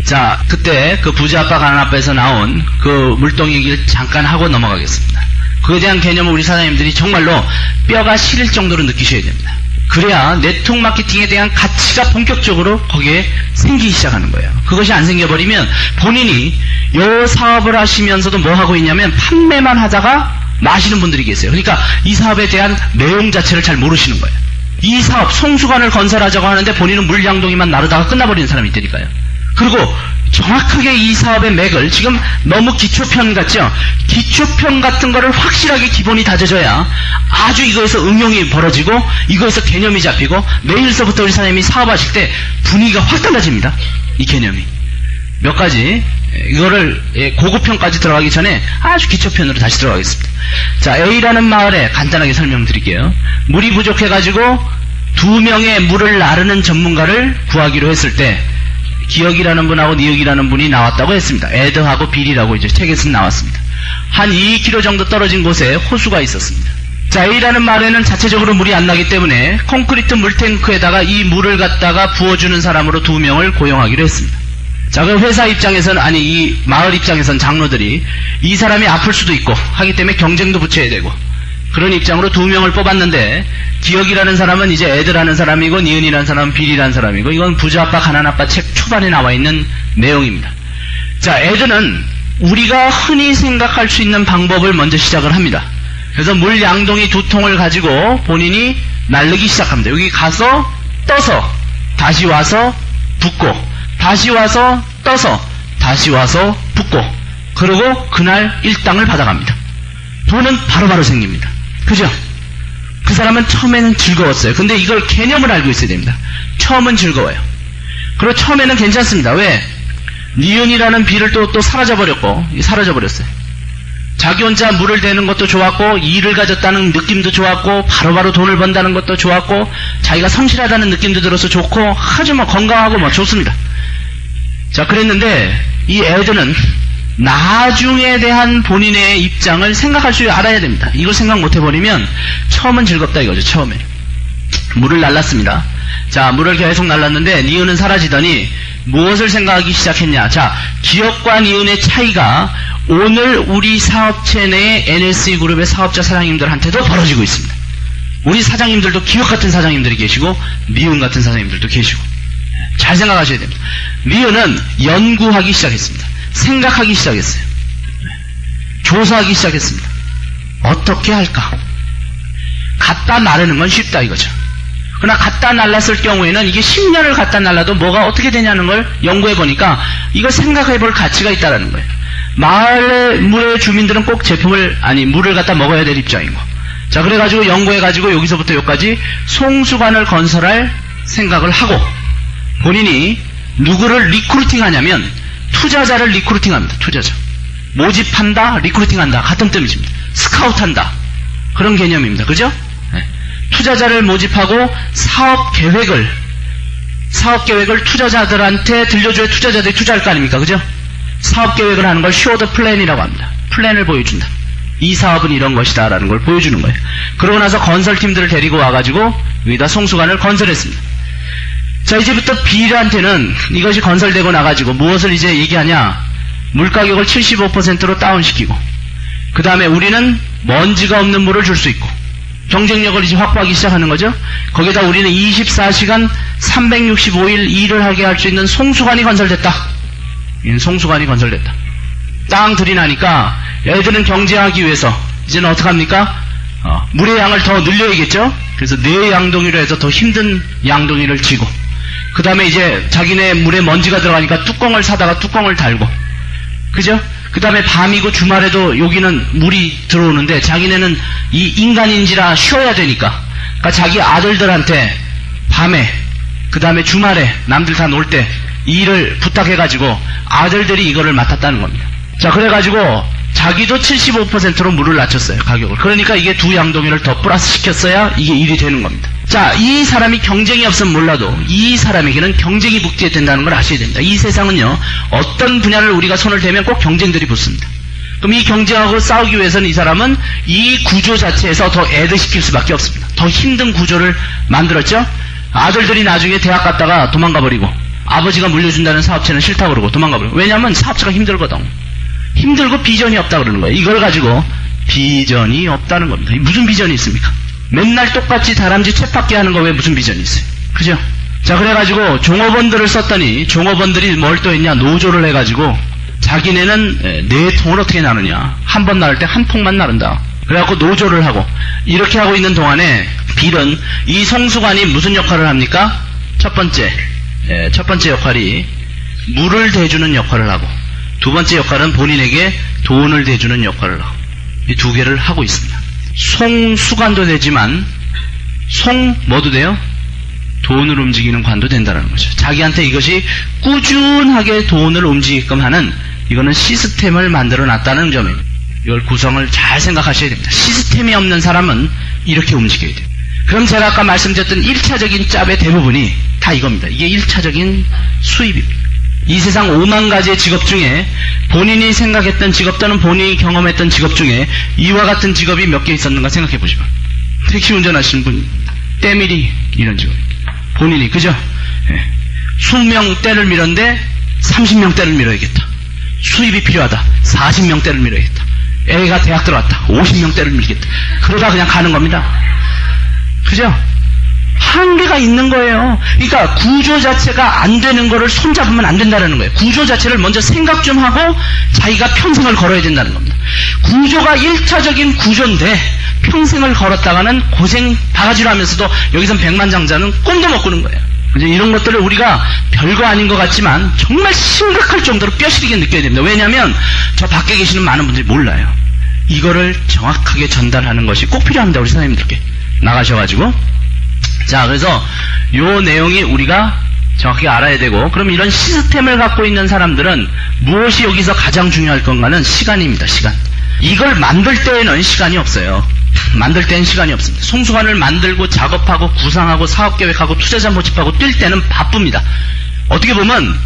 자, 그때 그 부자 아빠 가난 아빠에서 나온 그 물동 얘기를 잠깐 하고 넘어가겠습니다. 그에 대한 개념을 우리 사장님들이 정말로 뼈가 시릴 정도로 느끼셔야 됩니다. 그래야 네트워크 마케팅에 대한 가치가 본격적으로 거기에 생기기 시작하는 거예요. 그것이 안 생겨버리면 본인이 이 사업을 하시면서도 뭐 하고 있냐면 판매만 하다가 마시는 분들이 계세요. 그러니까 이 사업에 대한 내용 자체를 잘 모르시는 거예요. 이 사업, 송수관을 건설하자고 하는데 본인은 물량동이만 나르다가 끝나버리는 사람이 있다니까요. 그리고 정확하게 이 사업의 맥을, 지금 너무 기초편 같죠? 기초편 같은 거를 확실하게 기본이 다져져야 아주 이거에서 응용이 벌어지고 이거에서 개념이 잡히고 내일서부터 우리 사장님이 사업하실 때 분위기가 확 달라집니다. 이 개념이. 몇 가지, 이거를 고급편까지 들어가기 전에 아주 기초편으로 다시 들어가겠습니다. 자, A라는 마을에 간단하게 설명드릴게요. 물이 부족해가지고 2명의 물을 나르는 전문가를 구하기로 했을 때 기억이라는 분하고 니역이라는 분이 나왔다고 했습니다. 에드하고 빌이라고 이제 책에서 나왔습니다. 한 2km 정도 떨어진 곳에 호수가 있었습니다. 자, A라는 마을에는 자체적으로 물이 안 나기 때문에 콘크리트 물탱크에다가 이 물을 갖다가 부어주는 사람으로 2명을 고용하기로 했습니다. 자, 그 회사 입장에서는, 아니, 이 마을 입장에서는 장로들이 이 사람이 아플 수도 있고 하기 때문에 경쟁도 붙여야 되고 그런 입장으로 2명을 뽑았는데 기억이라는 사람은 이제 에드라는 사람이고 니은이라는 사람은 빌이라는 사람이고 이건 부자아빠 가난아빠 책 초반에 나와 있는 내용입니다. 자, 에드는 우리가 흔히 생각할 수 있는 방법을 먼저 시작을 합니다. 그래서 물 양동이 2통을 가지고 본인이 날르기 시작합니다. 여기 가서 떠서 다시 와서 붓고 다시 와서 떠서 다시 와서 붓고 그리고 그날 일당을 받아갑니다. 돈은 바로바로 생깁니다. 그죠? 그 사람은 처음에는 즐거웠어요. 근데 이걸 개념을 알고 있어야 됩니다. 처음은 즐거워요. 그리고 처음에는 괜찮습니다. 왜? 니은이라는 비를 또 사라져버렸고, 사라져버렸어요. 자기 혼자 물을 대는 것도 좋았고, 일을 가졌다는 느낌도 좋았고, 바로바로 돈을 번다는 것도 좋았고, 자기가 성실하다는 느낌도 들어서 좋고, 아주 뭐 건강하고 뭐 좋습니다. 자, 그랬는데, 이 에드는 나중에 대한 본인의 입장을 생각할 줄 알아야 됩니다. 이걸 생각 못 해버리면 처음은 즐겁다 이거죠. 처음에 물을 날랐습니다. 자, 물을 계속 날랐는데 니은은 사라지더니 무엇을 생각하기 시작했냐. 자, 기업과 니은의 차이가 오늘 우리 사업체 내의 NSE그룹의 사업자 사장님들한테도 벌어지고 있습니다. 우리 사장님들도 기업 같은 사장님들이 계시고 니은 같은 사장님들도 계시고 잘 생각하셔야 됩니다. 니은은 연구하기 시작했습니다. 생각하기 시작했어요. 조사하기 시작했습니다. 어떻게 할까? 갖다 나르는 건 쉽다 이거죠. 그러나 갖다 날랐을 경우에는 이게 10년을 갖다 날라도 뭐가 어떻게 되냐는 걸 연구해 보니까 이걸 생각해 볼 가치가 있다는 거예요. 마을의 물의 주민들은 꼭 물을 갖다 먹어야 될 입장이고. 자, 그래가지고 연구해가지고 여기서부터 여기까지 송수관을 건설할 생각을 하고 본인이 누구를 리크루팅 하냐면 투자자를 리크루팅합니다. 투자자. 모집한다, 리크루팅한다. 같은 뜻입니다. 스카우트한다. 그런 개념입니다. 그죠? 네. 투자자를 모집하고 사업 계획을 투자자들한테 들려줘야 투자자들이 투자할 거 아닙니까? 그죠? 사업 계획을 하는 걸 쇼더 플랜이라고 합니다. 플랜을 보여준다. 이 사업은 이런 것이다 라는 걸 보여주는 거예요. 그러고 나서 건설팀들을 데리고 와가지고 여기다 송수관을 건설했습니다. 자, 이제부터 B한테는 이것이 건설되고 나가지고 무엇을 이제 얘기하냐. 물가격을 75%로 다운시키고 그 다음에 우리는 먼지가 없는 물을 줄 수 있고 경쟁력을 이제 확보하기 시작하는 거죠. 거기다 우리는 24시간 365일 일을 하게 할 수 있는 송수관이 건설됐다. 송수관이 건설됐다. 땅 들이나니까 애들은 경제하기 위해서 이제는 어떻게 합니까? 물의 양을 더 늘려야겠죠. 그래서 4양동이로 해서 더 힘든 양동이를 쥐고 그 다음에 이제 자기네 물에 먼지가 들어가니까 뚜껑을 사다가 뚜껑을 달고 그죠? 그 다음에 밤이고 주말에도 여기는 물이 들어오는데 자기네는 이 인간인지라 쉬어야 되니까 그러니까 자기 아들들한테 밤에 그 다음에 주말에 남들 다 놀 때 이 일을 부탁해가지고 아들들이 이거를 맡았다는 겁니다. 자, 그래가지고 자기도 75%로 물을 낮췄어요. 가격을. 그러니까 이게 2양동이를 더 플러스 시켰어야 이게 일이 되는 겁니다. 자, 이 사람이 경쟁이 없으면 몰라도 이 사람에게는 경쟁이 북대된다는 걸 아셔야 됩니다. 이 세상은요, 어떤 분야를 우리가 손을 대면 꼭 경쟁들이 붙습니다. 그럼 이 경쟁하고 싸우기 위해서는 이 사람은 이 구조 자체에서 더 애드시킬 수밖에 없습니다. 더 힘든 구조를 만들었죠. 아들들이 나중에 대학 갔다가 도망가 버리고 아버지가 물려준다는 사업체는 싫다고 그러고 도망가 버리고. 왜냐하면 사업체가 힘들거든. 힘들고 비전이 없다 그러는 거예요. 이걸 가지고 비전이 없다는 겁니다. 무슨 비전이 있습니까? 맨날 똑같이 다람쥐 쳇바퀴 하는 거 왜 무슨 비전이 있어요? 그죠? 자, 그래가지고 종업원들을 썼더니 종업원들이 뭘 또 했냐? 노조를 해가지고 자기네는 4통을 어떻게 나누냐? 한 번 나눌 때 한 통만 나눈다. 그래갖고 노조를 하고 이렇게 하고 있는 동안에 빌은 이 송수관이 무슨 역할을 합니까? 첫 번째 역할이 물을 대주는 역할을 하고, 두 번째 역할은 본인에게 돈을 대주는 역할을 하고, 이 두 개를 하고 있습니다. 송수관도 되지만 뭐도 돼요? 돈을 움직이는 관도 된다는 거죠. 자기한테 이것이 꾸준하게 돈을 움직이게끔 하는, 이거는 시스템을 만들어 놨다는 점입니다. 이걸 구성을 잘 생각하셔야 됩니다. 시스템이 없는 사람은 이렇게 움직여야 돼요. 그럼 제가 아까 말씀드렸던 1차적인 짭의 대부분이 다 이겁니다. 이게 1차적인 수입입니다. 이 세상 5만 가지의 직업 중에 본인이 생각했던 직업 또는 본인이 경험했던 직업 중에 이와 같은 직업이 몇 개 있었는가 생각해 보시면, 택시 운전하시는 분, 때밀이 이런 직업, 본인이 그죠? 20명 떼를 밀었는데 30명 떼를 밀어야겠다. 수입이 필요하다. 40명 떼를 밀어야겠다. 애가 대학 들어왔다. 50명 떼를 밀겠다. 그러다 그냥 가는 겁니다. 그죠? 한계가 있는 거예요. 그러니까 구조 자체가 안 되는 거를 손잡으면 안 된다는 거예요. 구조 자체를 먼저 생각 좀 하고 자기가 평생을 걸어야 된다는 겁니다. 구조가 1차적인 구조인데 평생을 걸었다가는 고생 바가지로 하면서도 여기선 백만장자는 꿈도 못 꾸는 거예요. 이제 이런 것들을 우리가 별거 아닌 것 같지만 정말 심각할 정도로 뼈시리게 느껴야 됩니다. 왜냐하면 저 밖에 계시는 많은 분들이 몰라요. 이거를 정확하게 전달하는 것이 꼭 필요합니다. 우리 선생님들께 나가셔가지고. 자, 그래서 요 내용이 우리가 정확하게 알아야 되고, 그럼 이런 시스템을 갖고 있는 사람들은 무엇이 여기서 가장 중요할 건가는 시간입니다. 시간. 이걸 만들 때에는 시간이 없어요. 만들 때는 시간이 없습니다. 송수관을 만들고 작업하고 구상하고 사업계획하고 투자자 모집하고 뛸 때는 바쁩니다. 어떻게 보면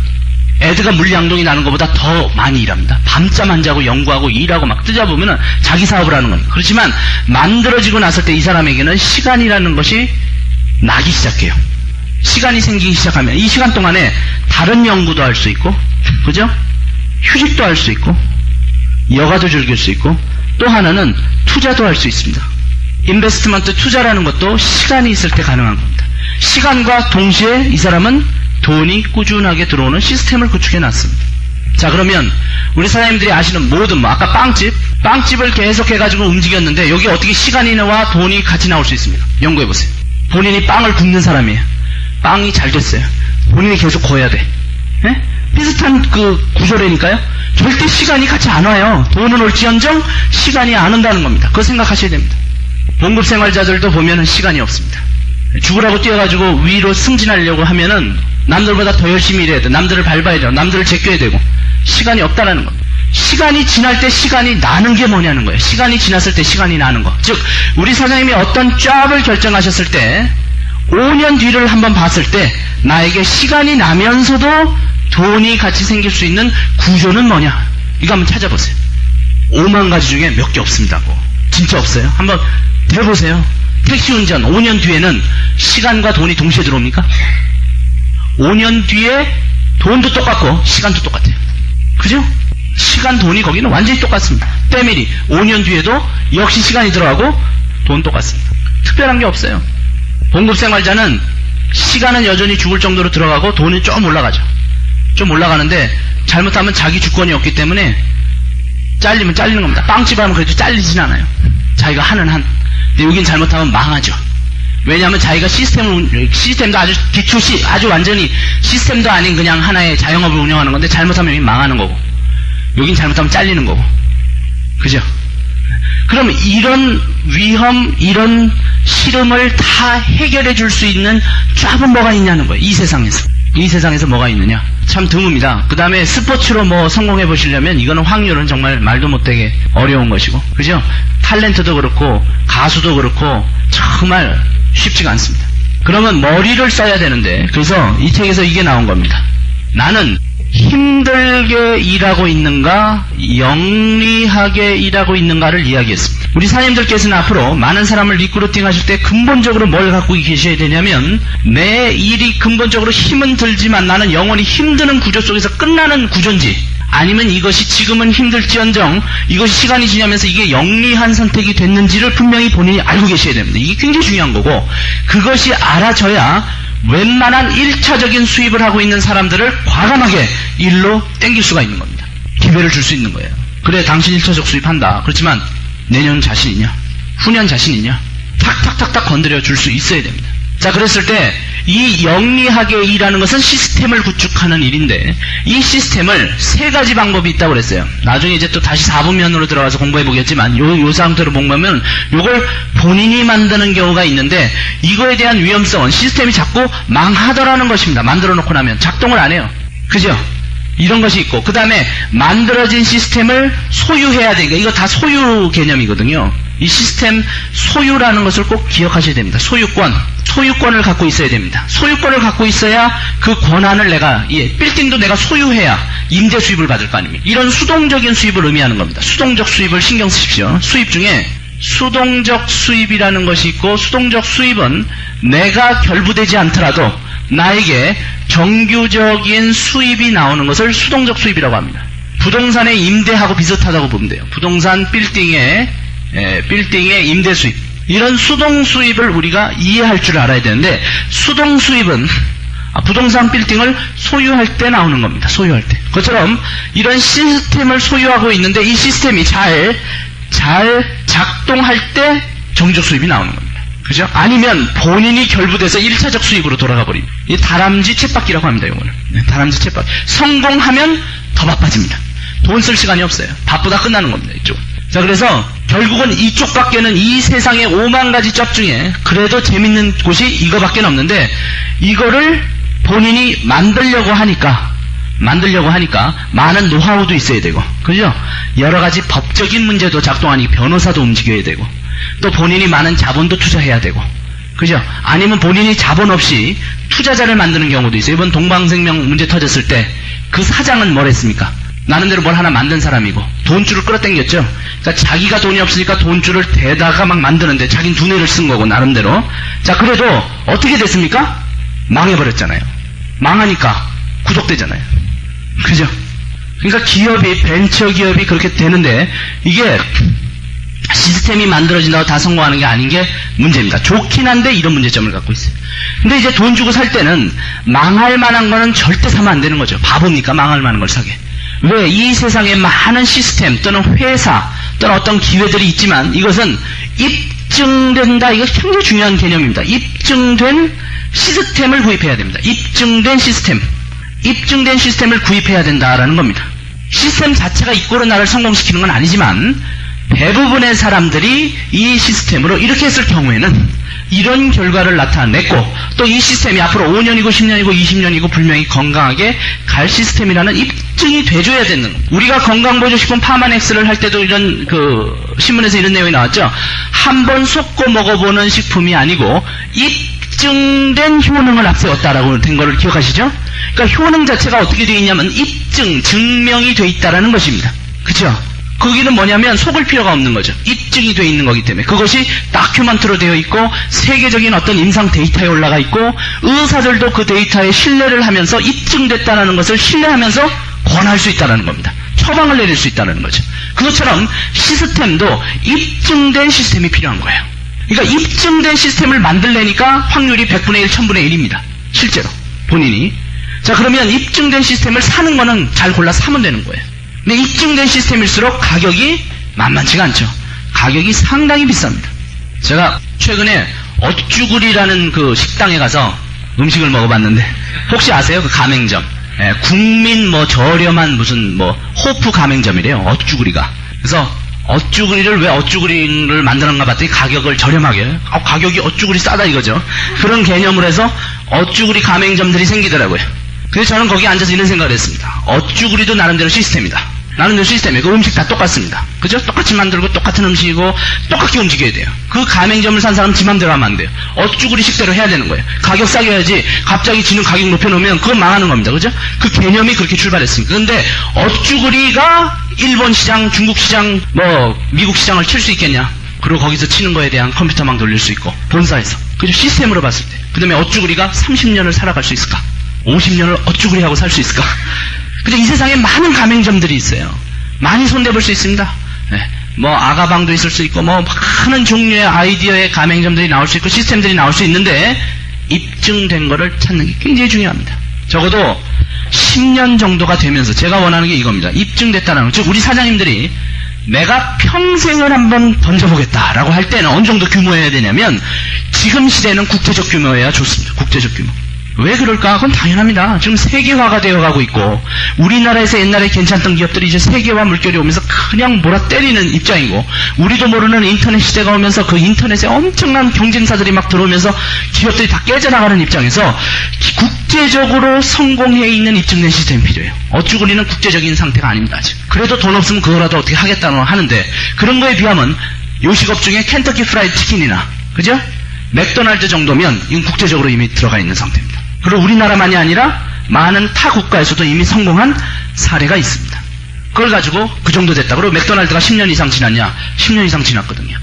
애드가 물량동이 나는 것보다 더 많이 일합니다. 밤잠 안 자고 연구하고 일하고 막 뜨자 보면은 자기 사업을 하는 거예요. 그렇지만 만들어지고 났을 때 이 사람에게는 시간이라는 것이 나기 시작해요. 시간이 생기기 시작하면 이 시간 동안에 다른 연구도 할 수 있고, 그죠? 휴식도 할 수 있고, 여가도 즐길 수 있고, 또 하나는 투자도 할 수 있습니다. 인베스트먼트 투자라는 것도 시간이 있을 때 가능한 겁니다. 시간과 동시에 이 사람은 돈이 꾸준하게 들어오는 시스템을 구축해 놨습니다. 자, 그러면 우리 사장님들이 아시는 모든, 아까 빵집을 계속해가지고 움직였는데 여기 어떻게 시간이와 돈이 같이 나올 수 있습니다. 연구해보세요. 본인이 빵을 굽는 사람이에요. 빵이 잘 됐어요. 본인이 계속 구워야 돼. 예? 비슷한 그 구조라니까요. 절대 시간이 같이 안 와요. 돈은 올지언정 시간이 안 온다는 겁니다. 그거 생각하셔야 됩니다. 봉급 생활자들도 보면은 시간이 없습니다. 죽으라고 뛰어가지고 위로 승진하려고 하면은 남들보다 더 열심히 일해야 돼. 남들을 밟아야 돼요. 남들을 제껴야 되고. 시간이 없다라는 겁니다. 시간이 지날 때 시간이 나는 게 뭐냐는 거예요. 시간이 지났을 때 시간이 나는 거. 즉 우리 사장님이 어떤 잡을 결정하셨을 때 5년 뒤를 한번 봤을 때 나에게 시간이 나면서도 돈이 같이 생길 수 있는 구조는 뭐냐? 이거 한번 찾아보세요. 5만 가지 중에 몇 개 없습니다고. 진짜 없어요. 한번 해보세요. 택시 운전 5년 뒤에는 시간과 돈이 동시에 들어옵니까? 5년 뒤에 돈도 똑같고 시간도 똑같아요. 그죠? 시간, 돈이 거기는 완전히 똑같습니다. 때밀이 5년 뒤에도 역시 시간이 들어가고 돈 똑같습니다. 특별한 게 없어요. 봉급생활자는 시간은 여전히 죽을 정도로 들어가고 돈이 좀 올라가죠. 좀 올라가는데 잘못하면 자기 주권이 없기 때문에 잘리면 잘리는 겁니다. 빵집 하면 그래도 잘리진 않아요. 자기가 하는 한. 근데 여긴 잘못하면 망하죠. 왜냐하면 자기가 시스템도 아주 아주 완전히 시스템도 아닌 그냥 하나의 자영업을 운영하는 건데 잘못하면 여긴 망하는 거고, 여긴 잘못하면 잘리는 거고. 그죠? 그럼 이런 위험, 이런 시름을 다 해결해 줄 수 있는 쫙은 뭐가 있냐는 거예요. 이 세상에서. 이 세상에서 뭐가 있느냐? 참 드뭅니다. 그 다음에 스포츠로 뭐 성공해 보시려면 이거는 확률은 정말 말도 못되게 어려운 것이고, 그죠? 탤런트도 그렇고 가수도 그렇고 정말 쉽지가 않습니다. 그러면 머리를 써야 되는데, 그래서 이 책에서 이게 나온 겁니다. 나는 힘들게 일하고 있는가, 영리하게 일하고 있는가를 이야기했습니다. 우리 사장님들께서는 앞으로 많은 사람을 리크루팅 하실 때 근본적으로 뭘 갖고 계셔야 되냐면, 내 일이 근본적으로 힘은 들지만 나는 영원히 힘드는 구조 속에서 끝나는 구조인지, 아니면 이것이 지금은 힘들지언정 이것이 시간이 지나면서 이게 영리한 선택이 됐는지를 분명히 본인이 알고 계셔야 됩니다. 이게 굉장히 중요한 거고, 그것이 알아져야 웬만한 1차적인 수입을 하고 있는 사람들을 과감하게 일로 땡길 수가 있는 겁니다. 기회를 줄 수 있는 거예요. 그래, 당신 1차적 수입한다. 그렇지만 내년 자신 있냐? 후년 자신 있냐? 탁탁탁탁 건드려 줄 수 있어야 됩니다. 자, 그랬을 때 이 영리하게 일하는 것은 시스템을 구축하는 일인데 이 시스템을 세 가지 방법이 있다고 그랬어요. 나중에 이제 또 다시 4분면으로 들어가서 공부해 보겠지만 요 상태로 보면 요걸 본인이 만드는 경우가 있는데 이거에 대한 위험성은 시스템이 자꾸 망하더라는 것입니다. 만들어 놓고 나면 작동을 안 해요. 그죠? 이런 것이 있고 그 다음에 만들어진 시스템을 소유해야 되니까 이거 다 소유 개념이거든요. 이 시스템 소유라는 것을 꼭 기억하셔야 됩니다. 소유권을 갖고 있어야 됩니다. 소유권을 갖고 있어야 그 권한을 빌딩도 내가 소유해야 임대 수입을 받을 거 아닙니까? 이런 수동적인 수입을 의미하는 겁니다. 수동적 수입을 신경 쓰십시오. 수입 중에 수동적 수입이라는 것이 있고 수동적 수입은 내가 결부되지 않더라도 나에게 정규적인 수입이 나오는 것을 수동적 수입이라고 합니다. 부동산의 임대하고 비슷하다고 보면 돼요. 부동산 빌딩의 임대 수입. 이런 수동 수입을 우리가 이해할 줄 알아야 되는데 수동 수입은 부동산 빌딩을 소유할 때 나오는 겁니다. 소유할 때. 그것처럼 이런 시스템을 소유하고 있는데 이 시스템이 잘 작동할 때 정적 수입이 나오는 겁니다. 그죠? 아니면 본인이 결부돼서 1차적 수입으로 돌아가 버립니다. 이 다람쥐 쳇바퀴라고 합니다. 이거는. 다람쥐 쳇바퀴. 성공하면 더 바빠집니다. 돈 쓸 시간이 없어요. 바쁘다 끝나는 겁니다. 이쪽. 자, 그래서 결국은 이쪽밖에는 이 세상의 5만 가지 접 중에 그래도 재밌는 곳이 이거밖에 없는데 이거를 본인이 만들려고 하니까 많은 노하우도 있어야 되고, 그죠? 여러 가지 법적인 문제도 작동하니 변호사도 움직여야 되고, 또 본인이 많은 자본도 투자해야 되고, 그죠? 아니면 본인이 자본 없이 투자자를 만드는 경우도 있어요. 이번 동방생명 문제 터졌을 때 그 사장은 뭘 했습니까? 나름대로 뭘 하나 만든 사람이고 돈줄을 끌어당겼죠. 그러니까 자기가 돈이 없으니까 돈줄을 대다가 막 만드는데 자기는 두뇌를 쓴 거고 나름대로. 자, 그래도 어떻게 됐습니까? 망해버렸잖아요. 망하니까 구속되잖아요. 그죠? 그러니까 기업이, 벤처 기업이 그렇게 되는데 이게 시스템이 만들어진다고 다 성공하는 게 아닌 게 문제입니다. 좋긴 한데 이런 문제점을 갖고 있어요. 근데 이제 돈 주고 살 때는 망할 만한 거는 절대 사면 안 되는 거죠. 바보니까 망할 만한 걸 사게. 왜? 이 세상에 많은 시스템 또는 회사 또는 어떤 기회들이 있지만 이것은 입증된다. 이거 굉장히 중요한 개념입니다. 입증된 시스템을 구입해야 됩니다. 입증된 시스템을 구입해야 된다라는 겁니다. 시스템 자체가 이꼴로 나를 성공시키는 건 아니지만 대부분의 사람들이 이 시스템으로 이렇게 했을 경우에는 이런 결과를 나타냈고 또 이 시스템이 앞으로 5년이고 10년이고 20년이고 분명히 건강하게 갈 시스템이라는 입증이 돼줘야 되는 겁니다. 우리가 건강보조식품 파마넥스를 할 때도 이런 신문에서 이런 내용이 나왔죠. 한번 쏟고 먹어보는 식품이 아니고 입증된 효능을 앞세웠다라고 된 거를 기억하시죠? 그러니까 효능 자체가 어떻게 되어 있냐면 증명이 되어 있다라는 것입니다. 그죠? 거기는 뭐냐면 속을 필요가 없는 거죠. 입증이 되어 있는 거기 때문에. 그것이 다큐멘트로 되어 있고 세계적인 어떤 임상 데이터에 올라가 있고 의사들도 그 데이터에 신뢰를 하면서 입증됐다는 것을 신뢰하면서 권할 수 있다는 겁니다. 처방을 내릴 수 있다는 거죠. 그것처럼 시스템도 입증된 시스템이 필요한 거예요. 그러니까 입증된 시스템을 만들려니까 확률이 100분의 1, 1000분의 1입니다. 실제로 본인이. 자, 그러면 입증된 시스템을 사는 거는 잘 골라서 사면 되는 거예요. 근데 입증된 시스템일수록 가격이 만만치가 않죠. 가격이 상당히 비쌉니다. 제가 최근에 어쭈구리라는 그 식당에 가서 음식을 먹어봤는데 혹시 아세요? 그 가맹점. 국민 저렴한 무슨 호프 가맹점이래요. 어쭈구리가. 그래서 어쭈구리를 왜 어쭈구리를 만드는가 봤더니 가격을 저렴하게. 가격이 어쭈구리 싸다 이거죠. 그런 개념으로 해서 어쭈구리 가맹점들이 생기더라고요. 그래서 저는 거기 앉아서 이런 생각을 했습니다. 어쭈구리도 나름대로 시스템이다. 나름대로 시스템이에요. 그 음식 다 똑같습니다. 그죠? 똑같이 만들고 똑같은 음식이고 똑같게 움직여야 돼요. 그 가맹점을 산 사람 지 맘대로 하면 안 돼요. 어쭈구리 식대로 해야 되는 거예요. 가격 싸게 해야지 갑자기 지는 가격 높여놓으면 그건 망하는 겁니다. 그죠? 그 개념이 그렇게 출발했습니다. 그런데 어쭈구리가 일본 시장, 중국 시장, 미국 시장을 칠 수 있겠냐? 그리고 거기서 치는 거에 대한 컴퓨터망 돌릴 수 있고 본사에서. 그죠? 시스템으로 봤을 때. 그 다음에 어쭈구리가 30년을 살아갈 수 있을까? 50년을 어쭈구리하고 살 수 있을까? 근데 이 세상에 많은 가맹점들이 있어요. 많이 손대볼 수 있습니다. 아가방도 있을 수 있고, 많은 종류의 아이디어의 가맹점들이 나올 수 있고, 시스템들이 나올 수 있는데, 입증된 거를 찾는 게 굉장히 중요합니다. 적어도 10년 정도가 되면서 제가 원하는 게 이겁니다. 입증됐다는 거. 즉, 우리 사장님들이 내가 평생을 한번 던져보겠다라고 할 때는 어느 정도 규모여야 되냐면 지금 시대는 국제적 규모여야 좋습니다. 국제적 규모. 왜 그럴까? 그건 당연합니다. 지금 세계화가 되어가고 있고 우리나라에서 옛날에 괜찮던 기업들이 이제 세계화 물결이 오면서 그냥 몰아 때리는 입장이고 우리도 모르는 인터넷 시대가 오면서 그 인터넷에 엄청난 경쟁사들이 막 들어오면서 기업들이 다 깨져나가는 입장에서 국제적으로 성공해 있는 입증된 시스템이 필요해요. 어쩌고 우리는 국제적인 상태가 아닙니다. 아직. 그래도 돈 없으면 그거라도 어떻게 하겠다는 하는데 그런 거에 비하면 요식업 중에 켄터키 프라이드 치킨이나 그죠? 맥도날드 정도면 이건 국제적으로 이미 들어가 있는 상태입니다. 그리고 우리나라만이 아니라 많은 타 국가에서도 이미 성공한 사례가 있습니다. 그걸 가지고 그 정도 됐다. 그리고 맥도날드가 10년 이상 지났냐? 10년 이상 지났거든요.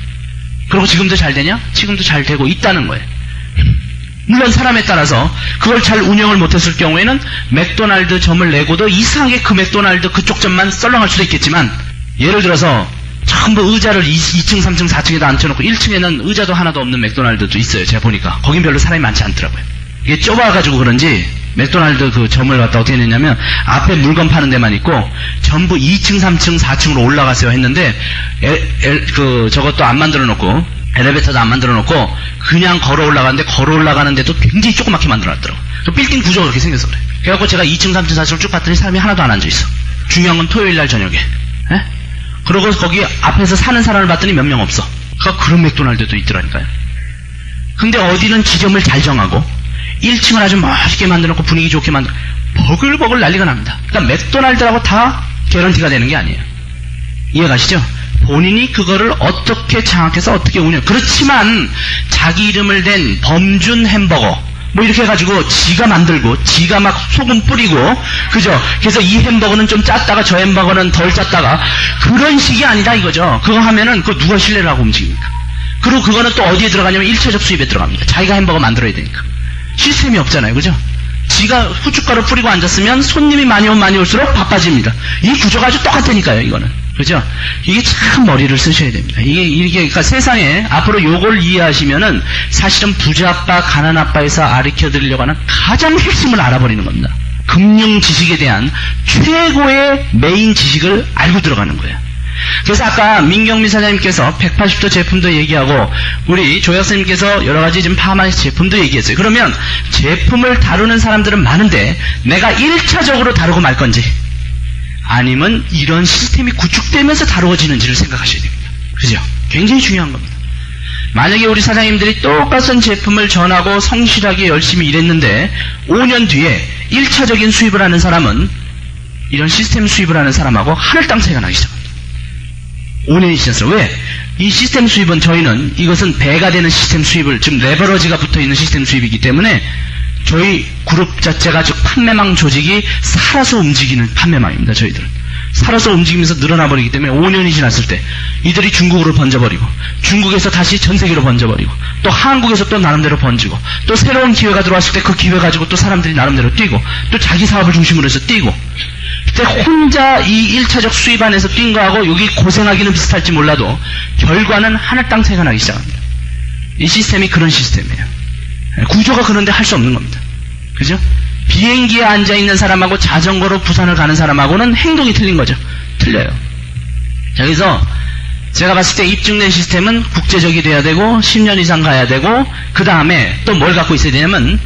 그리고 지금도 잘 되냐? 지금도 잘 되고 있다는 거예요. 물론 사람에 따라서 그걸 잘 운영을 못했을 경우에는 맥도날드 점을 내고도 이상하게 그 맥도날드 그쪽 점만 썰렁할 수도 있겠지만 예를 들어서 전부 의자를 2층, 3층, 4층에다 앉혀놓고 1층에는 의자도 하나도 없는 맥도날드도 있어요. 제가 보니까. 거긴 별로 사람이 많지 않더라고요. 이게 좁아가지고 그런지 맥도날드 그 점을 갖다 어떻게 했냐면 앞에 물건 파는 데만 있고 전부 2층, 3층, 4층으로 올라가세요 했는데 저것도 안 만들어 놓고 엘리베이터도 안 만들어 놓고 그냥 걸어 올라가는데 걸어 올라가는데도 굉장히 조그맣게 만들어 놨더라고. 그 빌딩 구조가 그렇게 생겨서 그래. 그래갖고 제가 2층, 3층, 4층을 쭉 봤더니 사람이 하나도 안 앉아있어. 중요한 건 토요일 날 저녁에. 에? 그러고 거기 앞에서 사는 사람을 봤더니 몇 명 없어. 그런 맥도날드도 있더라니까요. 근데 어디는 지점을 잘 정하고 1층을 아주 멋있게 만들어놓고 분위기 좋게 버글버글 난리가 납니다. 그러니까 맥도날드라고 다 개런티가 되는 게 아니에요. 이해가시죠? 본인이 그거를 어떻게 장악해서 어떻게 운영. 그렇지만 자기 이름을 댄 범준 햄버거 뭐 이렇게 해가지고 지가 만들고 지가 막 소금 뿌리고 그죠? 그래서 이 햄버거는 좀 짰다가 저 햄버거는 덜 짰다가 그런 식이 아니다 이거죠. 그거 하면은 그거 누가 신뢰를 하고 움직입니까? 그리고 그거는 또 어디에 들어가냐면 1차적 수입에 들어갑니다. 자기가 햄버거 만들어야 되니까. 시스템이 없잖아요. 그죠? 지가 후춧가루 뿌리고 앉았으면 손님이 많이 오면 많이 올수록 바빠집니다. 이 구조가 아주 똑같다니까요. 이거는. 그죠? 이게 참 머리를 쓰셔야 됩니다. 이게 그러니까 세상에 앞으로 요걸 이해하시면은 사실은 부자 아빠, 가난 아빠에서 가르쳐 드리려고 하는 가장 핵심을 알아버리는 겁니다. 금융 지식에 대한 최고의 메인 지식을 알고 들어가는 거예요. 그래서 아까 민경미 사장님께서 180도 제품도 얘기하고 우리 조약선님께서 여러 가지 지금 파마 제품도 얘기했어요. 그러면 제품을 다루는 사람들은 많은데 내가 1차적으로 다루고 말 건지 아니면 이런 시스템이 구축되면서 다루어지는지를 생각하셔야 됩니다. 그죠? 굉장히 중요한 겁니다. 만약에 우리 사장님들이 똑같은 제품을 전하고 성실하게 열심히 일했는데 5년 뒤에 1차적인 수입을 하는 사람은 이런 시스템 수입을 하는 사람하고 하늘 땅 차이가 나기 시작합니다. 5년이 지났어요. 왜? 이 시스템 수입은 저희는 이것은 배가 되는 시스템 수입을 지금 레버러지가 붙어있는 시스템 수입이기 때문에 저희 그룹 자체가 즉 판매망 조직이 살아서 움직이는 판매망입니다. 저희들은 살아서 움직이면서 늘어나 버리기 때문에 5년이 지났을 때 이들이 중국으로 번져버리고 중국에서 다시 전 세계로 번져버리고 또 한국에서 또 나름대로 번지고 또 새로운 기회가 들어왔을 때 그 기회 가지고 또 사람들이 나름대로 뛰고 또 자기 사업을 중심으로 해서 뛰고 그때 혼자 이 1차적 수입 안에서 뛴 거하고 여기 고생하기는 비슷할지 몰라도 결과는 하늘 땅 차이가 나기 시작합니다. 이 시스템이 그런 시스템이에요. 구조가 그런데 할 수 없는 겁니다. 그죠? 비행기에 앉아있는 사람하고 자전거로 부산을 가는 사람하고는 행동이 틀린 거죠. 틀려요. 자, 그래서 제가 봤을 때 입증된 시스템은 국제적이 돼야 되고 10년 이상 가야 되고 그 다음에 또 뭘 갖고 있어야 되냐면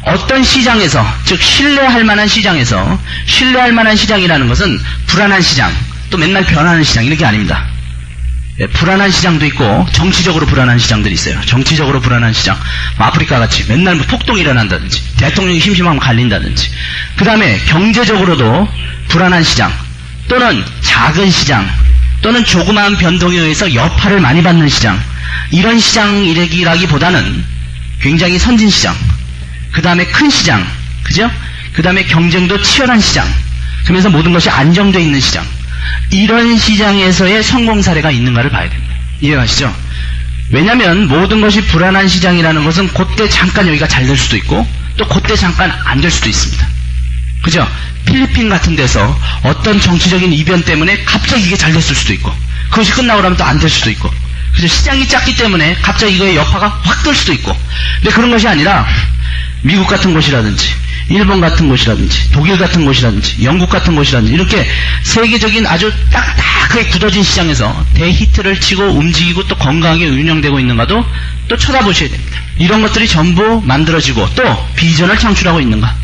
어떤 시장에서 즉 신뢰할 만한 시장에서 신뢰할 만한 시장이라는 것은 불안한 시장 또 맨날 변하는 시장 이런 게 아닙니다. 불안한 시장도 있고 정치적으로 불안한 시장들이 있어요. 정치적으로 불안한 시장 아프리카 같이 맨날 뭐 폭동이 일어난다든지 대통령이 심심하면 갈린다든지 그 다음에 경제적으로도 불안한 시장 또는 작은 시장 또는 조그마한 변동에 의해서 여파를 많이 받는 시장 이런 시장이라기보다는 굉장히 선진 시장 그 다음에 큰 시장 그죠? 그 다음에 경쟁도 치열한 시장 그러면서 모든 것이 안정되어 있는 시장 이런 시장에서의 성공 사례가 있는가를 봐야 됩니다. 이해가시죠? 왜냐하면 모든 것이 불안한 시장이라는 것은 그때 잠깐 여기가 잘 될 수도 있고 또 그때 잠깐 안 될 수도 있습니다. 그죠? 필리핀 같은 데서 어떤 정치적인 이변 때문에 갑자기 이게 잘 됐을 수도 있고 그것이 끝나고 나면 또 안 될 수도 있고 그죠? 시장이 작기 때문에 갑자기 이거의 여파가 확 될 수도 있고 근데 그런 것이 아니라 미국 같은 곳이라든지 일본 같은 곳이라든지 독일 같은 곳이라든지 영국 같은 곳이라든지 이렇게 세계적인 아주 딱딱하게 굳어진 시장에서 대히트를 치고 움직이고 또 건강하게 운영되고 있는가도 또 쳐다보셔야 됩니다. 이런 것들이 전부 만들어지고 또 비전을 창출하고 있는가.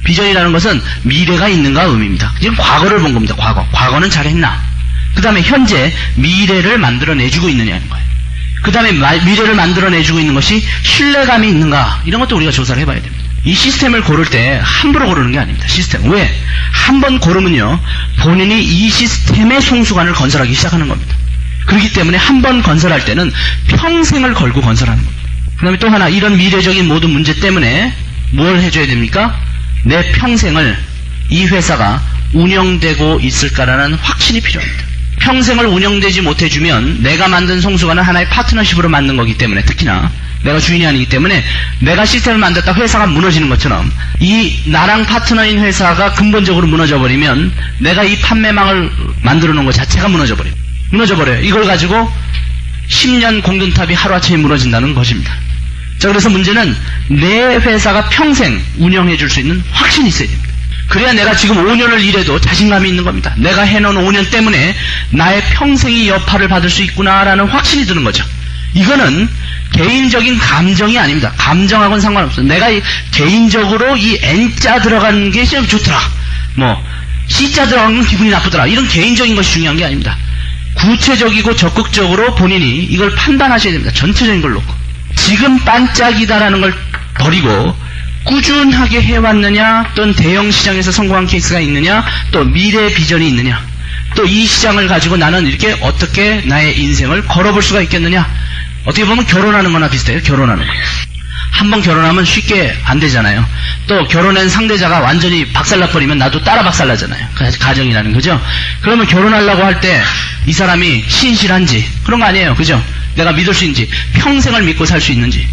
비전이라는 것은 미래가 있는가 의미입니다. 지금 과거를 본 겁니다. 과거는 잘했나. 그 다음에 현재 미래를 만들어내주고 있느냐는 거예요. 그 다음에 미래를 만들어내주고 있는 것이 신뢰감이 있는가. 이런 것도 우리가 조사를 해봐야 됩니다. 이 시스템을 고를 때 함부로 고르는 게 아닙니다. 시스템. 왜? 한 번 고르면요, 본인이 이 시스템의 송수관을 건설하기 시작하는 겁니다. 그렇기 때문에 한 번 건설할 때는 평생을 걸고 건설하는 겁니다. 그 다음에 또 하나, 이런 미래적인 모든 문제 때문에 뭘 해줘야 됩니까? 내 평생을 이 회사가 운영되고 있을까라는 확신이 필요합니다. 평생을 운영되지 못해주면 내가 만든 송수관은 하나의 파트너십으로 만든 거기 때문에, 특히나 내가 주인이 아니기 때문에 내가 시스템을 만들었다 회사가 무너지는 것처럼 이 나랑 파트너인 회사가 근본적으로 무너져버리면 내가 이 판매망을 만들어 놓은 것 자체가 무너져버려요. 이걸 가지고 10년 공든탑이 하루아침에 무너진다는 것입니다. 자, 그래서 문제는 내 회사가 평생 운영해 줄 수 있는 확신이 있어야 됩니다. 그래야 내가 지금 5년을 일해도 자신감이 있는 겁니다. 내가 해놓은 5년 때문에 나의 평생이 여파를 받을 수 있구나라는 확신이 드는 거죠. 이거는 개인적인 감정이 아닙니다. 감정하고는 상관없어요. 내가 개인적으로 이 N자 들어간 게 좋더라. C자 들어간 건 기분이 나쁘더라. 이런 개인적인 것이 중요한 게 아닙니다. 구체적이고 적극적으로 본인이 이걸 판단하셔야 됩니다. 전체적인 걸 놓고. 지금 반짝이다라는 걸 버리고 꾸준하게 해왔느냐, 또는 대형 시장에서 성공한 케이스가 있느냐, 또 미래 비전이 있느냐, 또 이 시장을 가지고 나는 이렇게 어떻게 나의 인생을 걸어볼 수가 있겠느냐. 어떻게 보면 결혼하는 거나 비슷해요. 결혼하는 거. 한번 결혼하면 쉽게 안 되잖아요. 또 결혼한 상대자가 완전히 박살나버리면 나도 따라 박살나잖아요. 가정이라는 거죠. 그러면 결혼하려고 할 때 이 사람이 신실한지 그런 거 아니에요. 그죠? 내가 믿을 수 있는지, 평생을 믿고 살 수 있는지.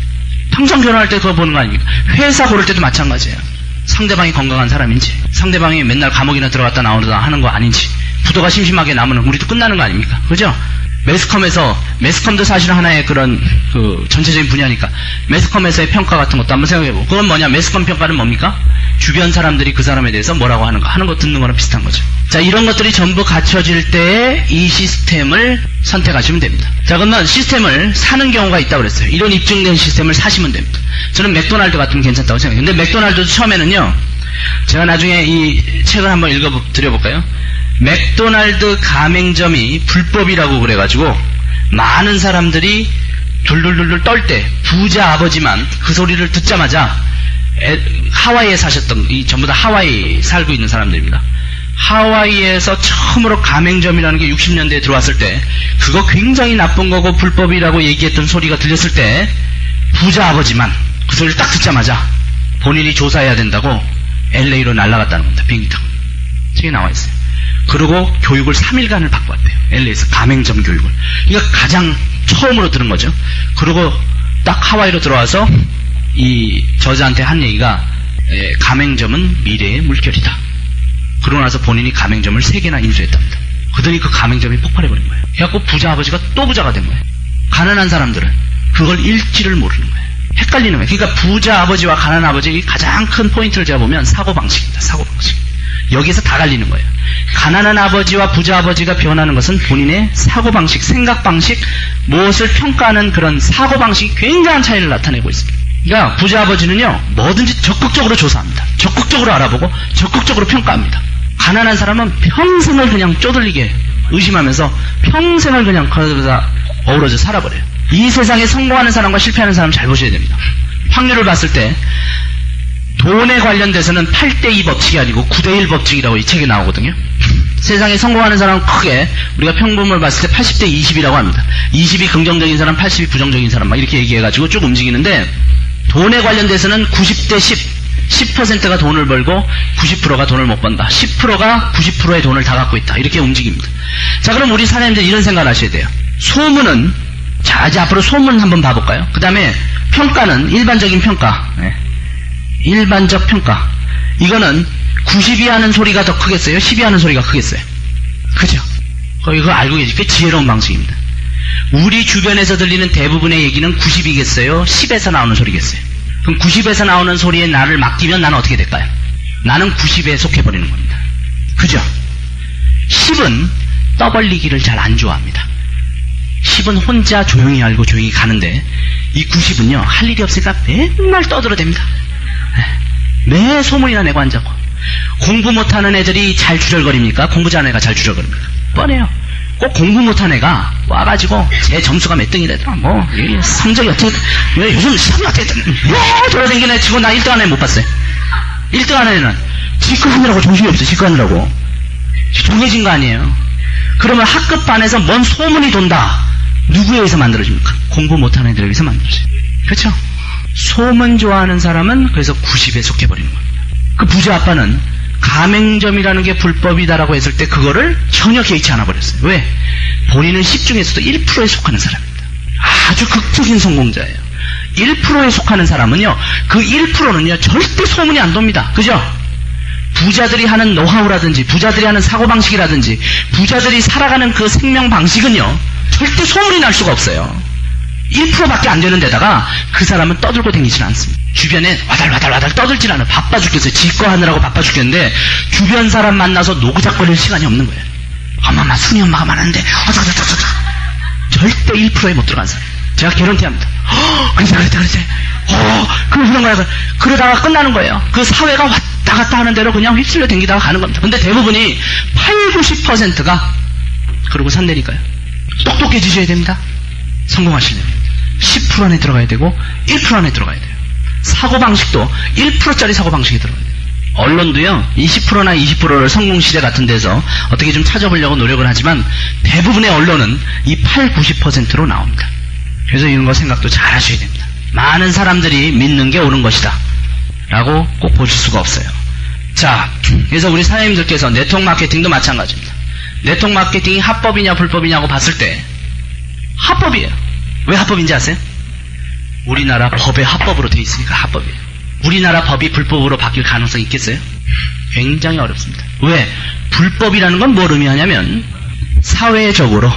평생 결혼할 때 그거 보는 거 아닙니까? 회사 고를 때도 마찬가지예요. 상대방이 건강한 사람인지, 상대방이 맨날 감옥이나 들어갔다 나오다 하는 거 아닌지, 부도가 심심하게 나면 우리도 끝나는 거 아닙니까? 그죠? 매스컴도 사실 하나의 그런 전체적인 분야니까 매스컴에서의 평가 같은 것도 한번 생각해보고, 그건 뭐냐? 매스컴 평가는 뭡니까? 주변 사람들이 그 사람에 대해서 뭐라고 하는가 하는 거 듣는 거랑 비슷한 거죠. 자, 이런 것들이 전부 갖춰질 때에 이 시스템을 선택하시면 됩니다. 자, 그러면 시스템을 사는 경우가 있다고 그랬어요. 이런 입증된 시스템을 사시면 됩니다. 저는 맥도날드 같으면 괜찮다고 생각해요. 근데 맥도날드도 처음에는요, 제가 나중에 이 책을 한번 읽어드려볼까요? 맥도날드 가맹점이 불법이라고 그래가지고 많은 사람들이 둘둘둘둘 떨 때 부자 아버지만 그 소리를 듣자마자 하와이에 사셨던, 전부 다 하와이 살고 있는 사람들입니다. 하와이에서 처음으로 가맹점이라는 게 60년대에 들어왔을 때 그거 굉장히 나쁜 거고 불법이라고 얘기했던 소리가 들렸을 때 부자 아버지만 그 소리를 딱 듣자마자 본인이 조사해야 된다고 LA로 날아갔다는 겁니다. 비행기 타고. 책에 나와 있어요. 그리고 교육을 3일간을 받고 왔대요. LA에서 가맹점 교육을. 그러니까 가장 처음으로 들은 거죠. 그리고 딱 하와이로 들어와서 이 저자한테 한 얘기가, 가맹점은 미래의 물결이다. 그러고 나서 본인이 가맹점을 3개나 인수했답니다. 그러더니 그 가맹점이 폭발해버린 거예요. 그래갖고 부자 아버지가 또 부자가 된 거예요. 가난한 사람들은 그걸 읽지를 모르는 거예요. 헷갈리는 거예요. 그러니까 부자 아버지와 가난한 아버지의 가장 큰 포인트를 잡으면 사고방식입니다. 사고방식. 여기에서 다 갈리는 거예요. 가난한 아버지와 부자 아버지가 변하는 것은 본인의 사고방식, 생각방식, 무엇을 평가하는 그런 사고방식이 굉장한 차이를 나타내고 있습니다. 그러니까 부자 아버지는요, 뭐든지 적극적으로 조사합니다. 적극적으로 알아보고 적극적으로 평가합니다. 가난한 사람은 평생을 그냥 쪼들리게 의심하면서 평생을 그냥 그러다 어우러져 살아버려요. 이 세상에 성공하는 사람과 실패하는 사람 잘 보셔야 됩니다. 확률을 봤을 때 돈에 관련돼서는 8대2 법칙이 아니고 9대1 법칙이라고 이 책에 나오거든요. 세상에 성공하는 사람은 크게 우리가 평범을 봤을 때 80대 20이라고 합니다. 20이 긍정적인 사람, 80이 부정적인 사람 막 이렇게 얘기해가지고 쭉 움직이는데, 돈에 관련돼서는 90대 10, 10%가 돈을 벌고 90%가 돈을 못 번다. 10%가 90%의 돈을 다 갖고 있다. 이렇게 움직입니다. 자, 그럼 우리 사장님들 이런 생각을 하셔야 돼요. 소문은, 자, 이제 앞으로 소문 한번 봐볼까요? 그 다음에 평가는 일반적인 평가. 일반적 평가. 이거는 90이 하는 소리가 더 크겠어요? 10이 하는 소리가 크겠어요? 그죠? 이거 알고 계시죠? 지혜로운 방식입니다. 우리 주변에서 들리는 대부분의 얘기는 90이겠어요? 10에서 나오는 소리겠어요? 그럼 90에서 나오는 소리에 나를 맡기면 나는 어떻게 될까요? 나는 90에 속해버리는 겁니다. 그죠? 10은 떠벌리기를 잘 안 좋아합니다. 10은 혼자 조용히 알고 조용히 가는데 이 90은요 할 일이 없으니까 맨날 떠들어댑니다. 매 소문이나 내고 앉아고. 공부 못하는 애들이 잘 주절거립니까? 공부 잘하는 애가 잘 주절거립니까? 뻔해요. 꼭 공부 못한 애가 와가지고 제 점수가 몇 등이래더라 뭐 성적이 어떻게 왜 요즘 시험이 어떻게 돌아다니는 애 치고 나 1등 하는 애 못 봤어요. 1등 하는 애는 직구하느라고 정신이 없어. 직구하느라고 정해진 거 아니에요. 그러면 학급 반에서 뭔 소문이 돈다. 누구에 의해서 만들어집니까? 공부 못하는 애들에 의해서 만들어져요. 그렇죠? 소문 좋아하는 사람은 그래서 90에 속해버리는 겁니다. 그 부자 아빠는 가맹점이라는 게 불법이다라고 했을 때 그거를 전혀 개의치 않아 버렸어요. 왜? 본인은 10 중에서도 1%에 속하는 사람입니다. 아주 극적인 성공자예요. 1%에 속하는 사람은요, 그 1%는요, 절대 소문이 안 돕니다. 그죠? 부자들이 하는 노하우라든지, 부자들이 하는 사고방식이라든지, 부자들이 살아가는 그 생명 방식은요, 절대 소문이 날 수가 없어요. 1%밖에 안 되는 데다가 그 사람은 떠들고 다니진 않습니다. 주변에 와달와달 떠들진 않아요. 바빠 죽겠어요. 지꺼하느라고 바빠 죽겠는데 주변 사람 만나서 노그작거릴 시간이 없는 거예요. 엄마 순이 엄마가 많은데 절대 1%에 못 들어간 사람. 제가 개런티합니다. 그랬대. 그러는 거야. 그러다가 끝나는 거예요. 그 사회가 왔다 갔다 하는 대로 그냥 휩쓸려 댕기다가 가는 겁니다. 근데 대부분이 80~90%가 그러고 산다니까요. 똑똑해지셔야 됩니다. 성공하시려면 10% 안에 들어가야 되고 1% 안에 들어가야 돼요. 사고방식도 1%짜리 사고방식이 들어가야 돼요. 언론도요 20%나 20%를 성공시대 같은 데서 어떻게 좀 찾아보려고 노력을 하지만 대부분의 언론은 이 80~90%로 나옵니다. 그래서 이런 거 생각도 잘 하셔야 됩니다. 많은 사람들이 믿는 게 옳은 것이다 라고 꼭 보실 수가 없어요. 자, 그래서 우리 사장님들께서 네트워크 마케팅도 마찬가지입니다. 네트워크 마케팅이 합법이냐 불법이냐고 봤을 때 합법이에요. 왜 합법인지 아세요? 우리나라 법에 합법으로 돼 있으니까 합법이에요. 우리나라 법이 불법으로 바뀔 가능성이 있겠어요? 굉장히 어렵습니다. 왜? 불법이라는 건 뭘 의미하냐면 사회적으로,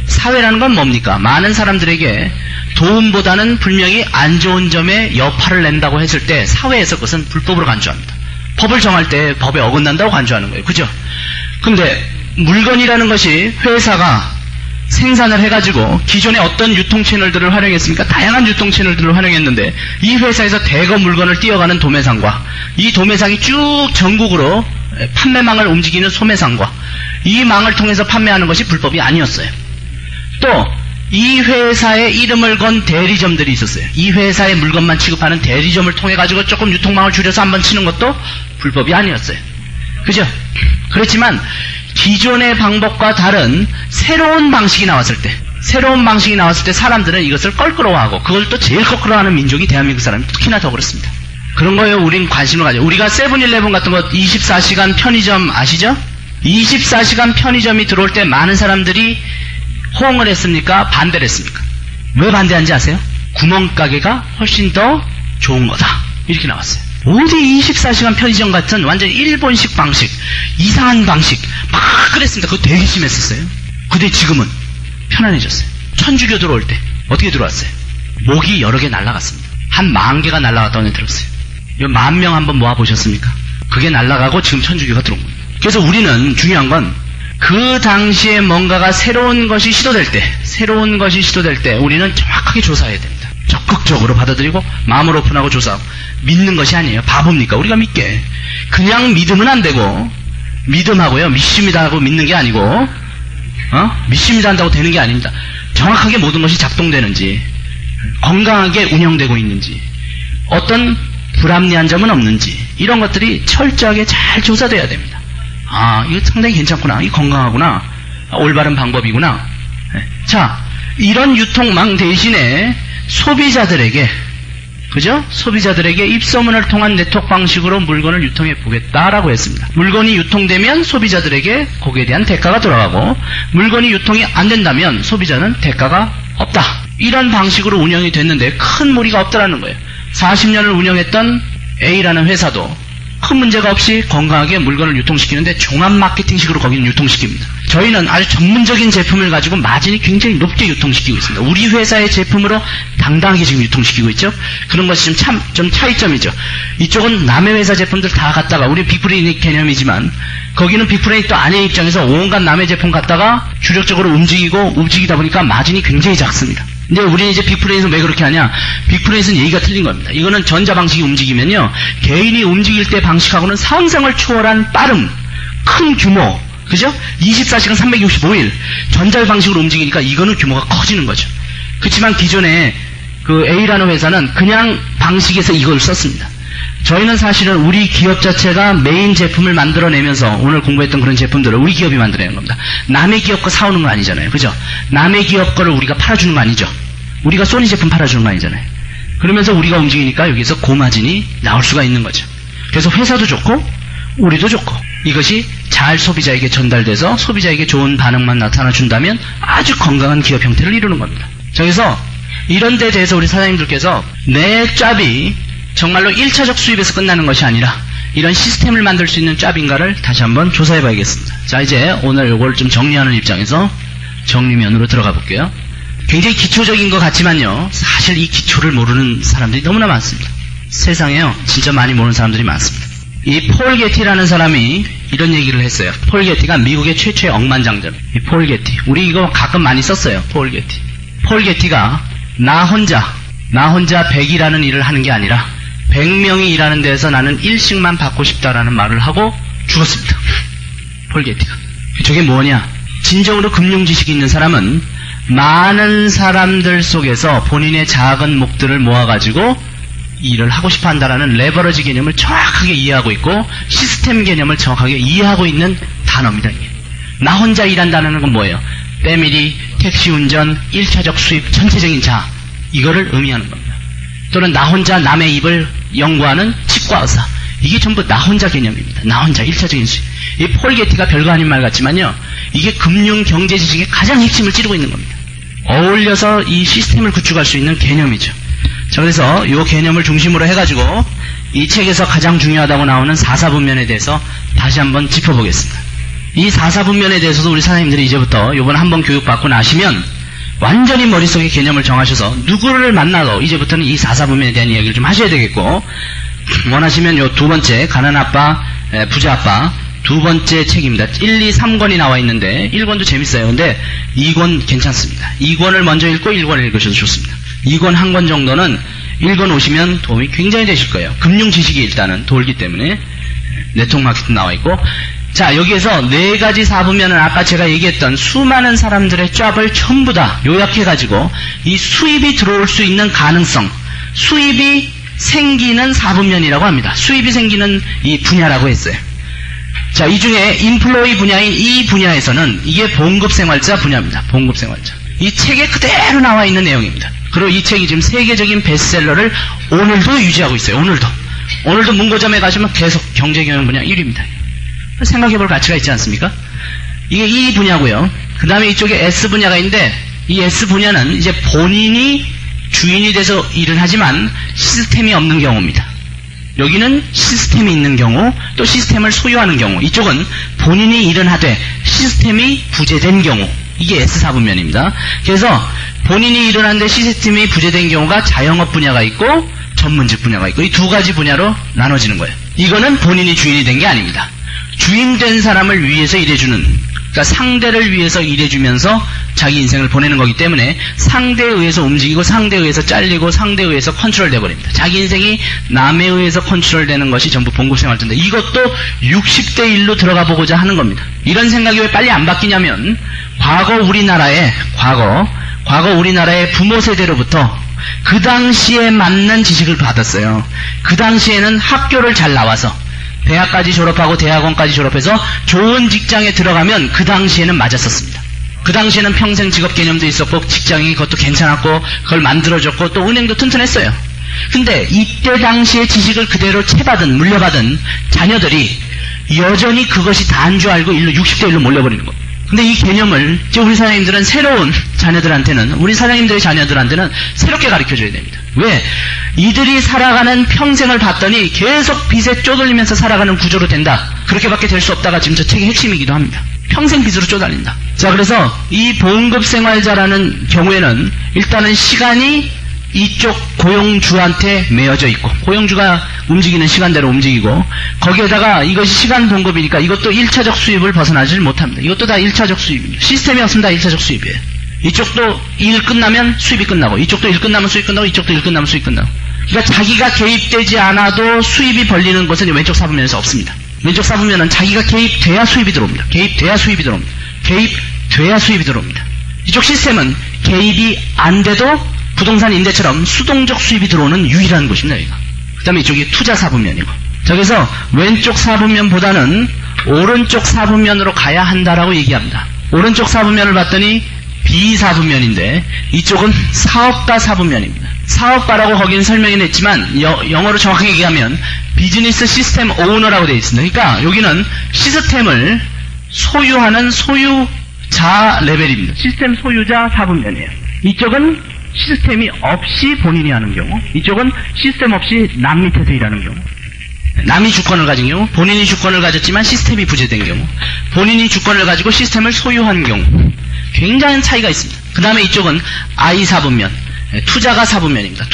사회라는 건 뭡니까? 많은 사람들에게 도움보다는 분명히 안 좋은 점에 여파를 낸다고 했을 때 사회에서 그것은 불법으로 간주합니다. 법을 정할 때 법에 어긋난다고 간주하는 거예요. 그죠? 근데 물건이라는 것이 회사가 생산을 해가지고 기존의 어떤 유통 채널들을 활용했습니까? 다양한 유통 채널들을 활용했는데 이 회사에서 대거 물건을 띄어가는 도매상과 이 도매상이 쭉 전국으로 판매망을 움직이는 소매상과 이 망을 통해서 판매하는 것이 불법이 아니었어요. 또 이 회사의 이름을 건 대리점들이 있었어요. 이 회사의 물건만 취급하는 대리점을 통해 가지고 조금 유통망을 줄여서 한번 치는 것도 불법이 아니었어요. 그죠? 그렇지만 기존의 방법과 다른 새로운 방식이 나왔을 때 사람들은 이것을 껄끄러워하고 그걸 또 제일 껄끄러워하는 민족이 대한민국 사람이 특히나 더 그렇습니다. 그런 거예요. 우린 관심을 가져. 우리가 세븐일레븐 같은 거 24시간 편의점 아시죠? 24시간 편의점이 들어올 때 많은 사람들이 호응을 했습니까? 반대를 했습니까? 왜 반대한지 아세요? 구멍가게가 훨씬 더 좋은 거다. 이렇게 나왔어요. 어디 24시간 편의점 같은 완전 일본식 방식, 이상한 방식 막 그랬습니다. 그거 되게 심했었어요. 근데 지금은 편안해졌어요. 천주교 들어올 때 어떻게 들어왔어요? 목이 여러 개 날아갔습니다. 한 10,000개가 날아갔다고 들었어요. 10,000명 한번 모아보셨습니까? 그게 날아가고 지금 천주교가 들어온 거예요. 그래서 우리는 중요한 건 그 당시에 뭔가가 새로운 것이 시도될 때 우리는 정확하게 조사해야 됩니다. 적극적으로 받아들이고 마음을 오픈하고 조사하고 믿는 것이 아니에요. 바보입니까? 우리가 믿게. 그냥 믿으면 안 되고 믿음하고요. 믿습니다 하고 믿는 게 아니고 믿습니다 한다고 되는 게 아닙니다. 정확하게 모든 것이 작동되는지 건강하게 운영되고 있는지 어떤 불합리한 점은 없는지 이런 것들이 철저하게 잘 조사돼야 됩니다. 아, 이거 상당히 괜찮구나. 이거 건강하구나. 올바른 방법이구나. 자, 이런 유통망 대신에 소비자들에게 입소문을 통한 네트워크 방식으로 물건을 유통해 보겠다라고 했습니다. 물건이 유통되면 소비자들에게 거기에 대한 대가가 돌아가고 물건이 유통이 안 된다면 소비자는 대가가 없다. 이런 방식으로 운영이 됐는데 큰 무리가 없다라는 거예요. 40년을 운영했던 A라는 회사도 큰 문제가 없이 건강하게 물건을 유통시키는데 종합 마케팅식으로 거기는 유통시킵니다. 저희는 아주 전문적인 제품을 가지고 마진이 굉장히 높게 유통시키고 있습니다. 우리 회사의 제품으로 당당하게 지금 유통시키고 있죠. 그런 것이 좀 차이점이죠. 이쪽은 남의 회사 제품들 다 갖다가 우리 빅브레인 개념이지만 거기는 빅브레인 또 아내 입장에서 온갖 남의 제품 갖다가 주력적으로 움직이다 보니까 마진이 굉장히 작습니다. 근데 우리는 이제 빅브레인에서 왜 그렇게 하냐? 빅브레인은 얘기가 틀린 겁니다. 이거는 전자 방식이 움직이면요, 개인이 움직일 때 방식하고는 상상을 초월한 빠름, 큰 규모, 그죠? 24시간 365일 전자 방식으로 움직이니까 이거는 규모가 커지는 거죠. 그렇지만 기존에 그 A라는 회사는 그냥 방식에서 이걸 썼습니다. 저희는 사실은 우리 기업 자체가 메인 제품을 만들어내면서 오늘 공부했던 그런 제품들을 우리 기업이 만들어내는 겁니다. 남의 기업 거 사오는 거 아니잖아요. 그죠? 남의 기업 거를 우리가 팔아주는 거 아니죠. 우리가 소니 제품 팔아주는 거 아니잖아요. 그러면서 우리가 움직이니까 여기서 고마진이 나올 수가 있는 거죠. 그래서 회사도 좋고 우리도 좋고 이것이 잘 소비자에게 전달돼서 소비자에게 좋은 반응만 나타나준다면 아주 건강한 기업 형태를 이루는 겁니다. 그래서 이런 데 대해서 우리 사장님들께서 내 짭이 정말로 1차적 수입에서 끝나는 것이 아니라 이런 시스템을 만들 수 있는 짭인가를 다시 한번 조사해 봐야겠습니다. 자, 이제 오늘 이걸 좀 정리하는 입장에서 정리면으로 들어가 볼게요. 굉장히 기초적인 것 같지만요, 사실 이 기초를 모르는 사람들이 너무나 많습니다. 세상에요, 진짜 많이 모르는 사람들이 많습니다. 이 폴 게티라는 사람이 이런 얘기를 했어요. 폴 게티가 미국의 최초의 억만장者. 이 폴 게티, 우리 이거 가끔 많이 썼어요. 폴 게티. 폴 게티가 나 혼자 100이라는 일을 하는 게 아니라 100명이 일하는 데에서 나는 일씩만 받고 싶다라는 말을 하고 죽었습니다. 폴 게티가. 저게 뭐냐? 진정으로 금융 지식이 있는 사람은 많은 사람들 속에서 본인의 작은 목들을 모아가지고 일을 하고 싶어 한다라는 레버러지 개념을 정확하게 이해하고 있고 시스템 개념을 정확하게 이해하고 있는 단어입니다. 이게. 나 혼자 일한다는 건 뭐예요? 패밀리, 택시 운전, 1차적 수입, 전체적인 자, 이거를 의미하는 겁니다. 또는 나 혼자 남의 입을 연구하는 치과 의사, 이게 전부 나 혼자 개념입니다. 나 혼자 1차적인 수입. 이 폴 게티가 별거 아닌 말 같지만요, 이게 금융 경제 지식의 가장 핵심을 찌르고 있는 겁니다. 어울려서 이 시스템을 구축할 수 있는 개념이죠. 자, 그래서 이 개념을 중심으로 해가지고 이 책에서 가장 중요하다고 나오는 4사분면에 대해서 다시 한번 짚어보겠습니다. 이 4사분면에 대해서도 우리 사장님들이 이제부터 이번 한번 교육받고 나시면 완전히 머릿속에 개념을 정하셔서 누구를 만나도 이제부터는 이 4사분면에 대한 이야기를 좀 하셔야 되겠고, 원하시면 요 두 번째 가난아빠, 부자아빠 두 번째 책입니다. 1, 2, 3권이 나와 있는데 1권도 재밌어요. 근데 2권 괜찮습니다. 2권을 먼저 읽고 1권을 읽으셔도 좋습니다. 2권 한 권 정도는 1권 오시면 도움이 굉장히 되실 거예요. 금융 지식이 일단은 돌기 때문에 네트워크 마케팅 나와 있고, 자, 여기에서 네 가지 4분면은 아까 제가 얘기했던 수많은 사람들의 짭을 전부 다 요약해가지고 이 수입이 들어올 수 있는 가능성, 수입이 생기는 4분면이라고 합니다. 수입이 생기는 이 분야라고 했어요. 자, 이 중에 인플로이 분야인 이 분야에서는 이게 봉급생활자 분야입니다. 봉급생활자. 이 책에 그대로 나와 있는 내용입니다. 그리고 이 책이 지금 세계적인 베스트셀러를 오늘도 유지하고 있어요. 오늘도 문고점에 가시면 계속 경제경영 분야 1위입니다. 생각해볼 가치가 있지 않습니까? 이게 이 분야고요. 그 다음에 이쪽에 S 분야가 있는데 이 S 분야는 이제 본인이 주인이 돼서 일을 하지만 시스템이 없는 경우입니다. 여기는 시스템이 있는 경우, 또 시스템을 소유하는 경우, 이쪽은 본인이 일은 하되 시스템이 부재된 경우, 이게 S4분면입니다. 그래서 본인이 일을 하는데 시스템이 부재된 경우가 자영업 분야가 있고 전문직 분야가 있고 이 두 가지 분야로 나눠지는 거예요. 이거는 본인이 주인이 된 게 아닙니다. 주인된 사람을 위해서 일해주는, 그러니까 상대를 위해서 일해주면서 자기 인생을 보내는 거기 때문에 상대에 의해서 움직이고 상대에 의해서 잘리고 상대에 의해서 컨트롤 돼버립니다. 자기 인생이 남에 의해서 컨트롤 되는 것이 전부 봉급생활자인데 이것도 60대 1로 들어가 보고자 하는 겁니다. 이런 생각이 왜 빨리 안 바뀌냐면 과거 우리나라의 부모 세대로부터 그 당시에 맞는 지식을 받았어요. 그 당시에는 학교를 잘 나와서 대학까지 졸업하고 대학원까지 졸업해서 좋은 직장에 들어가면 그 당시에는 맞았었습니다. 그 당시에는 평생 직업 개념도 있었고 직장이 그것도 괜찮았고 그걸 만들어줬고 또 은행도 튼튼했어요. 근데 이때 당시의 지식을 그대로 채받은, 물려받은 자녀들이 여전히 그것이 다인 줄 알고 60대 1로 몰려버리는 거예요. 근데 이 개념을 우리 사장님들은 새로운 자녀들한테는, 우리 사장님들의 자녀들한테는 새롭게 가르쳐줘야 됩니다. 왜? 이들이 살아가는 평생을 봤더니 계속 빚에 쪼들리면서 살아가는 구조로 된다. 그렇게밖에 될 수 없다가 지금 저 책의 핵심이기도 합니다. 평생 빚으로 쪼달린다. 자, 그래서 이 봉급생활자라는 경우에는 일단은 시간이 이쪽 고용주한테 매여져 있고, 고용주가 움직이는 시간대로 움직이고, 거기에다가 이것이 시간 봉급이니까 이것도 1차적 수입을 벗어나질 못합니다. 이것도 다 1차적 수입입니다. 시스템이 없으면 다 1차적 수입이에요. 이쪽도 일 끝나면 수입이 끝나고, 이쪽도 일 끝나면 수입 끝나고, 이쪽도 일 끝나면 수입 끝나고. 그러니까 자기가 개입되지 않아도 수입이 벌리는 것은 왼쪽 사분면에서 없습니다. 왼쪽 사분면은 자기가 개입돼야 수입이 들어옵니다. 개입돼야 수입이 들어옵니다. 개입돼야 수입이 들어옵니다. 이쪽 시스템은 개입이 안 돼도 부동산 임대처럼 수동적 수입이 들어오는 유일한 곳입니다. 여기가. 그 다음에 이쪽이 투자 사분면이고. 자, 그래서 왼쪽 사분면보다는 오른쪽 사분면으로 가야 한다라고 얘기합니다. 오른쪽 사분면을 봤더니 B사분면인데 이쪽은 사업가 사분면입니다. 사업가라고 거기는 설명이 냈지만 영어로 정확하게 얘기하면 비즈니스 시스템 오너라고 되어 있습니다. 그러니까 여기는 시스템을 소유하는 소유자 레벨입니다. 시스템 소유자 사분면이에요. 이쪽은 시스템이 없이 본인이 하는 경우, 이쪽은 시스템 없이 남 밑에서 일하는 경우, 남이 주권을 가진 경우, 본인이 주권을 가졌지만 시스템이 부재된 경우, 본인이 주권을 가지고 시스템을 소유한 경우, 굉장한 차이가 있습니다. 그 다음에 이쪽은 I 사분면, 투자가 사분면입니다.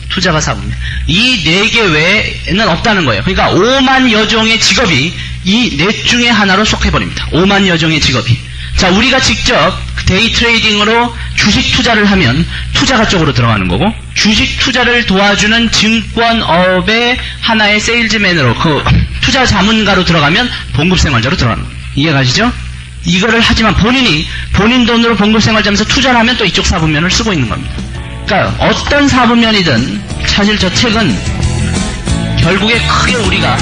투자가 사분면. 이 4개 외에는 없다는 거예요. 그러니까 5만 여종의 직업이 이 넷 중에 하나로 속해버립니다. 5만 여종의 직업이. 자, 우리가 직접 데이 트레이딩으로 주식 투자를 하면 투자가 쪽으로 들어가는 거고, 주식 투자를 도와주는 증권업의 하나의 세일즈맨으로, 그 투자 자문가로 들어가면 봉급생활자로 들어가는 거예요. 이해가시죠? 이거를 하지만 본인 돈으로 봉급생활자면서 투자를 하면 또 이쪽 사분면을 쓰고 있는 겁니다. 그러니까 어떤 사분면이든 사실 저 책은 결국에 크게 우리가